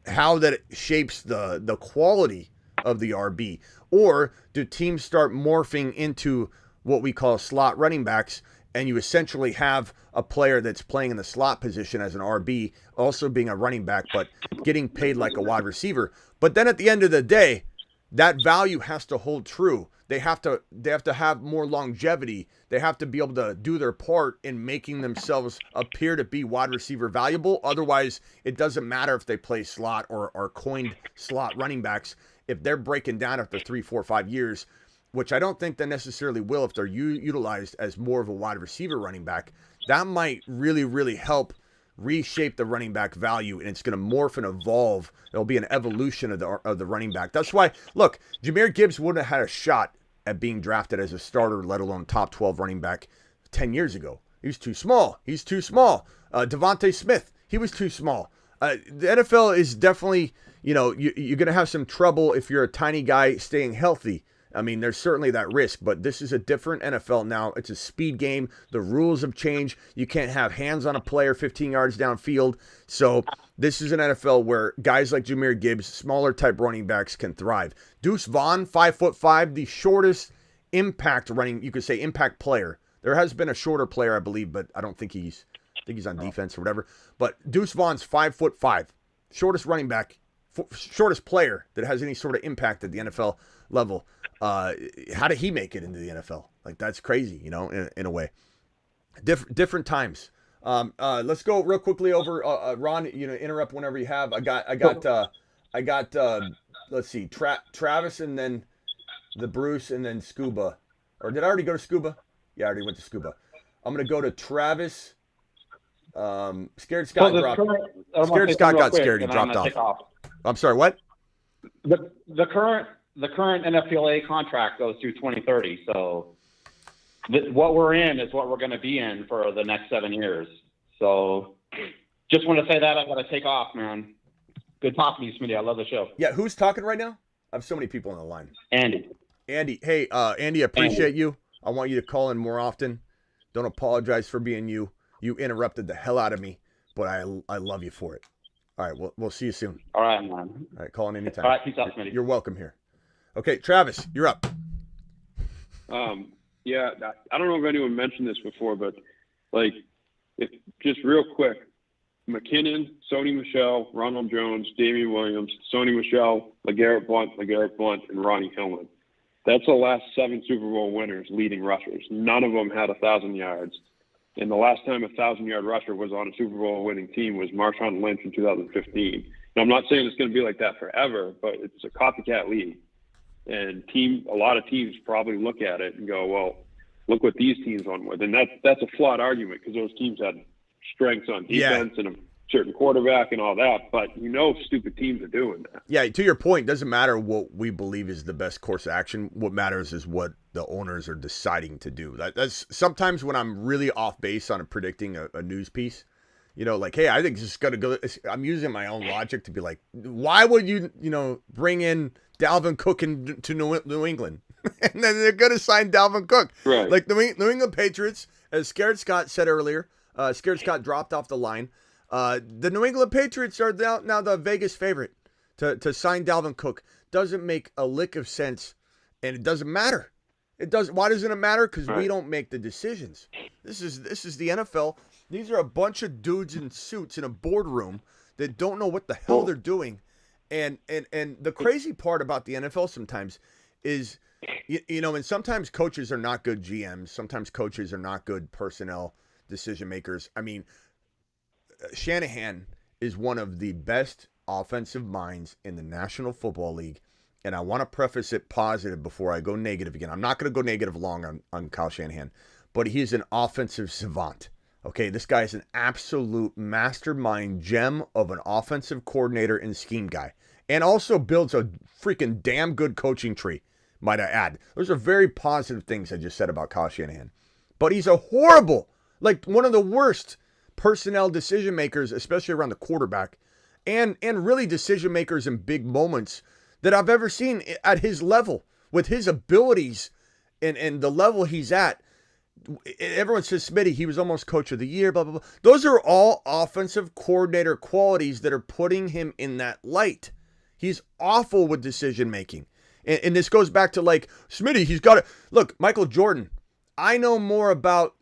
[SPEAKER 1] how that shapes the quality of the RB. Or do teams start morphing into what we call slot running backs, and you essentially have a player that's playing in the slot position as an RB, also being a running back, but getting paid like a wide receiver. But then at the end of the day, that value has to hold true. They have to have more longevity. They have to be able to do their part in making themselves appear to be wide receiver valuable. Otherwise, it doesn't matter if they play slot or are coined slot running backs. If they're breaking down after 3, 4, 5 years, which I don't think they necessarily will if they're utilized as more of a wide receiver running back, that might really, really help reshape the running back value, and it's going to morph and evolve. There'll be an evolution of the running back. That's why, look, Jahmyr Gibbs wouldn't have had a shot at being drafted as a starter, let alone top 12 running back 10 years ago. He was too small. He's too small. Devontae Smith, he was too small. The NFL is definitely, you're going to have some trouble if you're a tiny guy staying healthy. I mean, there's certainly that risk, but this is a different NFL now. It's a speed game. The rules have changed. You can't have hands on a player 15 yards downfield. So this is an NFL where guys like Jahmyr Gibbs, smaller type running backs, can thrive. Deuce Vaughn, 5'5", the shortest impact player. There has been a shorter player, I believe, but I think he's on defense or whatever. But Deuce Vaughn's 5'5", shortest running back, shortest player that has any sort of impact at the NFL level. How did he make it into the NFL? Like, that's crazy, in a way. Different times. Let's go real quickly over Ron. Interrupt whenever you have. I got. Let's see, Travis, and then the Bruce, and then Scuba. Or did I already go to Scuba? Yeah, I already went to Scuba. I'm gonna go to Travis. Scared Scott dropped. Scared Scott got scared. He dropped off. I'm sorry. What?
[SPEAKER 7] The current NFLA contract goes through 2030. So what we're in is what we're going to be in for the next 7 years. So just want to say that. I got to take off, man. Good talking to you, Smitty. I love the show.
[SPEAKER 1] Yeah, who's talking right now? I have so many people on the line.
[SPEAKER 7] Andy.
[SPEAKER 1] Hey, Andy, I appreciate you. I want you to call in more often. Don't apologize for being you. You interrupted the hell out of me. but I love you for it. All right, we'll see you soon.
[SPEAKER 7] All right, man.
[SPEAKER 1] All right, call in anytime.
[SPEAKER 7] All right, peace out, Smitty.
[SPEAKER 1] You're welcome here. Okay, Travis, you're up.
[SPEAKER 10] Yeah, I don't know if anyone mentioned this before, but like, if just real quick, McKinnon, Sony Michel, Ronald Jones, Damian Williams, Sony Michel, LeGarrette Blount, and Ronnie Hillman. That's the last 7 Super Bowl winners, leading rushers. None of them had 1,000 yards. And the last time a 1,000-yard rusher was on a Super Bowl winning team was Marshawn Lynch in 2015. Now, I'm not saying it's going to be like that forever, but it's a copycat league. And a lot of teams probably look at it and go, well, look what these teams won with. And that's a flawed argument because those teams had strengths on defense and a certain quarterback and all that. But stupid teams are doing that.
[SPEAKER 1] Yeah, to your point, it doesn't matter what we believe is the best course of action. What matters is what the owners are deciding to do. That's sometimes when I'm really off base on predicting a news piece. Like, hey, I think it's just going to go. I'm using my own logic to be like, why would you, bring in Dalvin Cook to New England? And then they're going to sign Dalvin Cook.
[SPEAKER 10] Right.
[SPEAKER 1] Like the New England Patriots, as Scared Scott said earlier, Scared Scott dropped off the line. The New England Patriots are now the Vegas favorite to sign Dalvin Cook. Doesn't make a lick of sense, and it doesn't matter. Why doesn't it matter? Because we don't make the decisions. This is the NFL. These are a bunch of dudes in suits in a boardroom that don't know what the hell they're doing. And the crazy part about the NFL sometimes is, and sometimes coaches are not good GMs. Sometimes coaches are not good personnel decision makers. I mean, Shanahan is one of the best offensive minds in the National Football League. And I want to preface it positive before I go negative again. I'm not going to go negative long on Kyle Shanahan, but he's an offensive savant. Okay, this guy is an absolute mastermind gem of an offensive coordinator and scheme guy. And also builds a freaking damn good coaching tree, might I add. Those are very positive things I just said about Kyle Shanahan. But he's a horrible, like one of the worst personnel decision makers, especially around the quarterback, and really decision makers in big moments that I've ever seen at his level, with his abilities and the level he's at. Everyone says, Smitty, he was almost coach of the year, blah, blah, blah. Those are all offensive coordinator qualities that are putting him in that light. He's awful with decision making. And this goes back to like, Smitty, he's got to, look, Michael Jordan. I know more about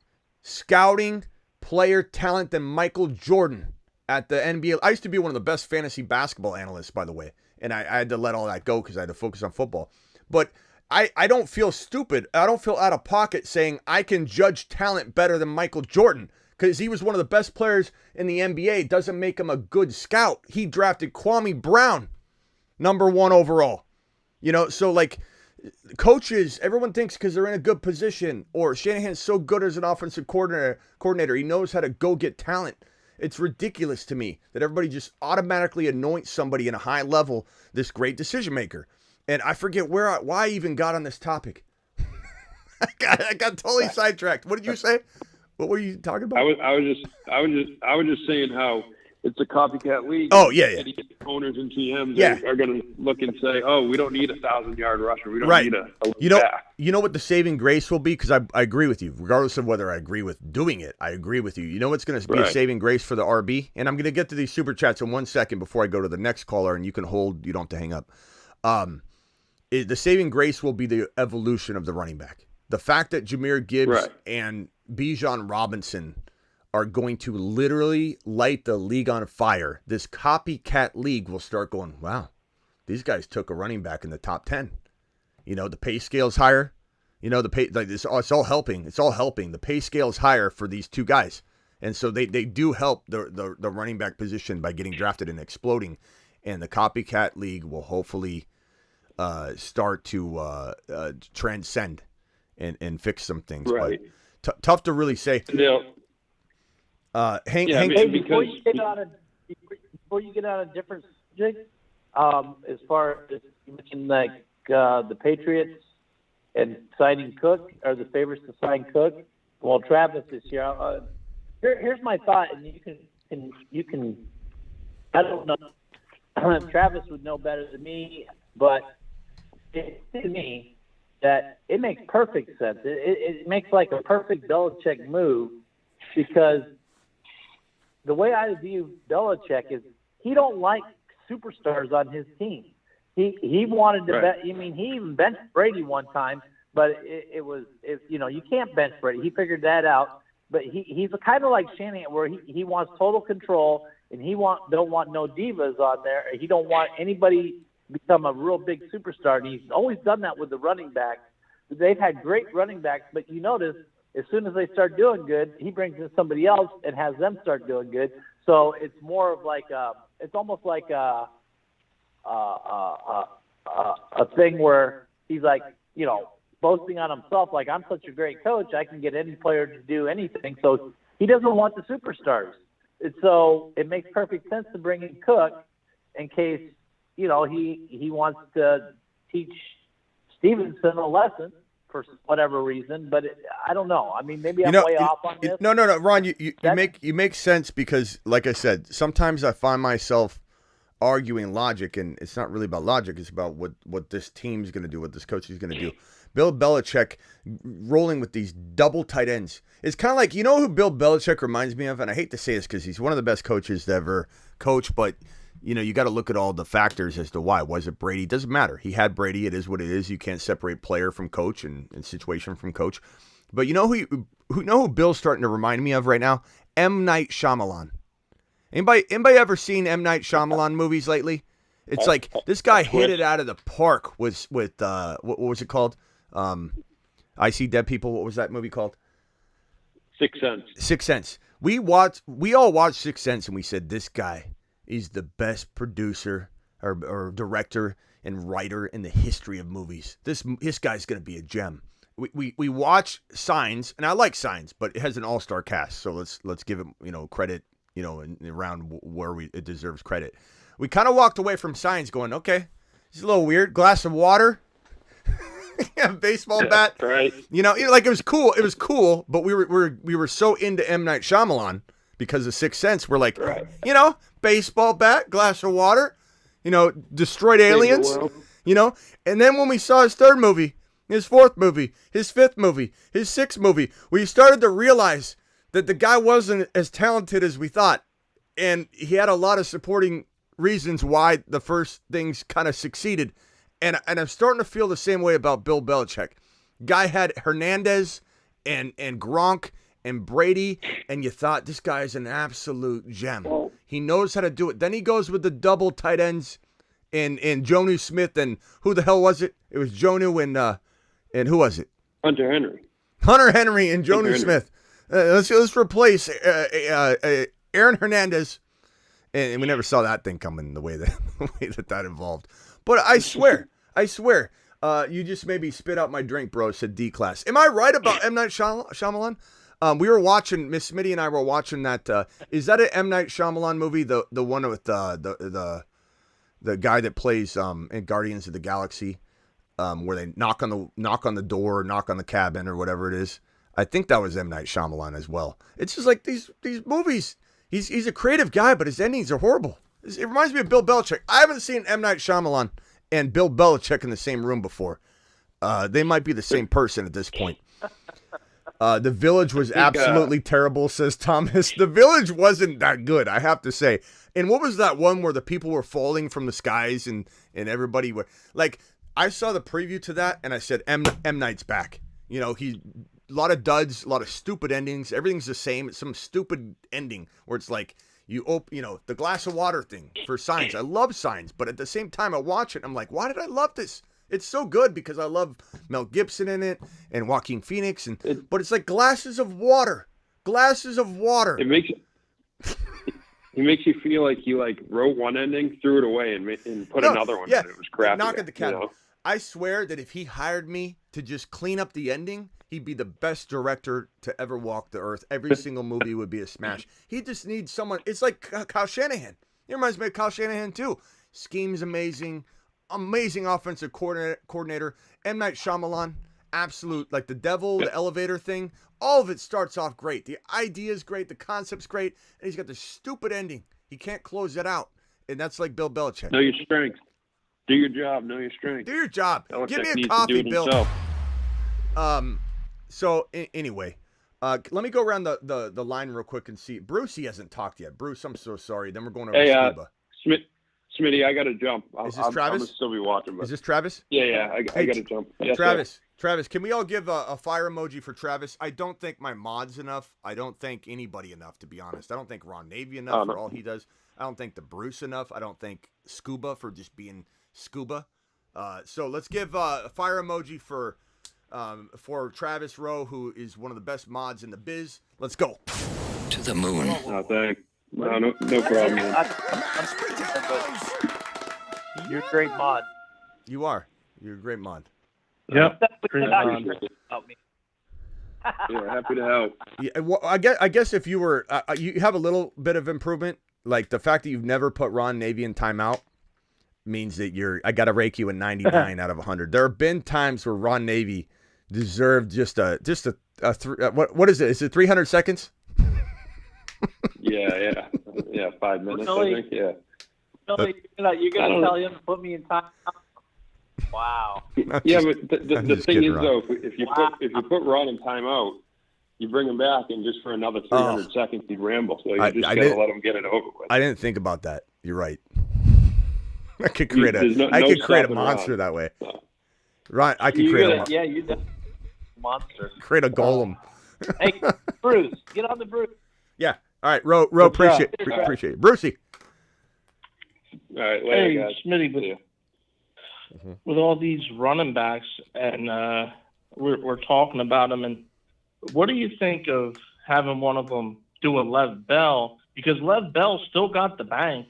[SPEAKER 1] scouting player talent than Michael Jordan at the NBA. I used to be one of the best fantasy basketball analysts, by the way. And I had to let all that go because I had to focus on football. But I don't feel stupid. I don't feel out of pocket saying I can judge talent better than Michael Jordan because he was one of the best players in the NBA. Doesn't make him a good scout. He drafted Kwame Brown, #1 overall. So like coaches, everyone thinks because they're in a good position or Shanahan's so good as an offensive coordinator, he knows how to go get talent. It's ridiculous to me that everybody just automatically anoints somebody in a high level this great decision maker. And I forget why I even got on this topic. I got totally sidetracked. What did you say? What were you talking about?
[SPEAKER 10] I was just saying how it's a copycat league.
[SPEAKER 1] Oh yeah.
[SPEAKER 10] Owners and GMs are going to look and say, "Oh, we don't need a 1,000-yard rusher. We don't need a back."
[SPEAKER 1] You know what the saving grace will be? Because I agree with you. Regardless of whether I agree with doing it, I agree with you. You know what's going to be a saving grace for the RB? And I'm going to get to these super chats in 1 second before I go to the next caller, and you can hold. You don't have to hang up. The saving grace will be the evolution of the running back. The fact that Jahmyr Gibbs and Bijan Robinson are going to literally light the league on fire. This copycat league will start going, wow, these guys took a running back in the top 10. The pay scale's higher. It's all helping. It's all helping. The pay scale's higher for these two guys. And so they do help the running back position by getting drafted and exploding. And the copycat league will hopefully start to transcend and fix some things.
[SPEAKER 10] Right.
[SPEAKER 1] But tough to really say.
[SPEAKER 8] Before you get on a different subject, as far as you mentioned, like the Patriots and signing Cook are the favorites to sign Cook. Well, Travis this year. Here's my thought, and you can. I don't know. Travis would know better than me, but it seems to me that it makes perfect sense. It makes like a perfect Belichick move because the way I view Belichick is he don't like superstars on his team. He wanted to bet. I mean, he even benched Brady one time, but it was you can't bench Brady. He figured that out. But he's kind of like Shanahan, where he wants total control, and don't want no divas on there. He don't want anybody become a real big superstar. And he's always done that with the running backs. They've had great running backs, but you notice as soon as they start doing good, he brings in somebody else and has them start doing good. So it's more of like it's almost like a thing where he's like, boasting on himself, like, I'm such a great coach, I can get any player to do anything. So he doesn't want the superstars. And so it makes perfect sense to bring in Cook in case, he wants to teach Stevenson a lesson for whatever reason. But I don't know. I mean, maybe I'm way off on this.
[SPEAKER 1] No, Ron, you make sense because, like I said, sometimes I find myself arguing logic, and it's not really about logic. It's about what this team's going to do, what this coach is going to do. Bill Belichick rolling with these double tight ends. It's kind of like, who Bill Belichick reminds me of? And I hate to say this because he's one of the best coaches to ever coach, but, you got to look at all the factors as to why. Was it Brady? It doesn't matter. He had Brady. It is what it is. You can't separate player from coach and situation from coach. But who Bill's starting to remind me of right now? M. Night Shyamalan. Anybody ever seen M. Night Shyamalan movies lately? It's like this guy hit it out of the park with what was it called? I See Dead People. What was that movie called?
[SPEAKER 10] Sixth Sense.
[SPEAKER 1] Sixth Sense. We all watched Sixth Sense, and we said this guy is the best producer or director and writer in the history of movies. This guy's gonna be a gem. We watch Signs, and I like Signs, but it has an all-star cast, so let's give it credit around where it deserves credit. We kind of walked away from Signs going, okay, it's a little weird. Glass of water. Yeah, baseball bat.
[SPEAKER 10] Right.
[SPEAKER 1] Like it was cool. It was cool, but we were so into M. Night Shyamalan because of Sixth Sense. We're like, baseball bat, glass of water, destroyed aliens, And then when we saw his third movie, his fourth movie, his fifth movie, his sixth movie, we started to realize that the guy wasn't as talented as we thought, and he had a lot of supporting reasons why the first things kind of succeeded. And I'm starting to feel the same way about Bill Belichick. Guy had Hernandez and Gronk and Brady, and you thought this guy's an absolute gem. He knows how to do it. Then he goes with the double tight ends and Jonnu Smith, and who the hell was it? It was Jonnu and who was it?
[SPEAKER 10] Hunter Henry.
[SPEAKER 1] Hunter Henry and Jonnu Smith. Let's replace Aaron Hernandez, and we never saw that thing coming the way that involved. But I swear, you just made me spit out my drink, bro, said D-Class. Am I right about M. Night Shyamalan? We were watching, Miss Smitty and I were watching that. Is that an M. Night Shyamalan movie? The one with the guy that plays in Guardians of the Galaxy, where they knock on the door, knock on the cabin, or whatever it is. I think that was M. Night Shyamalan as well. It's just like these movies. He's a creative guy, but his endings are horrible. It reminds me of Bill Belichick. I haven't seen M. Night Shyamalan and Bill Belichick in the same room before. They might be the same person at this point. The Village was absolutely terrible, says Thomas. The Village wasn't that good, I have to say. And what was that one where the people were falling from the skies and everybody were like, I saw the preview to that and I said, M. Night's back. A lot of duds, a lot of stupid endings. Everything's the same. It's some stupid ending where it's like, the glass of water thing for Signs. I love Signs, but at the same time I watch it, I'm like, why did I love this? It's so good because I love Mel Gibson in it and Joaquin Phoenix, but it's like glasses of water. Glasses of water.
[SPEAKER 10] It makes you feel like you wrote one ending, threw it away, and put another one. Yeah, in. It was crappy.
[SPEAKER 1] Knock at the cat. I swear that if he hired me to just clean up the ending, he'd be the best director to ever walk the earth. Every single movie would be a smash. He just needs someone. It's like Kyle Shanahan. He reminds me of Kyle Shanahan too. Scheme's amazing. Amazing offensive coordinator. M. Night Shyamalan. Absolute. Like the devil, the elevator thing. All of it starts off great. The idea is great. The concept's great. And he's got this stupid ending. He can't close it out. And that's like Bill Belichick.
[SPEAKER 10] Know your strengths. Do your job. Know your strengths.
[SPEAKER 1] Do your job.
[SPEAKER 10] Belichick
[SPEAKER 1] Give me a
[SPEAKER 10] needs
[SPEAKER 1] coffee,
[SPEAKER 10] to do it
[SPEAKER 1] Bill.
[SPEAKER 10] himself.
[SPEAKER 1] So anyway, Let me go around the line real quick and see. Bruce, he hasn't talked yet. Bruce, I'm so sorry. Then we're going over
[SPEAKER 10] Hey,
[SPEAKER 1] Scuba.
[SPEAKER 10] Smitty, I got to jump.
[SPEAKER 1] Is this Travis?
[SPEAKER 10] I'm going to still be watching. But...
[SPEAKER 1] Is this Travis?
[SPEAKER 10] Yeah, I got to jump. Yes,
[SPEAKER 1] Travis, Travis, can we all give a fire emoji for Travis? I don't think my mod's enough. I don't think anybody enough, to be honest. I don't think Ron Navy enough for all he does. I don't think the Bruce enough. I don't think Scuba for just being Scuba. So let's give a fire emoji for Travis Rowe, who is one of the best mods in the biz. Let's go.
[SPEAKER 4] To the moon.
[SPEAKER 10] Oh, thanks. No problem, man.
[SPEAKER 8] You're a great mod.
[SPEAKER 1] You are. You're a great mod.
[SPEAKER 8] Yep.
[SPEAKER 10] Yeah, happy to help.
[SPEAKER 1] Yeah, well, I guess if you were, you have a little bit of improvement. Like the fact that you've never put Ron Navy in timeout means that I got to rake you a 99 out of 100. There have been times where Ron Navy deserved just a what is it? Is it 300 seconds?
[SPEAKER 10] Yeah, 5 minutes.
[SPEAKER 8] Really?
[SPEAKER 10] I think. Yeah.
[SPEAKER 8] Really, you're gonna tell him to put me in time? Wow.
[SPEAKER 10] Yeah, but the thing is though, if you put Ron in timeout, you bring him back, and just for another 300 seconds, he'd ramble. So you just gotta let him get it over with.
[SPEAKER 1] I didn't think about that. You're right. I could create a monster that way. No. Ron, I could create a monster.
[SPEAKER 8] Yeah, you definitely monster.
[SPEAKER 1] Create a golem.
[SPEAKER 8] Hey, Bruce, get on the Bruce.
[SPEAKER 1] Yeah. All right, Ro, appreciate it. Brucey.
[SPEAKER 10] All right, later,
[SPEAKER 11] hey,
[SPEAKER 10] guys.
[SPEAKER 11] Smitty, with all these running backs, and we're talking about them, and what do you think of having one of them do a Lev Bell? Because Lev Bell still got the bank,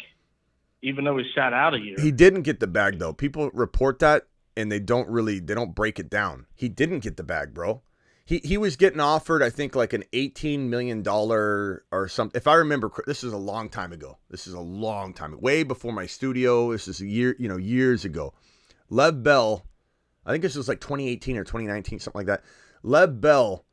[SPEAKER 11] even though he sat out a year.
[SPEAKER 1] He didn't get the bag, though. People report that, and they don't break it down. He didn't get the bag, bro. He was getting offered, I think, like an $18 million or something. If I remember, this is a long time ago. Way before my studio. This is years ago. Lev Bell, I think this was like 2018 or 2019, something like that. Lev Bell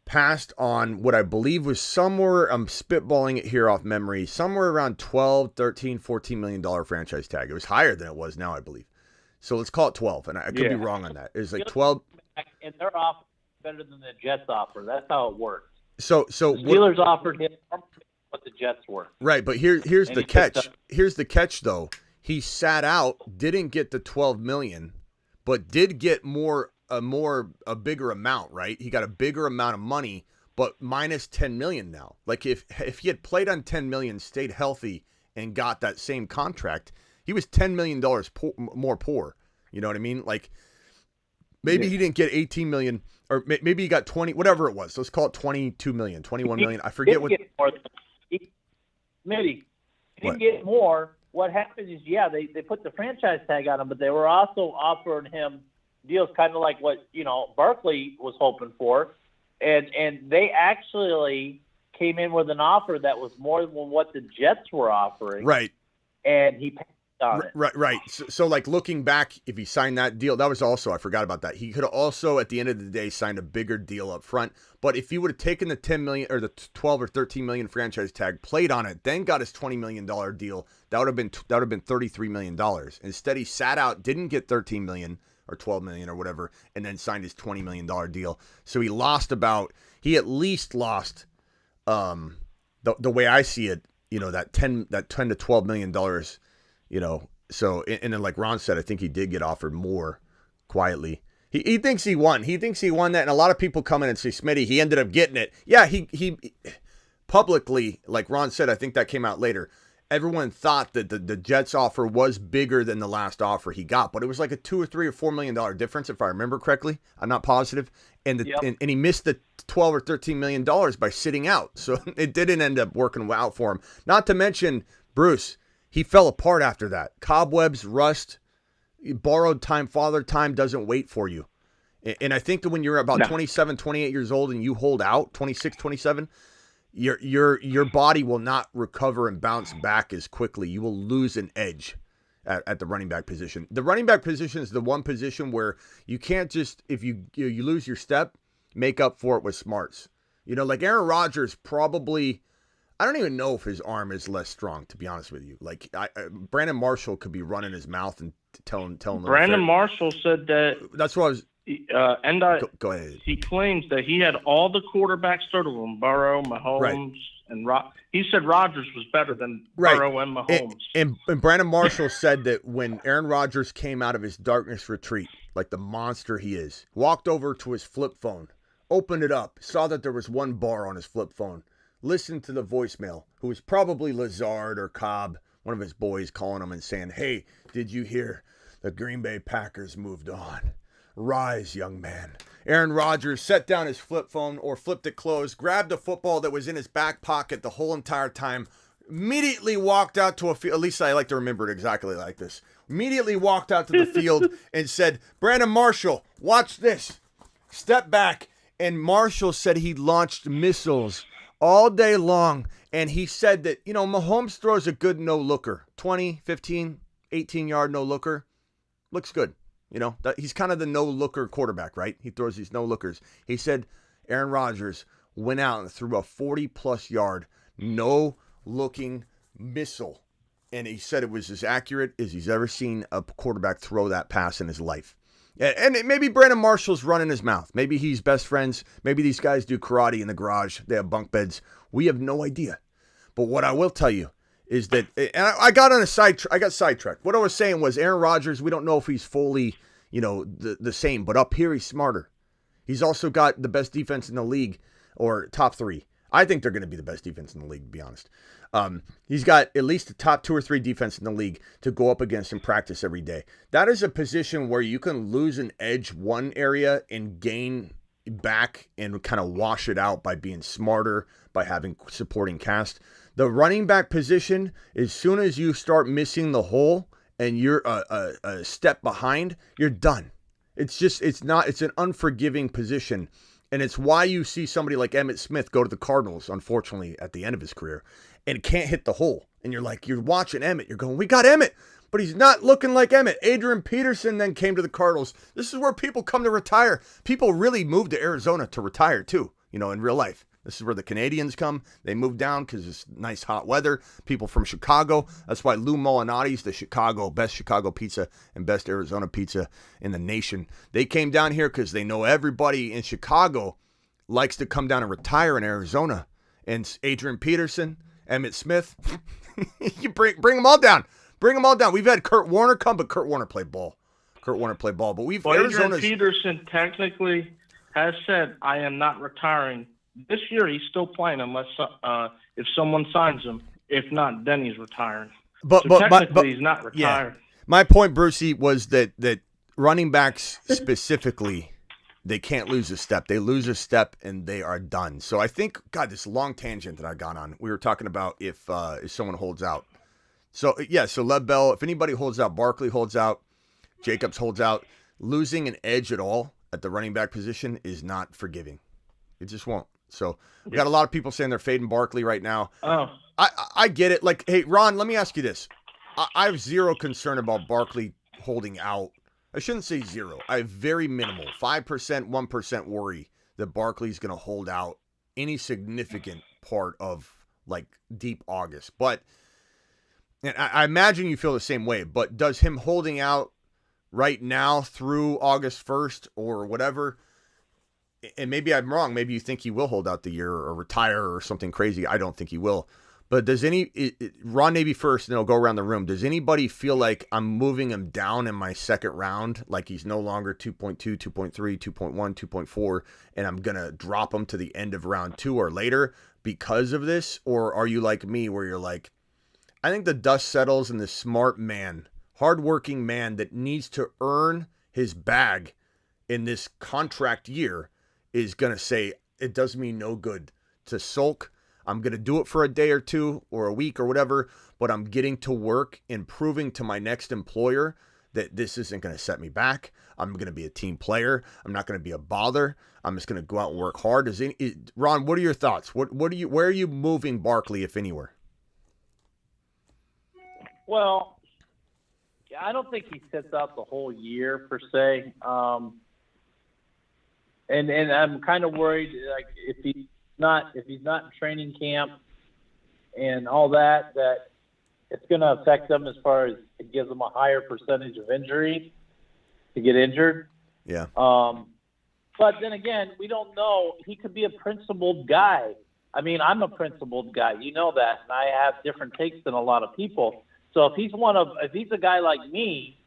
[SPEAKER 1] passed on what I believe was somewhere, I'm spitballing it here off memory, somewhere around 12, 13, $14 million franchise tag. It was higher than it was now, I believe. So let's call it 12, and I could be wrong on that. It was like 12.
[SPEAKER 8] And they're off better than the Jets offer. That's how it works.
[SPEAKER 1] So
[SPEAKER 8] the Steelers offered him what the Jets were.
[SPEAKER 1] Right, but here's the catch. Here's the catch, though. He sat out, didn't get the $12 million, but did get a bigger amount. Right, he got a bigger amount of money, but minus $10 million now. Like if he had played on $10 million, stayed healthy, and got that same contract, he was $10 million more poor. You know what I mean? Like maybe he didn't get $18 million. Or maybe he got 20, whatever it was. Let's call it 22 million, 21 million. I forget what.
[SPEAKER 8] Smitty, he didn't get more. What happened is, they put the franchise tag on him, but they were also offering him deals kind of like what, Barkley was hoping for. And they actually came in with an offer that was more than what the Jets were offering.
[SPEAKER 1] Right.
[SPEAKER 8] And he passed on it.
[SPEAKER 1] Right. So like looking back, if he signed that deal, that was also, I forgot about that. He could have also at the end of the day signed a bigger deal up front. But if he would have taken the 10 million or the 12 or 13 million franchise tag, played on it, then got his $20 million deal, that would have been $33 million. Instead, he sat out, didn't get 13 million or 12 million or whatever, and then signed his $20 million deal. So he at least lost the way I see it, that 10 to 12 million dollars. So, and then like Ron said, I think he did get offered more quietly. He thinks he won. He thinks he won that. And a lot of people come in and say, Smitty, he ended up getting it. Yeah, he publicly, like Ron said, I think that came out later. Everyone thought that the Jets offer was bigger than the last offer he got, but it was like a $2 or $3 or $4 million difference, if I remember correctly. I'm not positive. And and he missed the 12 or 13 million dollars by sitting out. So it didn't end up working out for him. Not to mention, Bruce, he fell apart after that. Cobwebs, rust, borrowed time, father time doesn't wait for you. And I think that when you're about 27, 28 years old and you hold out, 26, 27, your body will not recover and bounce back as quickly. You will lose an edge at the running back position. The running back position is the one position where you can't just, if you lose your step, make up for it with smarts. Like Aaron Rodgers probably, I don't even know if his arm is less strong, to be honest with you. Like Brandon Marshall could be running his mouth and telling.
[SPEAKER 11] Brandon Marshall said that.
[SPEAKER 1] That's what I was. Go ahead.
[SPEAKER 11] He claims that he had all the quarterbacks third of him, Burrow, Mahomes, and he said Rodgers was better than Burrow and Mahomes.
[SPEAKER 1] And Brandon Marshall said that when Aaron Rodgers came out of his darkness retreat, like the monster he is, walked over to his flip phone, opened it up, saw that there was one bar on his flip phone, listened to the voicemail, who was probably Lazard or Cobb, one of his boys, calling him and saying, "Hey, did you hear the Green Bay Packers moved on? Rise, young man." Aaron Rodgers set down his flip phone or flipped it closed, grabbed a football that was in his back pocket the whole entire time, immediately walked out to a field. At least I like to remember it exactly like this. Immediately walked out to the field and said, "Brandon Marshall, watch this." Step back. And Marshall said he launched missiles all day long. And he said that, Mahomes throws a good no-looker. 20, 15, 18-yard no-looker. Looks good. He's kind of the no-looker quarterback, right? He throws these no-lookers. He said Aaron Rodgers went out and threw a 40-plus yard no-looking missile. And he said it was as accurate as he's ever seen a quarterback throw that pass in his life. And maybe Brandon Marshall's running his mouth. Maybe he's best friends. Maybe these guys do karate in the garage. They have bunk beds. We have no idea. But what I will tell you is that, and I got I got sidetracked. What I was saying was Aaron Rodgers, we don't know if he's fully, the same, but up here he's smarter. He's also got the best defense in the league, or top three. I think they're going to be the best defense in the league, to be honest. He's got at least the top 2 or 3 defense in the league to go up against in practice every day. That is a position where you can lose an edge one area and gain back and kind of wash it out by being smarter, by having supporting cast. The running back position, as soon as you start missing the hole and you're a step behind, you're done. It's an unforgiving position. And it's why you see somebody like Emmitt Smith go to the Cardinals, unfortunately, at the end of his career, and can't hit the hole. And you're watching Emmitt. You're going, we got Emmitt, but he's not looking like Emmitt. Adrian Peterson then came to the Cardinals. This is where people come to retire. People really move to Arizona to retire, too, in real life. This is where the Canadians come. They move down because it's nice hot weather. People from Chicago. That's why Lou Molinati's the best Chicago pizza and best Arizona pizza in the nation. They came down here because they know everybody in Chicago likes to come down and retire in Arizona. And Adrian Peterson, Emmitt Smith, you bring them all down. Bring them all down. We've had Kurt Warner come, but Kurt Warner played ball. But
[SPEAKER 11] Adrian Peterson technically has said, "I am not retiring." This year, he's still playing unless if someone signs him. If not, then he's retiring. But technically, he's not retired.
[SPEAKER 1] Yeah. My point, Brucey, was that running backs specifically, they can't lose a step. They lose a step and they are done. So I think, God, this long tangent that I got on. We were talking about if someone holds out. So Lev Bell, if anybody holds out, Barkley holds out, Jacobs holds out. Losing an edge at all at the running back position is not forgiving. It just won't. So we got a lot of people saying they're fading Barkley right now.
[SPEAKER 11] Oh,
[SPEAKER 1] I get it. Like, hey, Ron, let me ask you this. I have zero concern about Barkley holding out. I shouldn't say zero. I have very minimal, 5%, 1% worry that Barkley's going to hold out any significant part of like deep August. But and I imagine you feel the same way. But does him holding out right now through August 1st or whatever? And maybe I'm wrong. Maybe you think he will hold out the year or retire or something crazy. I don't think he will. But does Ron Navy first, and I'll go around the room. Does anybody feel like I'm moving him down in my second round? Like he's no longer 2.2, 2.3, 2.1, 2.4, and I'm going to drop him to the end of round 2 or later because of this? Or are you like me where you're like, I think the dust settles and the smart man, hardworking man that needs to earn his bag in this contract year is going to say, it does me no good to sulk. I'm going to do it for a day or two or a week or whatever, but I'm getting to work and proving to my next employer that this isn't going to set me back. I'm going to be a team player. I'm not going to be a bother. I'm just going to go out and work hard. Ron, what are your thoughts? Where are you moving Barkley, if anywhere?
[SPEAKER 8] Well, I don't think he sits out the whole year per se. And I'm kind of worried, like if he's not in training camp and all that it's going to affect them as far as it gives them a higher percentage of injury to get injured.
[SPEAKER 1] Yeah.
[SPEAKER 8] But then again, we don't know. He could be a principled guy. I mean, I'm a principled guy. You know that, and I have different takes than a lot of people. So if he's a guy like me,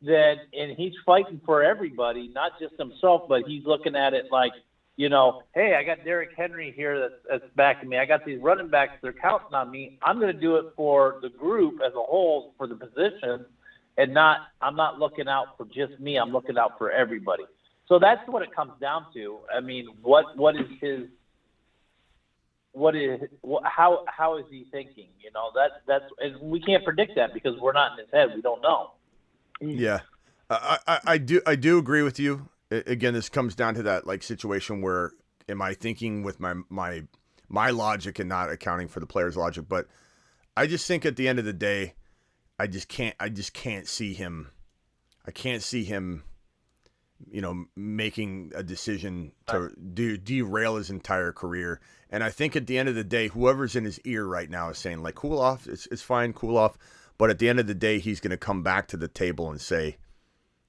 [SPEAKER 8] and he's fighting for everybody, not just himself, but he's looking at it like, hey, I got Derrick Henry here that's backing me. I got these running backs, they're counting on me. I'm going to do it for the group as a whole, for the position, and I'm not looking out for just me. I'm looking out for everybody. So that's what it comes down to. I mean, how is he thinking? That's and we can't predict that because we're not in his head. We don't know.
[SPEAKER 1] Yeah, I do agree with you. Again, this comes down to that situation where am I thinking with my logic and not accounting for the player's logic? But I just think at the end of the day, I just can't see him. I can't see him, making a decision to derail his entire career. And I think at the end of the day, whoever's in his ear right now is saying cool off. It's fine, cool off. But at the end of the day, he's going to come back to the table and say,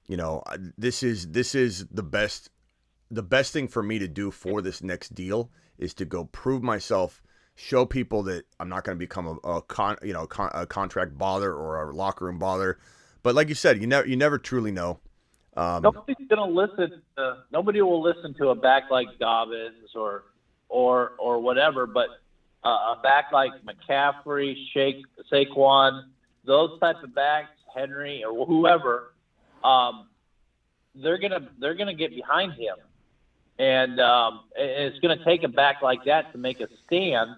[SPEAKER 1] this is the best thing for me to do for this next deal is to go prove myself, show people that I'm not going to become a contract bother or a locker room bother. But like you said, you never truly know.
[SPEAKER 8] Nobody's going to listen. Nobody will listen to a back like Dobbins or whatever. But a back like McCaffrey, Saquon, those type of backs, Henry or whoever, they're gonna get behind him, and it's gonna take a back like that to make a stand.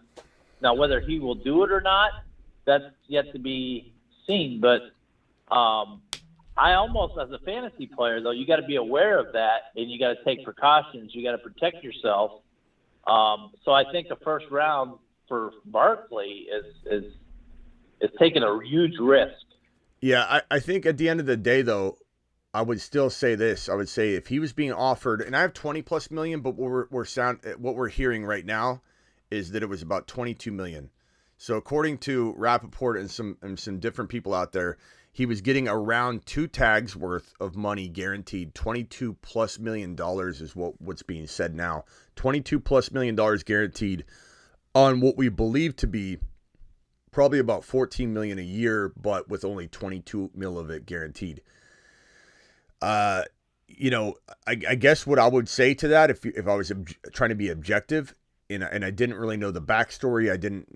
[SPEAKER 8] Now, whether he will do it or not, that's yet to be seen. But I almost, as a fantasy player, though, you got to be aware of that, and you got to take precautions. You got to protect yourself. So I think the first round for Barkley is taking a huge risk.
[SPEAKER 1] Yeah, I think at the end of the day, though, I would still say this. I would say if he was being offered, and I have 20+ million, but what we're hearing right now is that it was about 22 million. So according to Rappaport and some different people out there, he was getting around 2 tags worth of money guaranteed. $22+ million is what's being said now. $22+ million guaranteed on what we believe to be probably about 14 million a year, but with only 22 mil of it guaranteed. I guess what I would say to that, if I was trying to be objective, and I didn't really know the backstory, I didn't,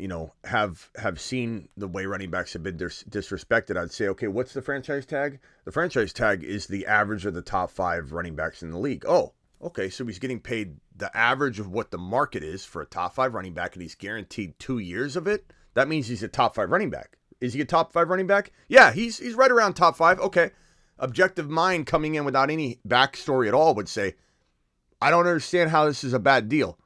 [SPEAKER 1] have seen the way running backs have been disrespected, I'd say, okay, what's the franchise tag? The franchise tag is the average of the top 5 running backs in the league. Oh, okay, so he's getting paid the average of what the market is for a top 5 running back, and he's guaranteed 2 years of it. That means he's a top 5 running back. Is he a top 5 running back? Yeah, he's right around top 5. Okay. Objective mind coming in without any backstory at all would say, I don't understand how this is a bad deal.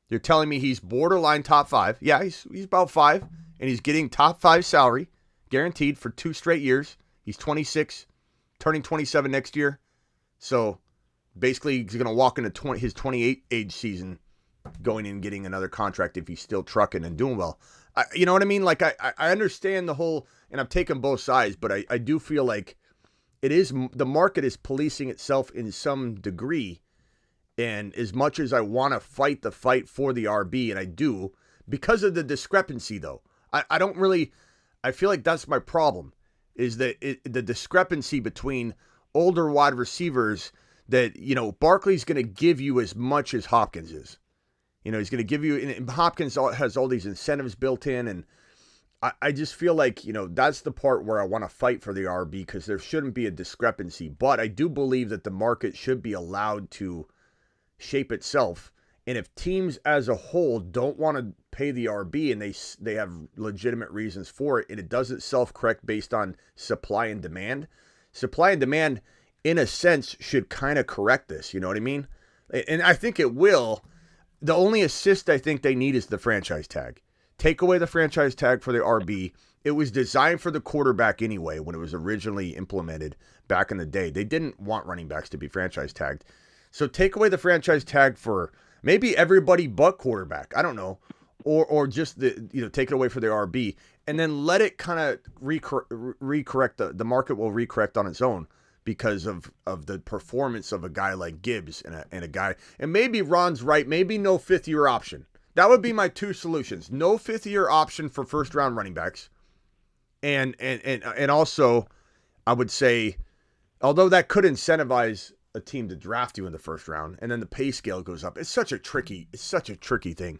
[SPEAKER 1] You're telling me he's borderline top 5. Yeah, he's about 5, and he's getting top 5 salary, guaranteed for 2 straight years. He's 26, turning 27 next year. So basically, he's going to walk into his 28 age season going in and getting another contract if he's still trucking and doing well. You know what I mean? Like, I understand the whole, and I've taken both sides, but I do feel like the market is policing itself in some degree. And as much as I want to fight the fight for the RB, and I do, because of the discrepancy, though, I feel like that's my problem, is that the discrepancy between older wide receivers that, Barkley's going to give you as much as Hopkins is. He's going to give you, and Hopkins has all these incentives built in, and I just feel like, that's the part where I want to fight for the RB, because there shouldn't be a discrepancy. But I do believe that the market should be allowed to shape itself. And if teams as a whole don't want to pay the RB, and they have legitimate reasons for it, and it doesn't self-correct based on supply and demand, in a sense, should kind of correct this. You know what I mean? And I think it will. The only assist I think they need is the franchise tag. Take away the franchise tag for the RB. It was designed for the quarterback anyway when it was originally implemented back in the day. They didn't want running backs to be franchise tagged. So take away the franchise tag for maybe everybody but quarterback. I don't know. Or just take it away for the RB, and then let it kind of recorrect. The market will recorrect on its own, because of the performance of a guy like Gibbs and a guy. And maybe Ron's right. Maybe no fifth-year option. That would be my two solutions. No fifth-year option for first-round running backs. And also, I would say, although that could incentivize a team to draft you in the first round, and then the pay scale goes up. It's such a tricky thing.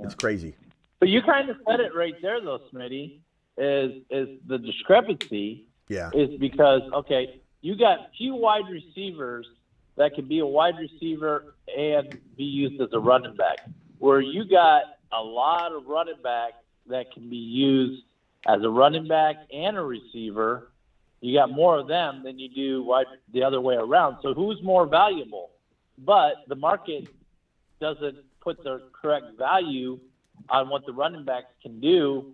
[SPEAKER 1] It's crazy.
[SPEAKER 8] But you kind of said it right there, though, Smitty. Is the discrepancy?
[SPEAKER 1] Yeah.
[SPEAKER 8] Is because you got few wide receivers that can be a wide receiver and be used as a running back, where you got a lot of running backs that can be used as a running back and a receiver. You got more of them than you do the other way around. So who's more valuable? But the market doesn't put the correct value on what the running backs can do,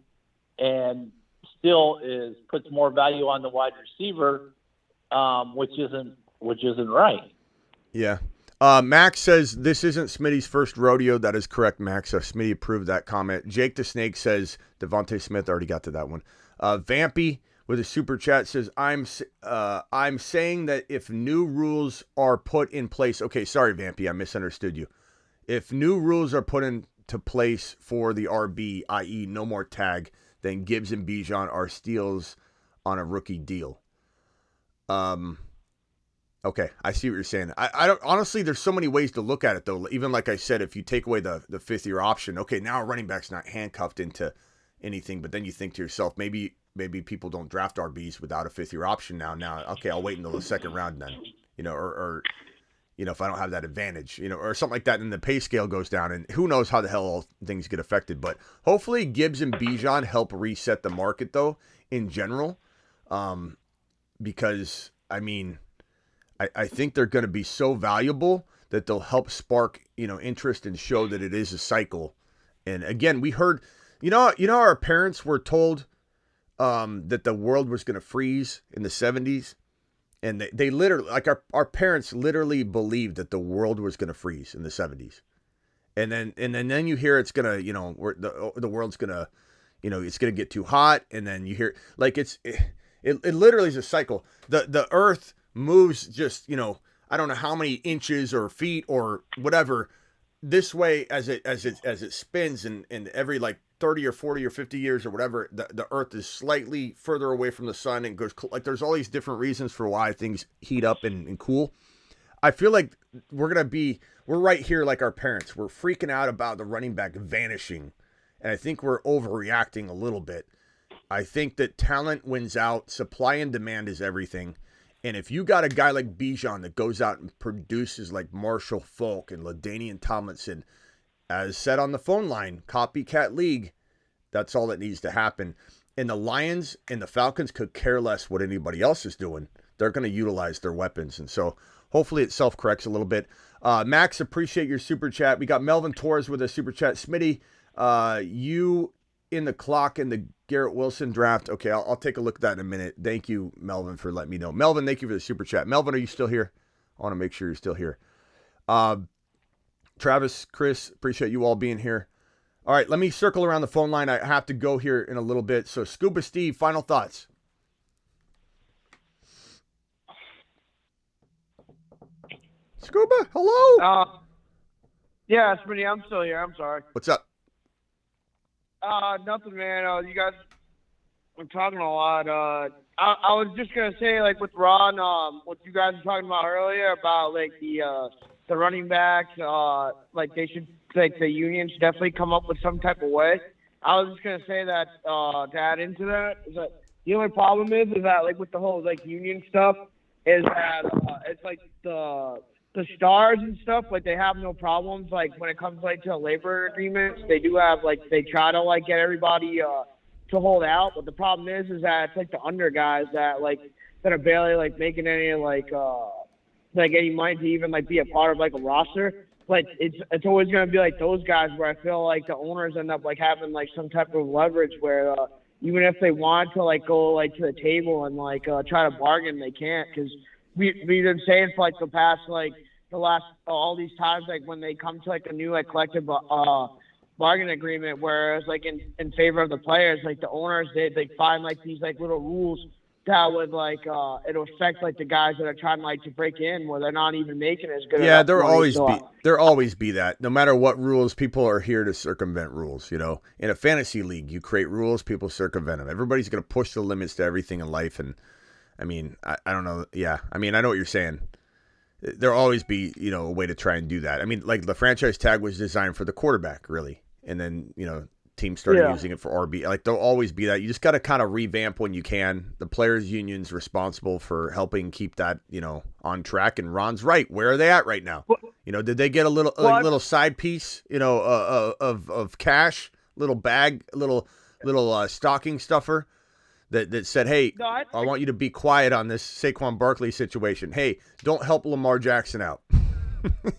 [SPEAKER 8] and still puts more value on the wide receiver, which isn't right.
[SPEAKER 1] Yeah. Max says this isn't Smitty's first rodeo. That is correct, Max. Smitty approved that comment. Jake the Snake says Devontae Smith. Already got to that one. Vampy with a super chat says I'm saying that if new rules are put in place. Okay, sorry, Vampy, I misunderstood you. If new rules are put into place for the RB, i.e., no more tag, then Gibbs and Bijan are steals on a rookie deal. Okay, I see what you're saying. I don't honestly. There's so many ways to look at it, though. Even like I said, if you take away the fifth-year option, okay, now a running back's not handcuffed into anything. But then you think to yourself, maybe people don't draft RBs without a fifth-year option now. Now, okay, I'll wait until the second round then. Or if I don't have that advantage, or something like that, and the pay scale goes down, and who knows how the hell all things get affected. But hopefully Gibbs and Bijan help reset the market, though, in general, because, I mean, I think they're going to be so valuable that they'll help spark, interest and show that it is a cycle. And again, we heard, our parents were told that the world was going to freeze in the 70s. And they literally, like our parents literally believed that the world was going to freeze in the 70s. And then you hear it's going to, the world's going to, it's going to get too hot. And then you hear, like, it literally is a cycle. The earth moves just, I don't know how many inches or feet or whatever this way as it spins, and every like 30 or 40 or 50 years or whatever, the earth is slightly further away from the sun and goes like, there's all these different reasons for why things heat up and cool. I feel like we're right here like our parents. We're freaking out about the running back vanishing, and I think we're overreacting a little bit. I think that talent wins out. Supply and demand is everything. And if you got a guy like Bijan that goes out and produces like Marshall Faulk and LaDainian Tomlinson, as said on the phone line, copycat league, that's all that needs to happen. And the Lions and the Falcons could care less what anybody else is doing. They're going to utilize their weapons. And so hopefully it self-corrects a little bit. Max, appreciate your super chat. We got Melvin Torres with a super chat. Smitty, you in the clock in the Garrett Wilson draft. Okay, I'll take a look at that in a minute. Thank you, Melvin, for letting me know. Melvin, thank you for the super chat. Melvin, are you still here? I want to make sure you're still here. Travis, Chris, appreciate you all being here. All right, let me circle around the phone line. I have to go here in a little bit. So, Scuba Steve, final thoughts. Scuba, hello?
[SPEAKER 5] Yeah, Smitty, I'm still here. I'm sorry.
[SPEAKER 1] What's up?
[SPEAKER 5] Nothing, man. You guys were talking a lot. I was just gonna say, like with Ron, what you guys were talking about earlier about like the running backs, like they should, like the unions definitely come up with some type of way. I was just gonna say that to add into that is that the only problem is that like with the whole like union stuff is that it's like the stars and stuff, like they have no problems. Like when it comes like to labor agreements, they do have like they try to like get everybody to hold out. But the problem is that it's like the under guys that are barely like making any like any money to even like be a part of like a roster. Like it's always gonna be like those guys where I feel like the owners end up like having like some type of leverage where even if they want to like go like to the table and like try to bargain, they can't, because we've been saying for like the past like the last all these times like when they come to like a new like collective bargain agreement, whereas like in favor of the players, like the owners they find like these like little rules that would like it'll affect like the guys that are trying like to break in where they're not even making as good.
[SPEAKER 1] Yeah,
[SPEAKER 5] enough
[SPEAKER 1] there'll
[SPEAKER 5] money.
[SPEAKER 1] always
[SPEAKER 5] So,
[SPEAKER 1] be that. No matter what rules, people are here to circumvent rules. You know, in a fantasy league, you create rules, people circumvent them. Everybody's going to push the limits to everything in life, and I mean, I don't know. Yeah, I mean, I know what you're saying. There'll always be, you know, a way to try and do that. I mean, like the franchise tag was designed for the quarterback, really, and then you know. Teams started using it for RB. Like, there'll always be that. You just got to kind of revamp when you can. The players' union's responsible for helping keep that, you know, on track. And Ron's right. Where are they at right now? You know, did they get a little side piece, you know, of cash, little bag, little stocking stuffer that said, hey,
[SPEAKER 5] No,
[SPEAKER 1] I want you to be quiet on this Saquon Barkley situation. Hey, don't help Lamar Jackson out.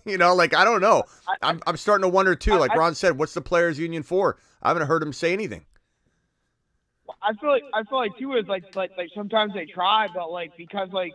[SPEAKER 1] You know, like, I don't know. I'm starting to wonder too. Like Ron said, what's the players' union for? I haven't heard him say anything.
[SPEAKER 5] I feel like too is like sometimes they try, but like because like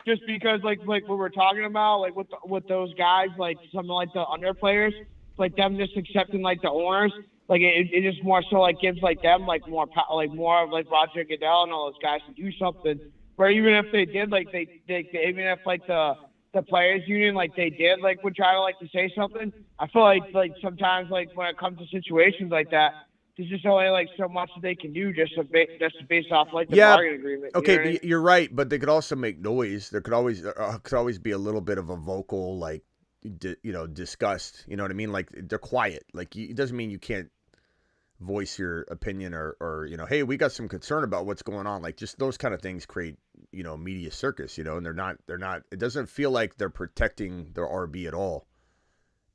[SPEAKER 5] what we're talking about like with those guys like some like the under players like them just accepting like the owners like it just more so like gives like them like more of like Roger Goodell and all those guys to do something. Where even if they did like they even if like the players union like they did like would try to like to say something, I feel like sometimes like when it comes to situations like that, there's just only like so much that they can do just based off like the bargaining agreement.
[SPEAKER 1] Okay,
[SPEAKER 5] you know what I mean?
[SPEAKER 1] you're right, but they could also make noise. There could always be a little bit of a vocal like disgust. You know what I mean? Like they're quiet. Like it doesn't mean you can't voice your opinion or you know, hey, we got some concern about what's going on. Like just those kind of things create, you know, media circus, you know, and they're not it doesn't feel like they're protecting their RB at all.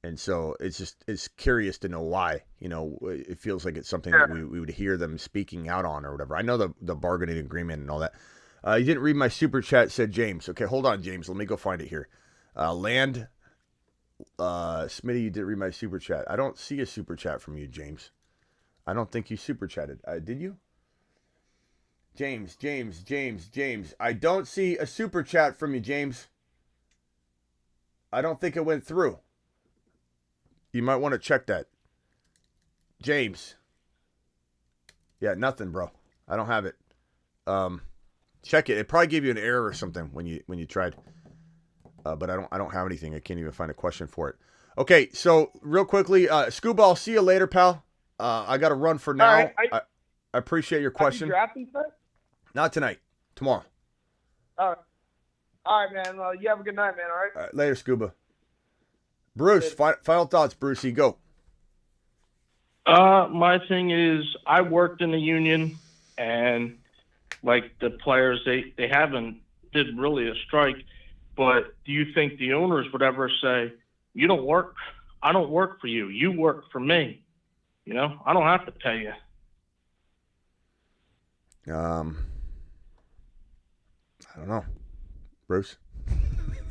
[SPEAKER 1] And so it's curious to know why, you know, it feels like it's something that we would hear them speaking out on or whatever. I know the bargaining agreement and all that. You didn't read my super chat, said James. Okay, hold on, James. Let me go find it here. Smitty, you didn't read my super chat. I don't see a super chat from you, James. I don't think you super chatted. Did you? James. I don't see a super chat from you, James. I don't think it went through. You might want to check that. James. Yeah, nothing, bro. I don't have it. Check it. It probably gave you an error or something when you tried. But I don't have anything. I can't even find a question for it. Okay, so real quickly, Scuba, I'll see you later, pal. I got to run for now.
[SPEAKER 5] All right,
[SPEAKER 1] I appreciate your question.
[SPEAKER 5] Are you drafting tonight?
[SPEAKER 1] Not tonight. Tomorrow.
[SPEAKER 5] All right, man. Well, you have a good night, man. All right.
[SPEAKER 1] Later, Scuba. Bruce, final thoughts, Brucey. Go.
[SPEAKER 11] My thing is, I worked in the union, and like the players, they did really a strike. But do you think the owners would ever say, "You don't work. I don't work for you. You work for me. You know, I don't have to pay you."
[SPEAKER 1] I don't know, Bruce.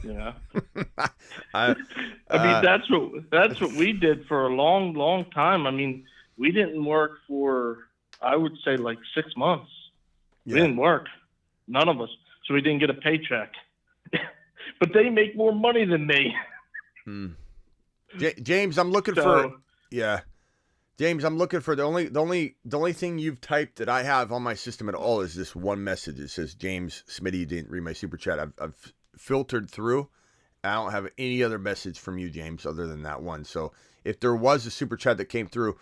[SPEAKER 11] Yeah.
[SPEAKER 1] I
[SPEAKER 11] mean, that's what we did for a long time. I mean, we didn't work for, I would say, like 6 months.
[SPEAKER 1] Yeah.
[SPEAKER 11] We didn't work, none of us, so we didn't get a paycheck. But they make more money than me.
[SPEAKER 1] James, I'm looking for. Yeah, James, I'm looking for the only thing you've typed that I have on my system at all is this one message. It says, "James Smitty, you didn't read my super chat." I've filtered through. I don't have any other message from you, James, other than that one. So if there was a super chat that came through,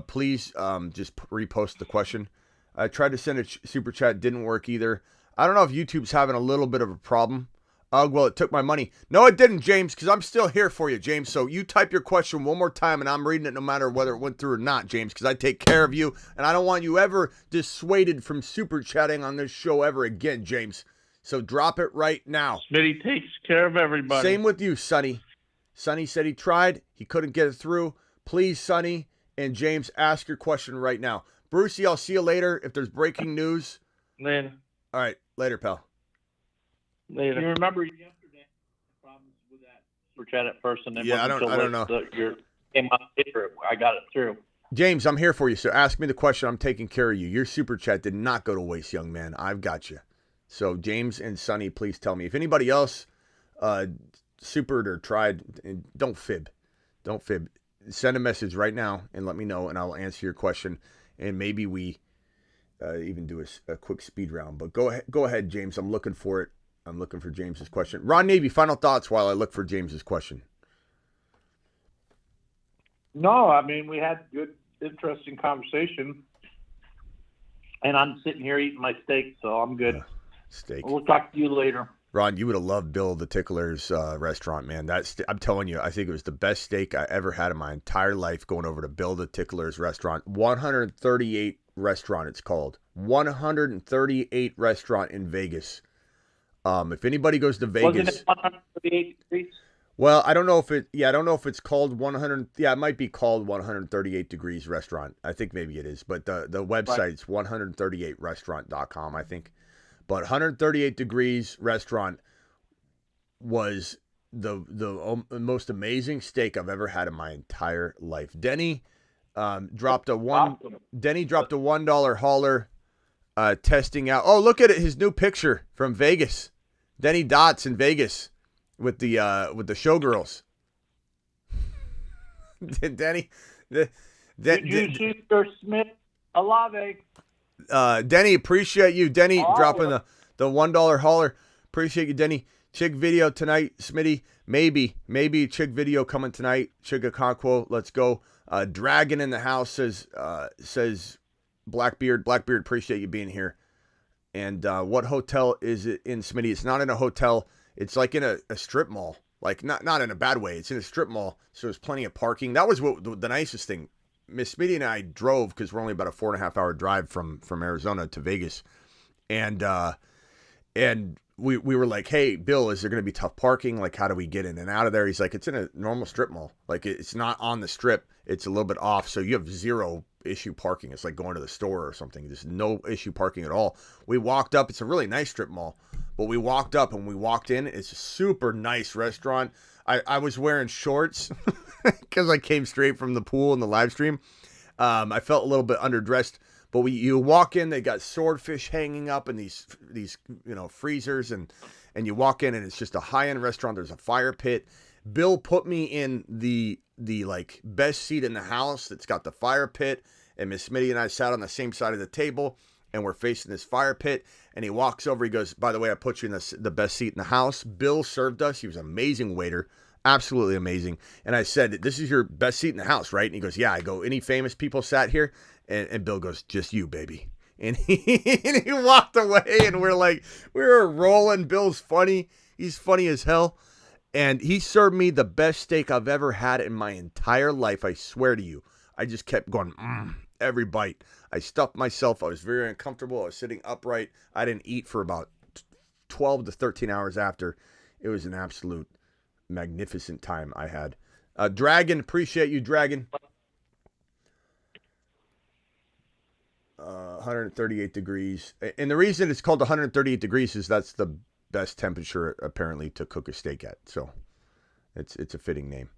[SPEAKER 1] please just repost the question. I tried to send a super chat, didn't work either. I don't know if YouTube's having a little bit of a problem. Well, it took my money. No, it didn't, James, because I'm still here for you, James. So you type your question one more time, and I'm reading it no matter whether it went through or not, James, because I take care of you, and I don't want you ever dissuaded from super chatting on this show ever again, James. So drop it right now.
[SPEAKER 11] Smitty takes care of everybody.
[SPEAKER 1] Same with you, Sonny. Sonny said he tried. He couldn't get it through. Please, Sonny and James, ask your question right now. Brucey, I'll see you later if there's breaking news.
[SPEAKER 11] Later.
[SPEAKER 1] All right. Later, pal.
[SPEAKER 11] Later.
[SPEAKER 8] You remember yesterday problems with that super chat at first, and then
[SPEAKER 1] I don't know.
[SPEAKER 8] Came out later, I got it through.
[SPEAKER 1] James, I'm here for you. So ask me the question. I'm taking care of you. Your super chat did not go to waste, young man. I've got you. So James and Sonny, please tell me if anybody else supered or tried. And don't fib. Don't fib. Send a message right now and let me know, and I'll answer your question. And maybe we even do a quick speed round. But go ahead, James. I'm looking for it. I'm looking for James's question. Ron Navy, final thoughts while I look for James's question.
[SPEAKER 8] No, I mean, we had good, interesting conversation. And I'm sitting here eating my steak, so I'm good.
[SPEAKER 1] Steak.
[SPEAKER 8] We'll talk to you later.
[SPEAKER 1] Ron, you would have loved Bill the Tickler's restaurant, man. I'm telling you, I think it was the best steak I ever had in my entire life going over to Bill the Tickler's restaurant. 138 restaurant, it's called. 138 restaurant in Vegas. If anybody goes to Vegas.
[SPEAKER 8] Wasn't it 138 degrees?
[SPEAKER 1] Well, I don't know if it's called 100. Yeah, it might be called 138 Degrees Restaurant. I think maybe it is, but the website's 138restaurant.com, I think. But 138 Degrees Restaurant was the most amazing steak I've ever had in my entire life. Denny dropped a $1 hauler testing out. Oh, look at it, his new picture from Vegas. Denny Dots in Vegas with the showgirls. Denny,
[SPEAKER 8] Did you see your Smith Alave?
[SPEAKER 1] Denny, appreciate you. Denny dropping the $1 hauler. Appreciate you, Denny. Chick video tonight, Smitty. Maybe chick video coming tonight. Chigaconquo, let's go. Dragon in the house says Blackbeard. Blackbeard, appreciate you being here. And what hotel is it in, Smitty? It's not in a hotel. It's like in a strip mall. Like not in a bad way. It's in a strip mall, so there's plenty of parking. That was what the nicest thing. Miss Smitty and I drove because we're only about a 4.5 hour drive from Arizona to Vegas, and we were like, hey, Bill, is there going to be tough parking? Like, how do we get in and out of there? He's like, it's in a normal strip mall. Like, it's not on the strip. It's a little bit off, so you have zero issue parking. It's like going to the store or something. There's no issue parking at all. We walked up. It's a really nice strip mall, but we walked up and we walked in. It's a super nice restaurant. I was wearing shorts because I came straight from the pool and the live stream. I felt a little bit underdressed, but you walk in, they got swordfish hanging up in these freezers, and you walk in and it's just a high-end restaurant. There's a fire pit. Bill put me in the like best seat in the house that's got the fire pit, and Miss Smitty and I sat on the same side of the table, and we're facing this fire pit. And he walks over, he goes, by the way, I put you in the best seat in the house. Bill served us. He was an amazing waiter, absolutely amazing. And I said, this is your best seat in the house, right? And he goes, yeah. I go, any famous people sat here? And Bill goes, just you, baby. And he walked away, and we were rolling. Bill's funny. He's funny as hell. And he served me the best steak I've ever had in my entire life. I swear to you. I just kept going, every bite. I stuffed myself. I was very uncomfortable. I was sitting upright. I didn't eat for about 12 to 13 hours after. It was an absolute magnificent time I had. Dragon, appreciate you, Dragon. 138 degrees. And the reason it's called 138 degrees is that's the best temperature, apparently, to cook a steak at. So it's a fitting name.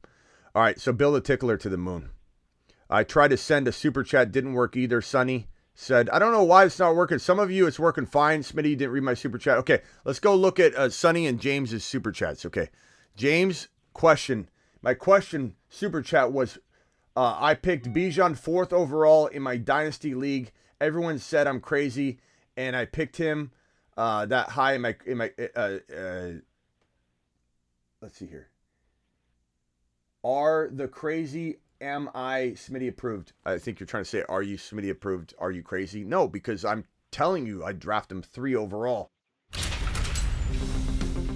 [SPEAKER 1] All right, so Bill the Tickler to the moon. I tried to send a super chat, didn't work either. Sonny said, I don't know why it's not working. Some of you, it's working fine. Smitty didn't read my super chat. Okay, let's go look at Sonny and James's super chats. Okay, James, question. My question super chat was, I picked Bijan 4th overall in my Dynasty League. Everyone said I'm crazy, and I picked him that high in my let's see here. Are the crazy... Am I Smitty approved? I think you're trying to say, are you Smitty approved? Are you crazy? No, because I'm telling you, I draft him 3 overall.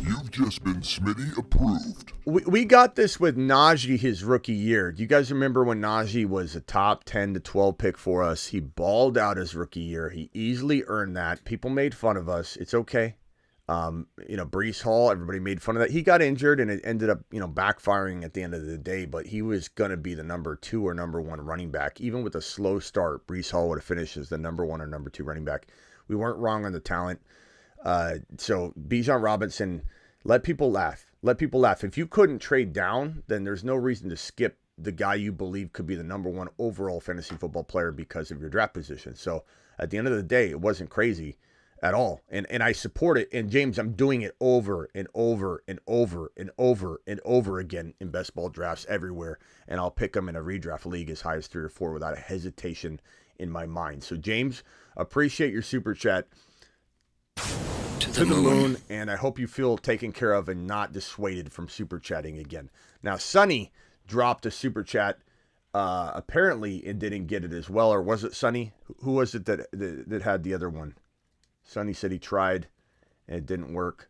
[SPEAKER 2] You've just been Smitty approved.
[SPEAKER 1] We got this with Najee his rookie year. Do you guys remember when Najee was a top 10 to 12 pick for us? He balled out his rookie year. He easily earned that. People made fun of us. It's okay. Breece Hall, everybody made fun of that. He got injured and it ended up, backfiring at the end of the day, but he was going to be the number 2 or number 1 running back. Even with a slow start, Breece Hall would have finished as the number 1 or number 2 running back. We weren't wrong on the talent. So Bijan Robinson, let people laugh. Let people laugh. If you couldn't trade down, then there's no reason to skip the guy you believe could be the number 1 overall fantasy football player because of your draft position. So at the end of the day, it wasn't crazy at all. And I support it. And James, I'm doing it over and over and over and over and over again in best ball drafts everywhere. And I'll pick them in a redraft league as high as 3 or 4 without a hesitation in my mind. So James, Appreciate your super chat. To the moon, and I hope you feel taken care of and not dissuaded from super chatting again. Now, Sonny dropped a super chat. Apparently, it didn't get it as well, or was it Sonny? Who was it that had the other one? Sonny said he tried and it didn't work.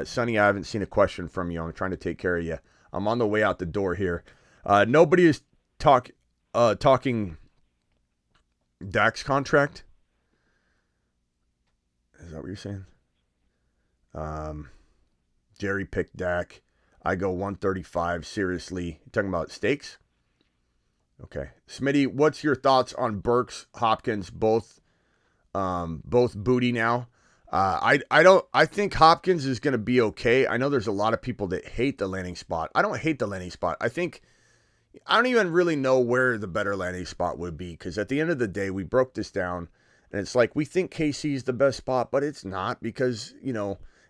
[SPEAKER 1] Sonny, I haven't seen a question from you. I'm trying to take care of you. I'm on the way out the door here. Nobody is talking Dak's contract. Is that what you're saying? Jerry picked Dak. I go 135. Seriously. You talking about stakes? Okay. Smitty, what's your thoughts on Burks, Hopkins, both booty now? I think Hopkins is going to be okay. I know there's a lot of people that hate the landing spot. I don't hate the landing spot. I don't even really know where the better landing spot would be, because at the end of the day, we broke this down, and it's like we think KC is the best spot, but it's not, because,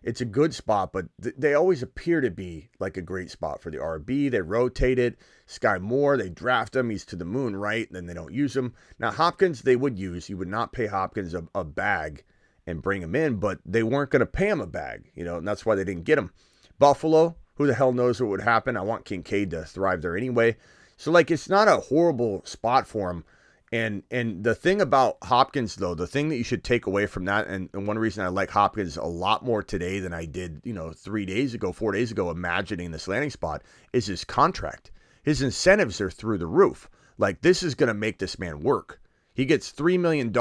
[SPEAKER 1] it's a good spot, but they always appear to be like a great spot for the RB. They rotate it. Sky Moore, they draft him. He's to the moon, right? And then they don't use him. Now, Hopkins, they would use. You would not pay Hopkins a bag and bring him in, but they weren't going to pay him a bag, and that's why they didn't get him. Buffalo, who the hell knows what would happen? I want Kincaid to thrive there anyway. So, it's not a horrible spot for him. And the thing about Hopkins, though, the thing that you should take away from that, and one reason I like Hopkins a lot more today than I did, 4 days ago, imagining this landing spot, is his contract. His incentives are through the roof. This is going to make this man work. He gets $3 million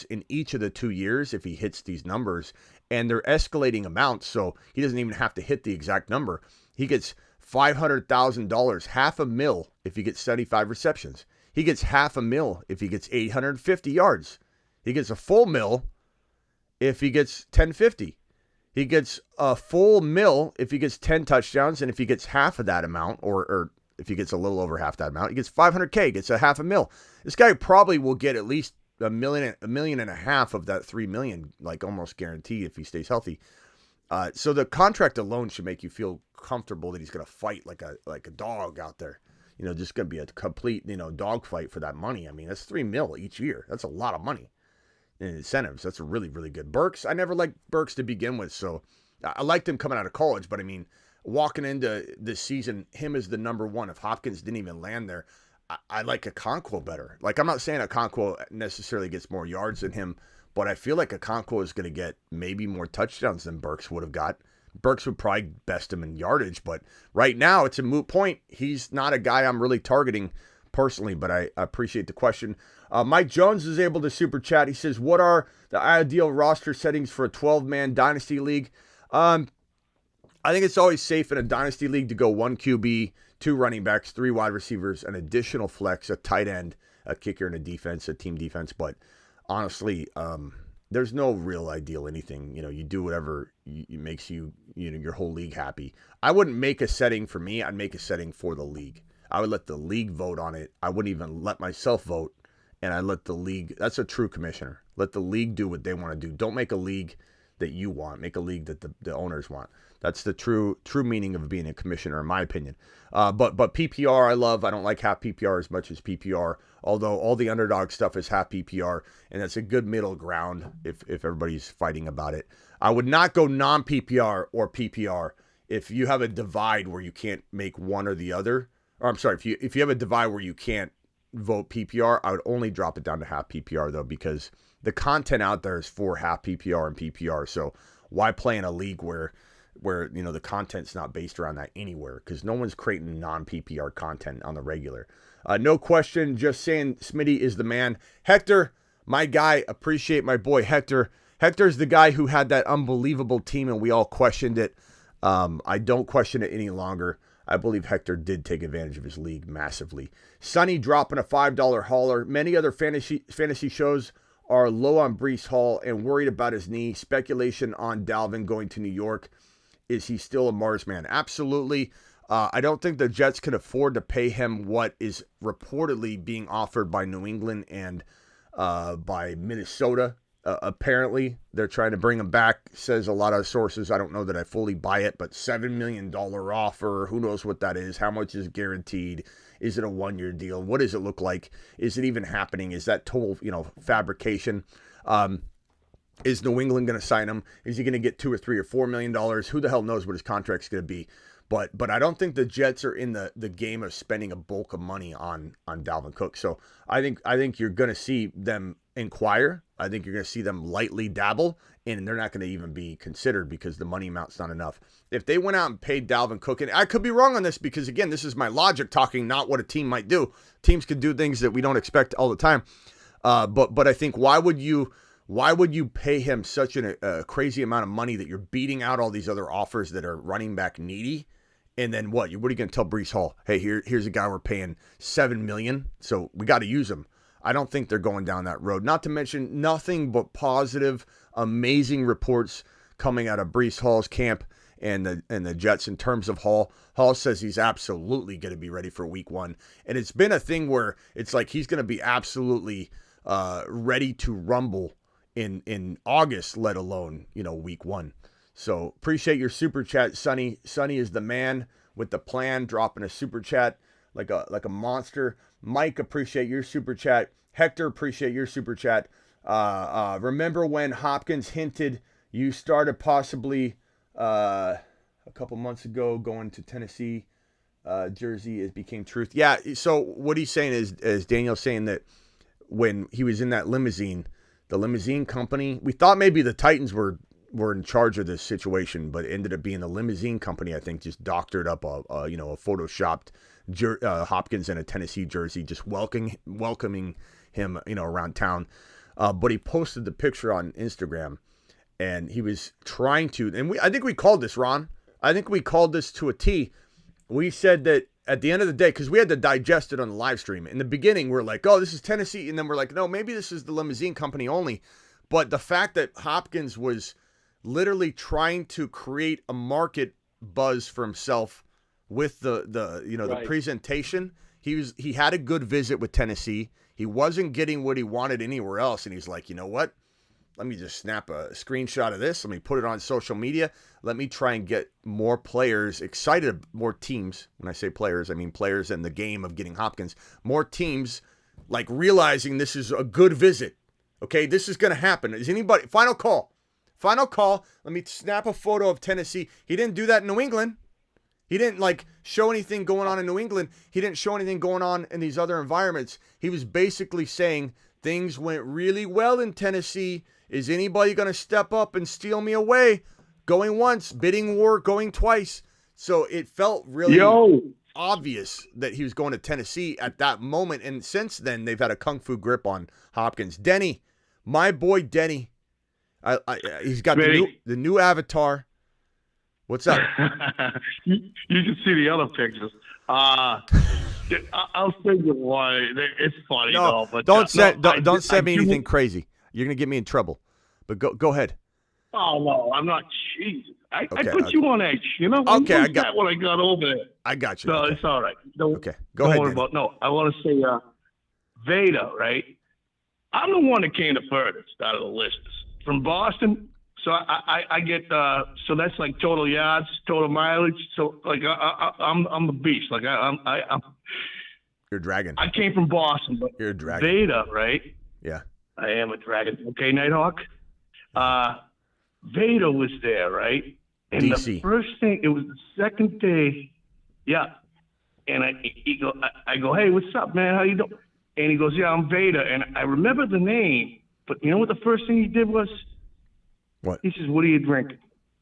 [SPEAKER 1] in each of the 2 years if he hits these numbers, and they're escalating amounts, so he doesn't even have to hit the exact number. He gets $500,000, $500,000 if he gets 75 receptions. He gets $500,000 if he gets 850 yards. He gets a full $1 if he gets 1050. He gets a full $1 if he gets 10 touchdowns, and if he gets half of that amount, or if he gets a little over half that amount, he gets $500K, gets a $500,000. This guy probably will get at least $1.5 million of that $3 million, almost guaranteed if he stays healthy. So the contract alone should make you feel comfortable that he's going to fight like a dog out there. Just going to be a complete, dog fight for that money. I mean, that's $3 million each year. That's a lot of money in incentives. That's a really, really good. Burks, I never liked Burks to begin with, so I liked him coming out of college, but I mean, walking into this season, him as the number one, if Hopkins didn't even land there, I like Okonkwo better. I'm not saying Okonkwo necessarily gets more yards than him, but I feel like Okonkwo is going to get maybe more touchdowns than Burks would have got. Burks would probably best him in yardage, but right now it's a moot point. He's not a guy I'm really targeting personally, but I appreciate the question. Mike Jones is able to super chat. He says, what are the ideal roster settings for a 12-man dynasty league? I think it's always safe in a dynasty league to go 1 QB, 2 running backs, 3 wide receivers, an additional flex, a tight end, a kicker, and a team defense. But honestly, there's no real ideal anything. You do whatever makes you, your whole league happy. I wouldn't make a setting for me. I'd make a setting for the league. I would let the league vote on it. I wouldn't even let myself vote. And I let the league, that's a true commissioner. Let the league do what they want to do. Don't make a league that you want. Make a league that the owners want. That's the true meaning of being a commissioner, in my opinion. But PPR I love. I don't like half PPR as much as PPR, although all the underdog stuff is half PPR, and that's a good middle ground if everybody's fighting about it. I would not go non-PPR or PPR if you have a divide where you can't make one or the other. Or I'm sorry, if you have a divide where you can't vote PPR, I would only drop it down to half PPR, though, because the content out there is for half PPR and PPR. So why play in a league where the content's not based around that anywhere? Because no one's creating non-PPR content on the regular. No question, just saying Smitty is the man. Hector, my guy, appreciate my boy Hector. Hector's the guy who had that unbelievable team and we all questioned it. I don't question it any longer. I believe Hector did take advantage of his league massively. Sonny dropping a $5 hauler. Many other fantasy shows are low on Breece Hall and worried about his knee. Speculation on Dalvin going to New York. Is he still a Mars man? Absolutely. I don't think the Jets can afford to pay him what is reportedly being offered by New England and by Minnesota. Apparently, they're trying to bring him back, says a lot of sources. I don't know that I fully buy it, but $7 million offer. Who knows what that is? How much is guaranteed? Is it a one-year deal? What does it look like? Is it even happening? Is that total, fabrication? Is New England going to sign him? Is he going to get $2 or $3 or $4 million? Who the hell knows what his contract's going to be? But I don't think the Jets are in the game of spending a bulk of money on Dalvin Cook. So I think you're going to see them inquire. I think you're going to see them lightly dabble, and they're not going to even be considered because the money amount's not enough. If they went out and paid Dalvin Cook, and I could be wrong on this because, again, this is my logic talking, not what a team might do. Teams could do things that we don't expect all the time. But I think why would you pay him such a crazy amount of money that you're beating out all these other offers that are running back needy? And then what are you going to tell Breece Hall? Hey, here's a guy we're paying $7 million, so we got to use him. I don't think they're going down that road. Not to mention nothing but positive, amazing reports coming out of Breece Hall's camp and the Jets in terms of Hall. Hall says he's absolutely going to be ready for week 1. And it's been a thing where it's like he's going to be absolutely ready to rumble in August, let alone, week 1. So appreciate your super chat, Sonny. Sonny is the man with the plan, dropping a super chat like a monster. Mike, appreciate your super chat. Hector, appreciate your super chat. Remember when Hopkins hinted you started possibly a couple months ago going to Tennessee jersey? It became truth. Yeah, so what he's saying is Daniel's saying that when he was in that limousine, the limousine company, we thought maybe the Titans were in charge of this situation, but it ended up being the limousine company, I think, just doctored up a photoshopped Hopkins in a Tennessee jersey, just welcoming him, around town. But he posted the picture on Instagram, and he was trying to, and I think we called this, Ron. I think we called this to a T. We said that at the end of the day, because we had to digest it on the live stream. In the beginning, we're like, oh, this is Tennessee. And then we're like, no, maybe this is the limousine company only. But the fact that Hopkins was literally trying to create a market buzz for himself with the presentation. He had a good visit with Tennessee. He wasn't getting what he wanted anywhere else. And he's like, you know what? Let me just snap a screenshot of this. Let me put it on social media. Let me try and get more players excited, more teams. When I say players, I mean players in the game of getting Hopkins. More teams like realizing this is a good visit. Okay, this is going to happen. Is anybody... Final call. Let me snap a photo of Tennessee. He didn't do that in New England. He didn't show anything going on in New England. He didn't show anything going on in these other environments. He was basically saying things went really well in Tennessee. Is anybody going to step up and steal me away? Going once, bidding war, going twice. So it felt really obvious that he was going to Tennessee at that moment. And since then, they've had a kung fu grip on Hopkins. Denny, my boy Denny. He's got the new avatar. What's up?
[SPEAKER 12] You can see the other pictures. I'll send you one. It's funny though. But
[SPEAKER 1] don't send me anything crazy. You're gonna get me in trouble. But go ahead.
[SPEAKER 12] Oh no, I'm not. Jesus, I put you on edge.
[SPEAKER 1] Okay, I got
[SPEAKER 12] what I got over there.
[SPEAKER 1] I got you.
[SPEAKER 12] So
[SPEAKER 1] okay.
[SPEAKER 12] It's all right.
[SPEAKER 1] Go ahead.
[SPEAKER 12] Worry about, I want to say Veda, right? I'm the one that came the furthest out of the list from Boston. So I get so that's like total yards, total mileage. So like I'm a beast. Like I'm
[SPEAKER 1] You're a dragon.
[SPEAKER 12] I came from Boston, but
[SPEAKER 1] you're a dragon.
[SPEAKER 12] Veda, right?
[SPEAKER 1] Yeah.
[SPEAKER 12] I am a dragon. Okay, Nighthawk. Veda was there, right? And
[SPEAKER 1] DC.
[SPEAKER 12] The first thing, it was the second day. Yeah. And I go, hey, what's up, man? How you doing? And he goes, yeah, I'm Veda. And I remember the name, but you know what the first thing he did was?
[SPEAKER 1] What?
[SPEAKER 12] He says, what are you drinking?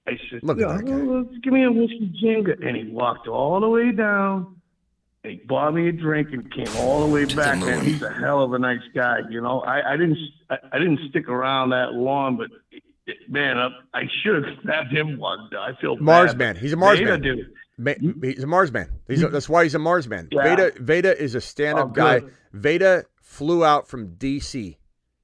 [SPEAKER 12] I said,
[SPEAKER 1] Look at that guy.
[SPEAKER 12] Give me a whiskey ginger. And he walked all the way down. And he bought me a drink and came all the way back. And he's a hell of a nice guy. I didn't stick around that long, but man, I should have grabbed him one. I feel
[SPEAKER 1] Mars
[SPEAKER 12] bad.
[SPEAKER 1] Man. He's a Mars man.
[SPEAKER 12] Dude.
[SPEAKER 1] He's a Mars man. That's why he's a Mars man.
[SPEAKER 12] Yeah.
[SPEAKER 1] Veda is a stand-up guy. Veda flew out from DC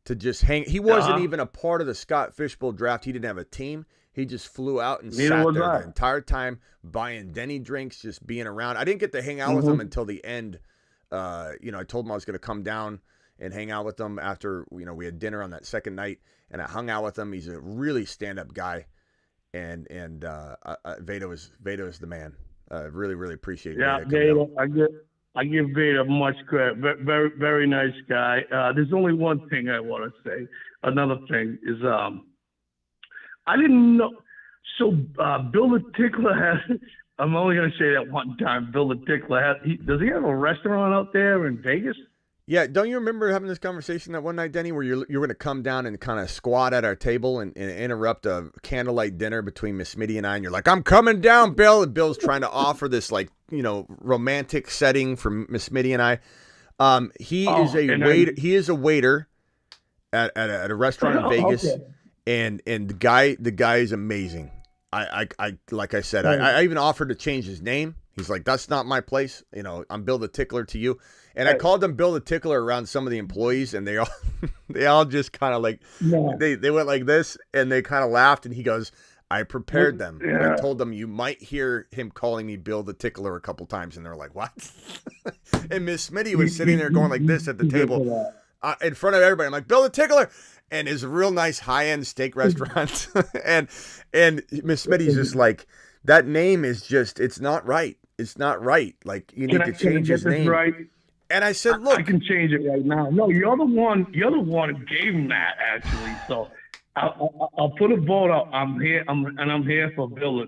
[SPEAKER 1] to just hang. He wasn't even a part of the Scott Fishbowl draft. He didn't have a team. He just flew out and sat there the entire time, buying Denny drinks, just being around. I didn't get to hang out with him until the end. I told him I was going to come down and hang out with him after we had dinner on that second night, and I hung out with him. He's a really stand-up guy, and Veda is the man. Really, really appreciate.
[SPEAKER 12] Yeah, Veda. I give Veda much credit. Very, very nice guy. There's only one thing I want to say. another thing is I didn't know. So Bill the Tickler has. I'm only going to say that one time. Bill the Tickler does he have a restaurant out there in Vegas?
[SPEAKER 1] Yeah, don't you remember having this conversation that one night, Denny, where you're going to come down and kind of squat at our table and interrupt a candlelight dinner between Miss Smitty and I, and you're like, "I'm coming down, Bill," and Bill's trying to offer this romantic setting for Miss Smitty and I. He is a waiter at a restaurant in Vegas,
[SPEAKER 12] okay.
[SPEAKER 1] and the guy is amazing. I like I said, I even offered to change his name. He's like, "That's not my place. I'm Bill the Tickler to you." And I called him Bill the Tickler around some of the employees, and they all just kind of they went like this, and they kind of laughed. And he goes, "I prepared them.
[SPEAKER 12] Yeah.
[SPEAKER 1] I told them you might hear him calling me Bill the Tickler a couple times," and they're like, "What?" And Miss Smitty was sitting there going like this at the table in front of everybody. I'm like, "Bill the Tickler." And it's a real nice high-end steak restaurant. and Miss Smitty's just like, that name is just, it's not right. It's not right. Like, you need to change his name.
[SPEAKER 12] Right?
[SPEAKER 1] And I said, "Look,
[SPEAKER 12] I can change it right now." No, you're the one who gave him that, actually. So I'll put a vote out. I'm here for Bill.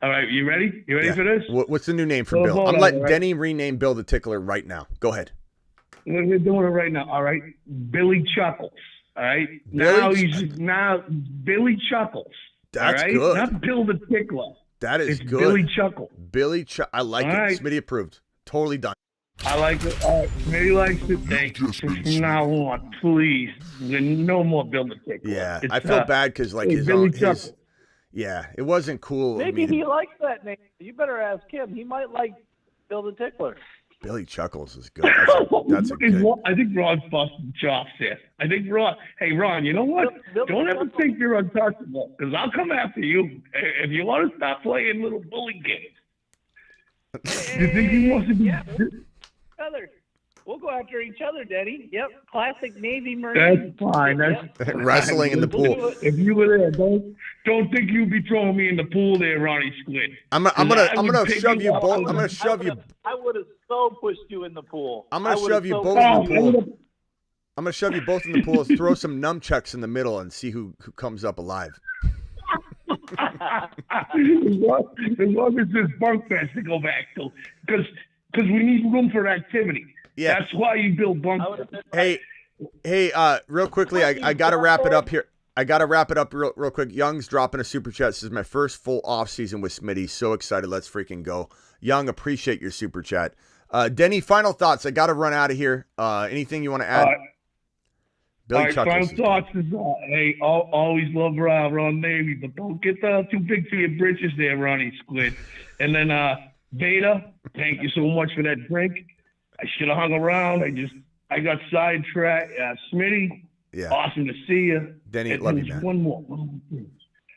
[SPEAKER 12] All right, you ready? You ready for this?
[SPEAKER 1] What's the new name for Bill? I'm letting Denny rename Bill the Tickler right now. Go ahead.
[SPEAKER 12] We're doing it right now. All right, Billy Chuckles. All right, now Billy Chuckles.
[SPEAKER 1] That's
[SPEAKER 12] all right?
[SPEAKER 1] good.
[SPEAKER 12] Not Bill the Tickler.
[SPEAKER 1] That is
[SPEAKER 12] it's
[SPEAKER 1] good.
[SPEAKER 12] Billy Chuckles.
[SPEAKER 1] I like it.
[SPEAKER 12] Right.
[SPEAKER 1] Smitty approved. Totally done.
[SPEAKER 12] I like it. Smitty likes it. Thank you. From now on, please, no more Bill the Tickler.
[SPEAKER 1] Yeah, I feel bad because yeah, it wasn't cool.
[SPEAKER 8] Maybe he likes that name. You better ask him. He might like Bill the Tickler.
[SPEAKER 1] Billy Chuckles is good. That's a good.
[SPEAKER 12] I think Ron's busting chops here. I think Ron. Hey, Ron, you know what? Don't ever think you're untouchable, because I'll come after you if you want to stop playing little bully games. You think he wants to be?
[SPEAKER 8] Yeah, we'll go after each other, Daddy. Yep, classic Navy Marine.
[SPEAKER 12] That's fine. That's
[SPEAKER 1] wrestling in the pool.
[SPEAKER 12] If you were there, don't think you'd be throwing me in the pool there, Ronnie Squid.
[SPEAKER 1] I'm gonna shove you both. I'm gonna shove you.
[SPEAKER 8] I would have so pushed you in the pool.
[SPEAKER 1] I'm gonna shove you both in the pool. I'm gonna shove you both in the pool. Throw some nunchucks in the middle and see who comes up alive.
[SPEAKER 12] As long as there's bunk beds to go back to, because we need room for activity.
[SPEAKER 1] Yeah,
[SPEAKER 12] that's why you build bunk beds.
[SPEAKER 1] Hey, real quickly, I gotta wrap it up here. I gotta wrap it up real quick. Young's dropping a super chat. This is my first full off season with Smitty. So excited. Let's freaking go. Young, appreciate your super chat. Denny, final thoughts. I gotta run out of here. Anything you want to add? Billy Chuckles.
[SPEAKER 12] Final thoughts is, hey, always love Ron Navy, but don't get too big for your britches there, Ronnie Squid. And then Beta, thank you so much for that drink. I should have hung around. I got sidetracked. Smitty, awesome to see you.
[SPEAKER 1] Denny, love you, man.
[SPEAKER 12] One more.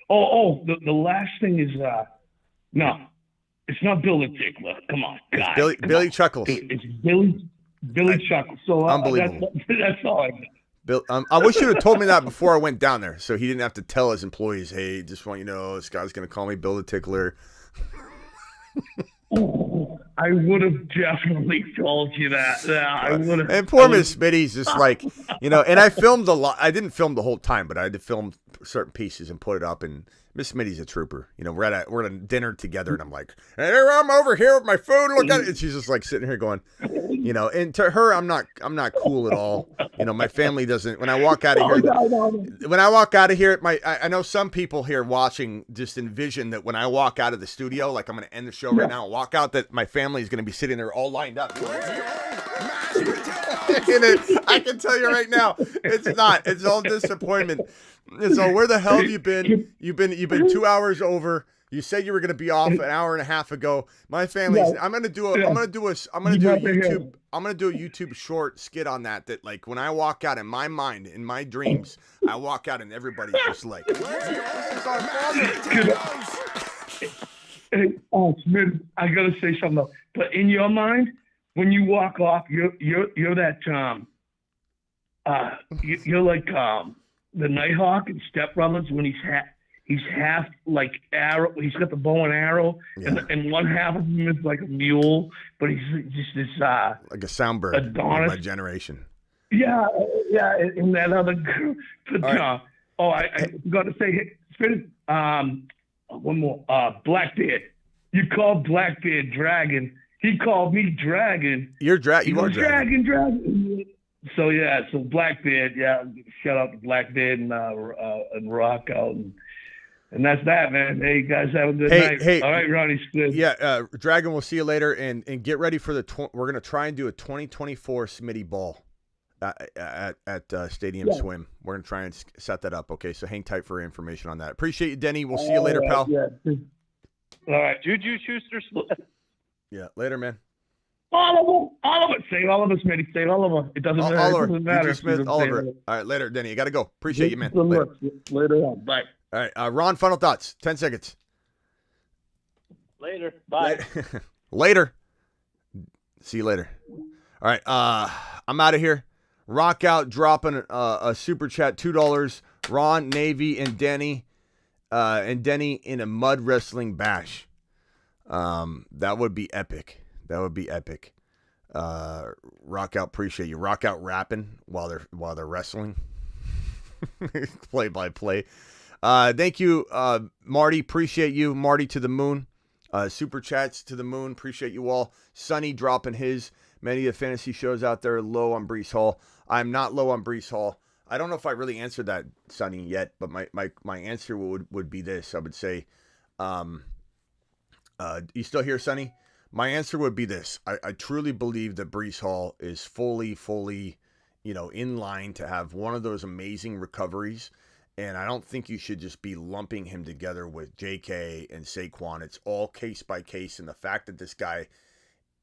[SPEAKER 12] The last thing is, no, it's not Bill the Tickler. Come on, God.
[SPEAKER 1] Billy Chuckles.
[SPEAKER 12] It's Billy Chuckles. So
[SPEAKER 1] unbelievable.
[SPEAKER 12] That's all I got.
[SPEAKER 1] Bill, I wish you had told me that before I went down there, so he didn't have to tell his employees, "Hey, just want you to know, this guy's going to call me Bill the Tickler."
[SPEAKER 12] I would have definitely told you that. I would have.
[SPEAKER 1] And poor Miss Smitty's just like, and I filmed a lot. I didn't film the whole time, but I had to film certain pieces and put it up. And Miss Smitty's a trooper. We're at a dinner together, and I'm like, "Hey, I'm over here with my food. Look at it." And she's just like sitting here going, And to her, I'm not cool at all. My family doesn't. When I walk out of here, I know some people here watching just envision that when I walk out of the studio, like I'm going to end the show right now, and walk out, that my family is going to be sitting there all lined up. I can tell you right now, it's not. It's all disappointment. It's all, where the hell have you been? You've been 2 hours over. You said you were going to be off an hour and a half ago. My family's. I'm going to do a YouTube short skit on that. That like when I walk out, in my mind, in my dreams, I walk out and everybody's just like, "This is our father."
[SPEAKER 12] Hey, Smith, I gotta say something though. But in your mind, when you walk off, you're that you're like the Nighthawk in Step Brothers when he's half like arrow. He's got the bow and arrow, and one half of him is like a mule, but he's just this
[SPEAKER 1] like a soundbird of my generation.
[SPEAKER 12] Yeah, in that other group. But,
[SPEAKER 1] right.
[SPEAKER 12] I got to say, one more. Blackbeard. You called Blackbeard Dragon. He called me Dragon.
[SPEAKER 1] You are Dragon.
[SPEAKER 12] Dragon. So Blackbeard. Yeah, shout out to Blackbeard and Rock Out, and that's that, man. Hey, you guys have a good night.
[SPEAKER 1] Hey,
[SPEAKER 12] all right, Ronnie. Good.
[SPEAKER 1] Yeah, Dragon. We'll see you later, and get ready for we're gonna try and do a 2024 Smitty Ball at Stadium Swim. We're gonna try and set that up. Okay, so hang tight for information on that. Appreciate you, Denny. We'll see you later, pal.
[SPEAKER 12] Yeah. All right,
[SPEAKER 11] Juju Schuster.
[SPEAKER 1] Yeah, later, man.
[SPEAKER 12] All of it. Say all of us, Smitty. Say all of them. It doesn't matter.
[SPEAKER 1] Oliver,
[SPEAKER 12] It doesn't matter.
[SPEAKER 1] Juju Smith, Oliver. All right, later, Denny. You got to go. Appreciate you, man.
[SPEAKER 12] Later on. Bye.
[SPEAKER 1] All right, Ron, final thoughts. 10 seconds.
[SPEAKER 8] Later. Bye.
[SPEAKER 1] Later. See you later. All right, I'm out of here. Rock Out dropping a super chat, $2. Ron, Navy, and Denny in a mud wrestling bash. That would be epic. Rock Out, appreciate you. Rock Out rapping while they're wrestling. Play by play. Thank you, Marty. Appreciate you, Marty to the moon. Super chats to the moon. Appreciate you all. Sonny dropping his. Many of the fantasy shows out there low on Breece Hall. I'm not low on Breece Hall. I don't know if I really answered that, Sonny, yet, but my answer would be this. I would say, you still here, Sonny? My answer would be this. I truly believe that Breece Hall is fully, in line to have one of those amazing recoveries. And I don't think you should just be lumping him together with JK and Saquon. It's all case by case. And the fact that this guy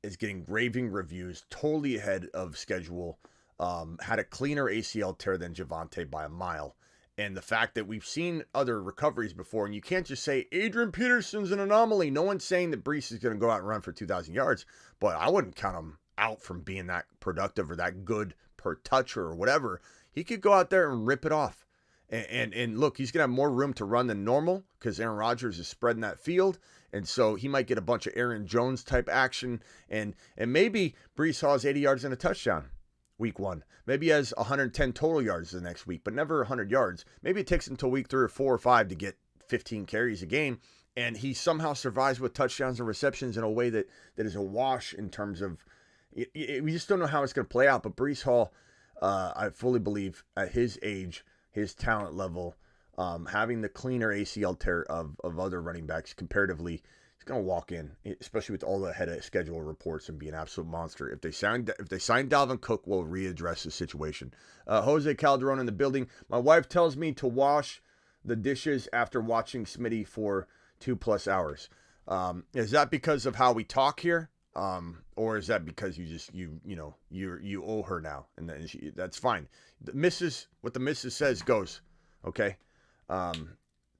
[SPEAKER 1] is getting raving reviews, totally ahead of schedule, had a cleaner ACL tear than Javonte by a mile. And the fact that we've seen other recoveries before, and you can't just say Adrian Peterson's an anomaly. No one's saying that Breece is going to go out and run for 2,000 yards, but I wouldn't count him out from being that productive or that good per touch or whatever. He could go out there and rip it off. And look, he's going to have more room to run than normal because Aaron Rodgers is spreading that field. And so he might get a bunch of Aaron Jones type action. And maybe Breece Hall has 80 yards and a touchdown week 1. Maybe he has 110 total yards the next week, but never 100 yards. Maybe it takes him until week 3 or 4 or 5 to get 15 carries a game. And he somehow survives with touchdowns and receptions in a way that is a wash in terms of, we just don't know how it's going to play out. But Breece Hall, I fully believe at his age, his talent level, having the cleaner ACL tear of other running backs comparatively, he's going to walk in, especially with all the ahead of schedule reports, and be an absolute monster. If they sign Dalvin Cook, we'll readdress the situation. Jose Calderon in the building. My wife tells me to wash the dishes after watching Smitty for 2+ hours. Is that because of how we talk here? Or is that because you owe her now, and then that's fine. What the missus says goes, okay.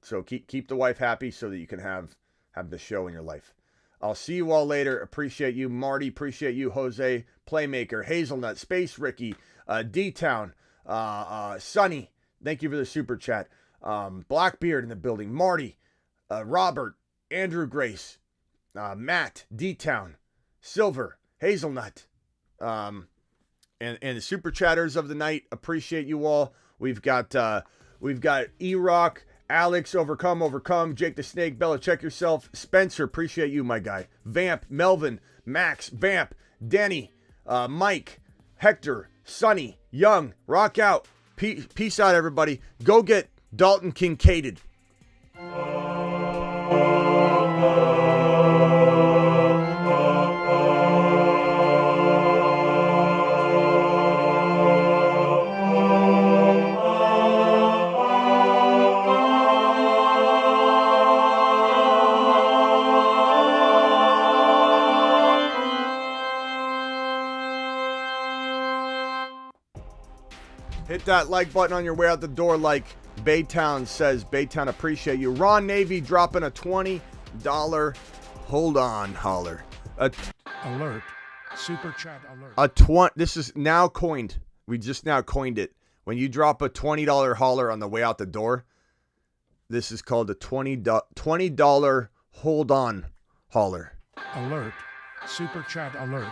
[SPEAKER 1] So keep the wife happy so that you can have the show in your life. I'll see you all later. Appreciate you, Marty. Appreciate you, Jose, Playmaker, Hazelnut, Space Ricky, D-Town, Sonny. Thank you for the super chat. Blackbeard in the building. Marty, Robert, Andrew Grace, Matt, D-Town, Silver, Hazelnut, and the super chatters of the night. Appreciate you all. We've got E-Rock, Alex, Overcome, Jake the Snake, Bella, check yourself, Spencer, appreciate you, my guy, Vamp, Melvin, Max, Vamp, Denny, Mike, Hector, Sonny, Young, Rock Out. Peace out, everybody. Go get Dalton Kincaided. Hit that like button on your way out the door, like Baytown says. Baytown, appreciate you. Ron Navy dropping a $20 hold on holler.
[SPEAKER 13] Alert. Super chat alert.
[SPEAKER 1] This is now coined. We just now coined it. When you drop a $20 holler on the way out the door, this is called a $20 hold on holler.
[SPEAKER 13] Alert. Super chat alert.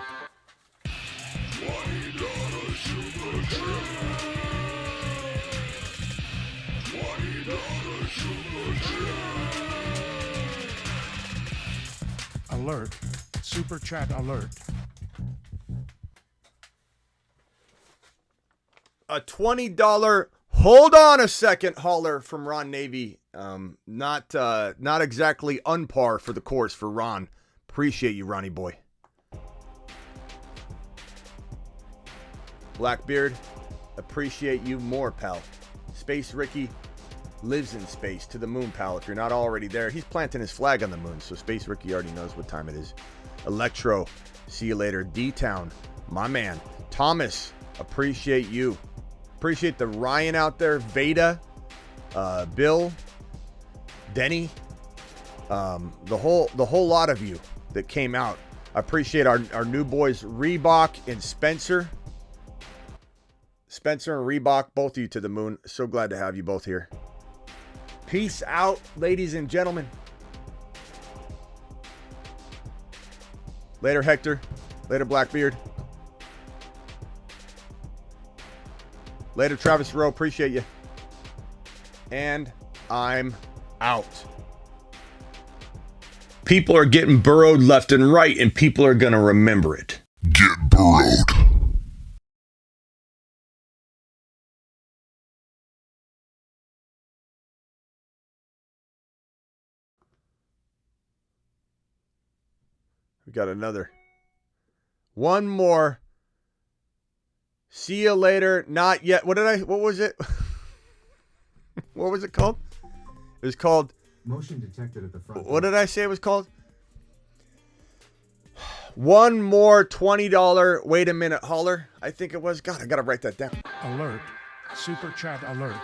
[SPEAKER 2] $20 super
[SPEAKER 13] Alert. Super chat alert.
[SPEAKER 1] A $20 hold on a second hauler from Ron Navy. Not exactly unpar for the course for Ron. Appreciate you, Ronnie boy. Blackbeard, appreciate you more, pal. Space Ricky lives in space. To the moon, pal. If you're not already there, he's planting his flag on the moon, so Space Ricky already knows what time it is. Electro, see you later. D-Town, my man. Thomas, appreciate you. Appreciate the Ryan out there. Veda, Bill, Denny, the whole lot of you that came out. I appreciate our new boys Reebok and Spencer. Spencer and Reebok, both of you to the moon. So glad to have you both here. Peace out, ladies and gentlemen. Later, Hector. Later, Blackbeard. Later, Travis Rowe. Appreciate you. And I'm out. People are getting burrowed left and right, and people are going to remember it.
[SPEAKER 2] Get burrowed.
[SPEAKER 1] We got another. One more. See you later. Not yet. What was it? What was it called? It was called
[SPEAKER 14] motion detected at the front.
[SPEAKER 1] What did I say it was called? One more $20 wait a minute hauler. I think it was. God, I got to write that down.
[SPEAKER 13] Alert. Super chat alert.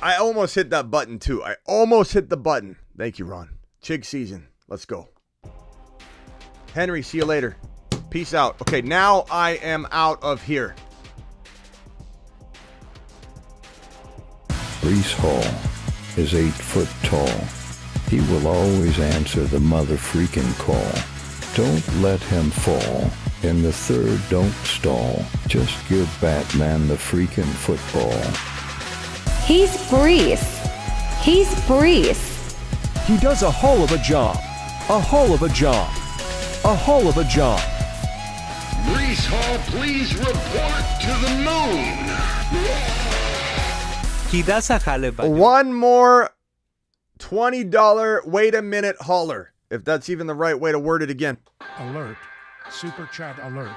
[SPEAKER 1] I almost hit that button too. I almost hit the button. Thank you, Ron. Chig season. Let's go. Henry, see you later. Peace out. Okay, now I am out of here.
[SPEAKER 15] Brees Hall is 8 foot tall. He will always answer the mother freaking call. Don't let him fall. In the third, don't stall. Just give Batman the freaking football.
[SPEAKER 16] He's Brees. He's Brees.
[SPEAKER 17] He does a whole of a job. A whole of a job. A whole of a job.
[SPEAKER 2] Brees Hall, please report to the moon.
[SPEAKER 3] He does a jale.
[SPEAKER 1] One more $20 wait a minute hauler. If that's even the right way to word it again.
[SPEAKER 13] Alert. Super chat alert.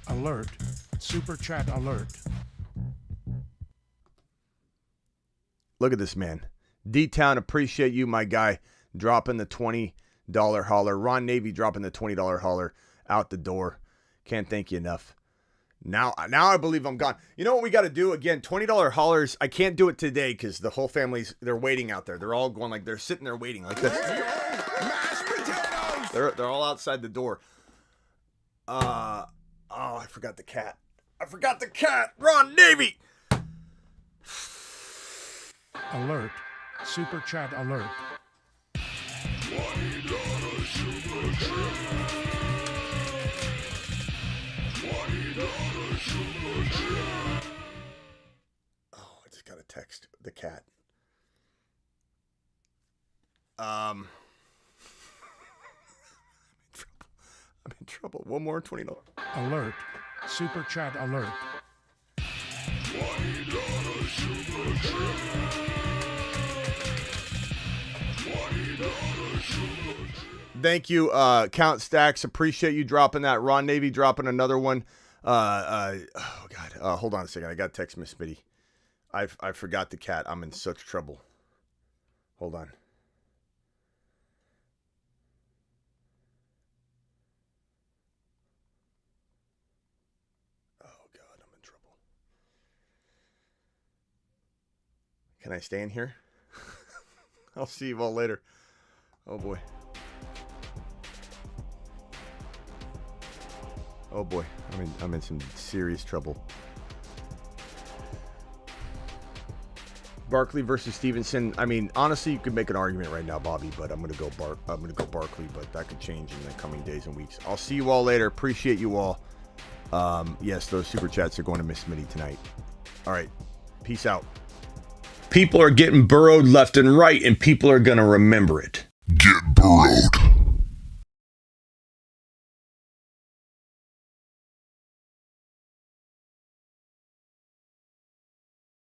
[SPEAKER 13] Alert. Super chat alert.
[SPEAKER 1] Look at this man. D-Town, appreciate you, my guy, dropping the $20 hauler. Ron Navy dropping the $20 hauler out the door. Can't thank you enough. Now I believe I'm gone. You know what we got to do? Again, $20 haulers. I can't do it today because the whole family's, they're waiting out there. They're all going like, they're sitting there waiting like this.
[SPEAKER 2] Mashed potatoes.
[SPEAKER 1] They're all outside the door. Oh, I forgot the cat. Ron Navy.
[SPEAKER 13] Alert. Super chat alert.
[SPEAKER 1] Oh, I just got a text. The cat. I'm in trouble. One more $20.
[SPEAKER 13] Alert. Super chat alert.
[SPEAKER 1] Thank you, Count Stacks. Appreciate you dropping that. Ron Navy dropping another one. Oh God. Hold on a second. I got to text Miss Smitty. I forgot the cat. I'm in such trouble. Hold on. Oh God, I'm in trouble. Can I stay in here? I'll see you all later. Oh boy. Oh boy, I'm in some serious trouble. Barkley versus Stevenson. I mean, honestly, you could make an argument right now, Bobby, but I'm gonna go Barkley, but that could change in the coming days and weeks. I'll see you all later. Appreciate you all. Yes, those super chats are going to Miss Smitty tonight. All right, peace out.
[SPEAKER 18] People are getting burrowed left and right, and people are gonna remember it.
[SPEAKER 2] Get burrowed.